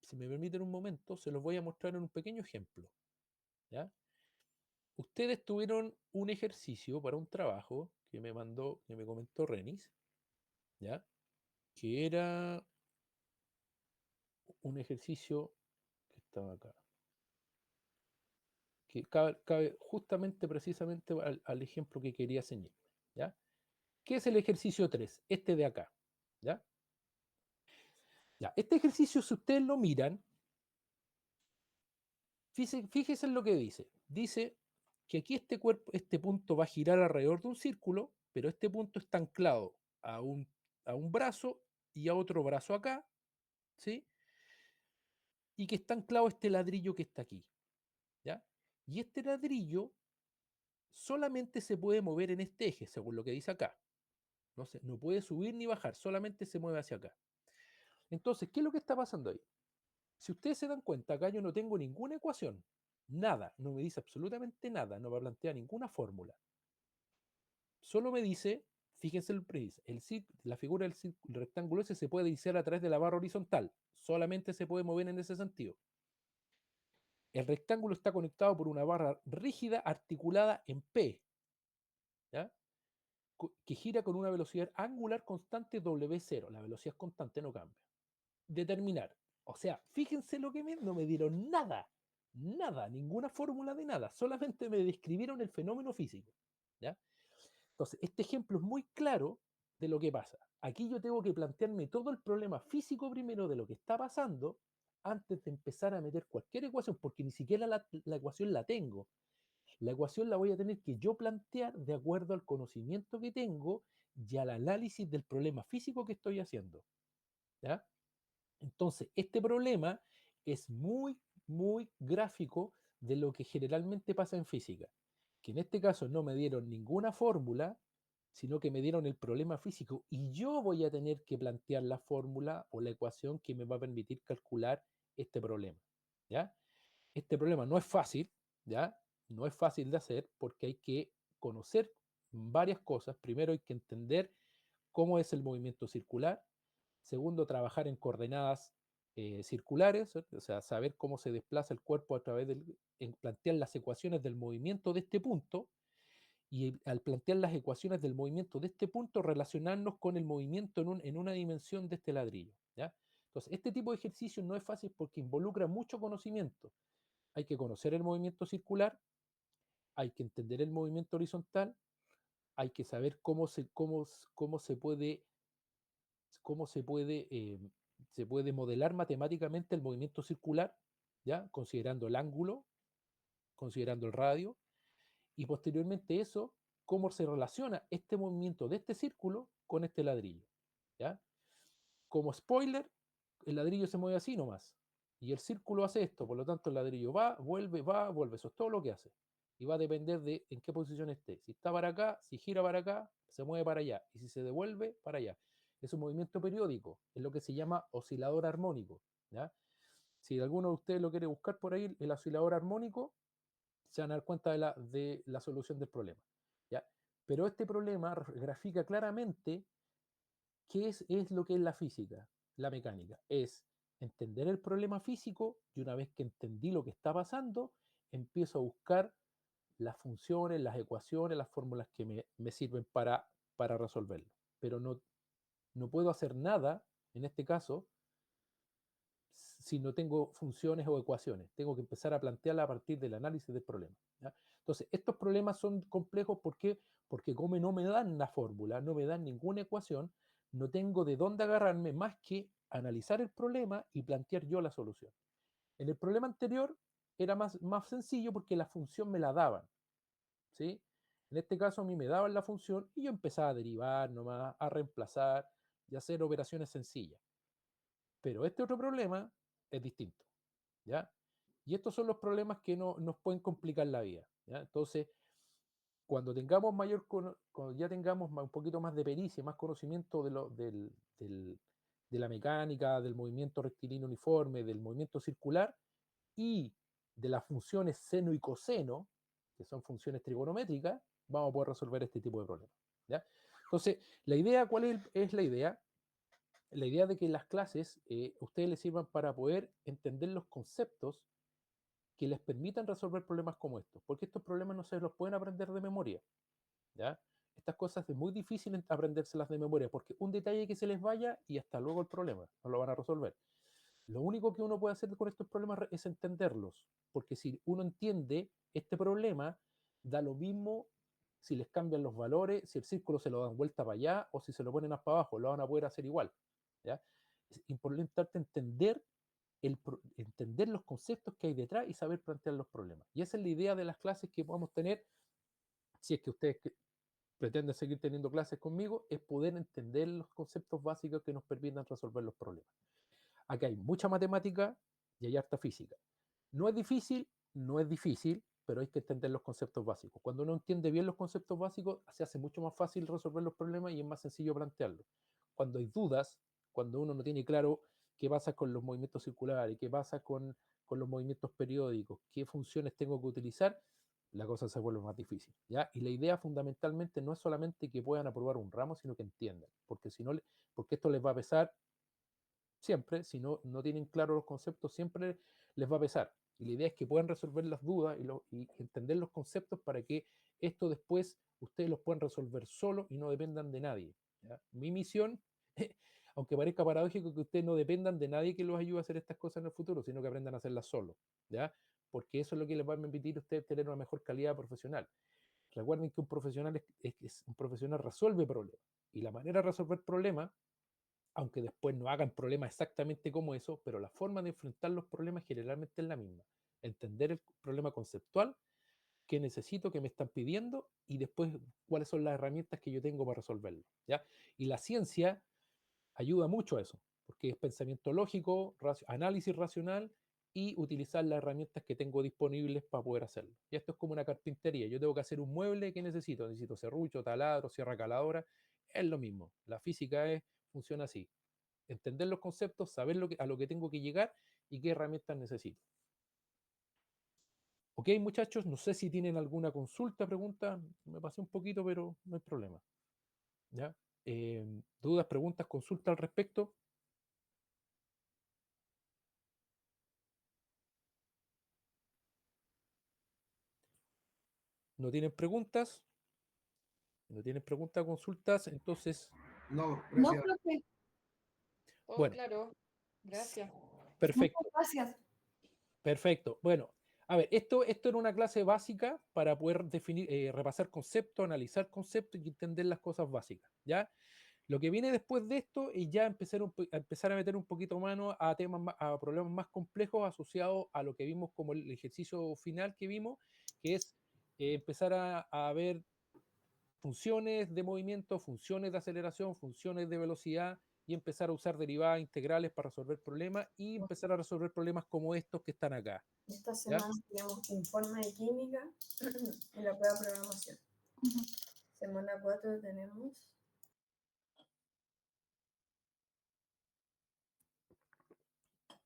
si me permiten un momento, se los voy a mostrar en un pequeño ejemplo, ¿ya? Ustedes tuvieron un ejercicio para un trabajo que me comentó Renis, ¿ya? Que era un ejercicio que estaba acá, que cabe justamente, precisamente al ejemplo que quería señalar, ¿ya? ¿Qué es el ejercicio 3? Este de acá, ¿ya? Ya, este ejercicio, si ustedes lo miran, fíjense en lo que dice. Dice que aquí este punto va a girar alrededor de un círculo, pero este punto está anclado a un brazo y a otro brazo acá, ¿sí? Y que está anclado este ladrillo que está aquí, ¿ya? Y este ladrillo solamente se puede mover en este eje, según lo que dice acá. No puede subir ni bajar, solamente se mueve hacia acá. Entonces, ¿qué es lo que está pasando ahí? Si ustedes se dan cuenta, acá yo no tengo ninguna ecuación, nada, no me dice absolutamente nada, no me plantea ninguna fórmula. Solo me dice, fíjense el predice, la figura del el rectángulo ese se puede iniciar a través de la barra horizontal, solamente se puede mover en ese sentido. El rectángulo está conectado por una barra rígida articulada en P, ¿ya? Que gira con una velocidad angular constante W0. La velocidad constante no cambia. Determinar. O sea, fíjense lo que no me dieron nada, ninguna fórmula de nada, solamente me describieron el fenómeno físico. ¿Ya? Entonces, este ejemplo es muy claro de lo que pasa. Aquí yo tengo que plantearme todo el problema físico primero de lo que está pasando antes de empezar a meter cualquier ecuación, porque ni siquiera la ecuación la tengo. La ecuación la voy a tener que yo plantear de acuerdo al conocimiento que tengo y al análisis del problema físico que estoy haciendo. ¿Ya? Entonces, este problema es muy, muy gráfico de lo que generalmente pasa en física, que en este caso no me dieron ninguna fórmula, sino que me dieron el problema físico y yo voy a tener que plantear la fórmula o la ecuación que me va a permitir calcular este problema. ¿Ya? Este problema no es fácil, ¿ya? No es fácil de hacer porque hay que conocer varias cosas. Primero hay que entender cómo es el movimiento circular. Segundo, trabajar en coordenadas circulares, o sea, saber cómo se desplaza el cuerpo a través plantear las ecuaciones del movimiento de este punto, y al plantear las ecuaciones del movimiento de este punto, relacionarnos con el movimiento en una dimensión de este ladrillo. ¿Ya? Entonces, este tipo de ejercicio no es fácil porque involucra mucho conocimiento. Hay que conocer el movimiento circular, hay que entender el movimiento horizontal, hay que saber cómo se puede modelar matemáticamente el movimiento circular, ¿ya? Considerando el ángulo, considerando el radio, y posteriormente eso, cómo se relaciona este movimiento de este círculo con este ladrillo. ¿Ya? Como spoiler, el ladrillo se mueve así nomás, y el círculo hace esto, por lo tanto el ladrillo va, vuelve, eso es todo lo que hace. Y va a depender de en qué posición esté. Si está para acá, si gira para acá, se mueve para allá, y si se devuelve, para allá. Es un movimiento periódico, es lo que se llama oscilador armónico. ¿Ya? Si alguno de ustedes lo quiere buscar por ahí, el oscilador armónico, se van a dar cuenta de la solución del problema. ¿Ya? Pero este problema grafica claramente qué es lo que es la física, la mecánica. Es entender el problema físico y una vez que entendí lo que está pasando, empiezo a buscar las funciones, las ecuaciones, las fórmulas que me sirven para resolverlo. Pero no puedo hacer nada, en este caso, si no tengo funciones o ecuaciones. Tengo que empezar a plantearla a partir del análisis del problema. ¿Ya? Entonces, estos problemas son complejos porque como no me dan la fórmula, no me dan ninguna ecuación, no tengo de dónde agarrarme más que analizar el problema y plantear yo la solución. En el problema anterior era más sencillo porque la función me la daban. ¿Sí? En este caso a mí me daban la función y yo empezaba a derivar nomás, a reemplazar y a hacer operaciones sencillas. Pero este otro problema es distinto, ¿ya? Y estos son los problemas que nos pueden complicar la vida, ¿ya? Entonces, cuando tengamos cuando ya tengamos un poquito más de pericia, más conocimiento de la mecánica, del movimiento rectilíneo uniforme, del movimiento circular y de las funciones seno y coseno, que son funciones trigonométricas, vamos a poder resolver este tipo de problemas, ¿ya? Entonces, la idea, ¿cuál es la idea? La idea de que las clases ustedes les sirvan para poder entender los conceptos que les permitan resolver problemas como estos, porque estos problemas no se los pueden aprender de memoria, ¿ya? Estas cosas es muy difícil aprendérselas de memoria, porque un detalle que se les vaya y hasta luego el problema, no lo van a resolver. Lo único que uno puede hacer con estos problemas es entenderlos, porque si uno entiende este problema, da lo mismo si les cambian los valores, si el círculo se lo dan vuelta para allá o si se lo ponen más para abajo, lo van a poder hacer igual. ¿Ya? Es importante entender los conceptos que hay detrás y saber plantear los problemas. Y esa es la idea de las clases que podamos tener, si es que ustedes pretenden seguir teniendo clases conmigo, es poder entender los conceptos básicos que nos permitan resolver los problemas. Aquí hay mucha matemática y hay harta física. No es difícil, no es difícil, pero hay que entender los conceptos básicos. Cuando uno entiende bien los conceptos básicos, se hace mucho más fácil resolver los problemas y es más sencillo plantearlos. Cuando hay dudas, cuando uno no tiene claro qué pasa con los movimientos circulares, qué pasa con los movimientos periódicos, qué funciones tengo que utilizar, la cosa se vuelve más difícil, ¿ya? Y la idea fundamentalmente no es solamente que puedan aprobar un ramo, sino que entiendan, porque si no, porque esto les va a pesar siempre, si no tienen claros los conceptos, siempre les va a pesar. Y la idea es que puedan resolver las dudas y entender los conceptos para que esto después ustedes los puedan resolver solos y no dependan de nadie, ¿ya? Mi misión, aunque parezca paradójico, que ustedes no dependan de nadie que los ayude a hacer estas cosas en el futuro, sino que aprendan a hacerlas solos, ¿ya? Porque eso es lo que les va a permitir a ustedes tener una mejor calidad profesional. Recuerden que un profesional un profesional resuelve problemas. Y la manera de resolver problemas, aunque después no hagan problemas exactamente como eso, pero la forma de enfrentar los problemas generalmente es la misma. Entender el problema conceptual, qué necesito, qué me están pidiendo, y después cuáles son las herramientas que yo tengo para resolverlo, ¿ya? Y la ciencia ayuda mucho a eso, porque es pensamiento lógico, análisis racional y utilizar las herramientas que tengo disponibles para poder hacerlo. Y esto es como una carpintería. Yo tengo que hacer un mueble, ¿qué necesito? Necesito serrucho, taladro, sierra caladora. Es lo mismo. La física funciona así. Entender los conceptos, saber a lo que tengo que llegar y qué herramientas necesito. Ok, muchachos, no sé si tienen alguna consulta, pregunta. Me pasé un poquito, pero no hay problema. ¿Ya? ¿Dudas, preguntas, consultas al respecto? ¿No tienen preguntas? ¿No tienen preguntas, consultas? Entonces, No, No, gracias. profe. Todo bueno, claro. Gracias. perfecto, Muchas gracias. perfecto. Bueno, a ver, esto era una clase básica para poder definir, repasar conceptos, analizar conceptos y entender las cosas básicas, ¿ya? Lo que viene después de esto es ya empezar a meter un poquito mano a temas, a problemas más complejos asociados a lo que vimos como el ejercicio final que vimos, que es empezar a ver funciones de movimiento, funciones de aceleración, funciones de velocidad y empezar a usar derivadas integrales para resolver problemas y empezar a resolver problemas como estos que están acá. Esta semana tenemos informe de química y la prueba de programación. Semana 4 tenemos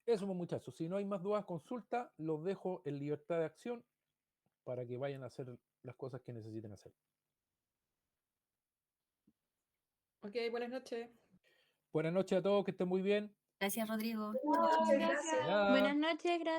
Eso, pues, muchachos. Si no hay más dudas, consulta, los dejo en libertad de acción para que vayan a hacer las cosas que necesiten hacer. Ok, buenas noches. Buenas noches a todos, que estén muy bien. Gracias, Rodrigo. Muchas gracias. Ya. Buenas noches, gracias.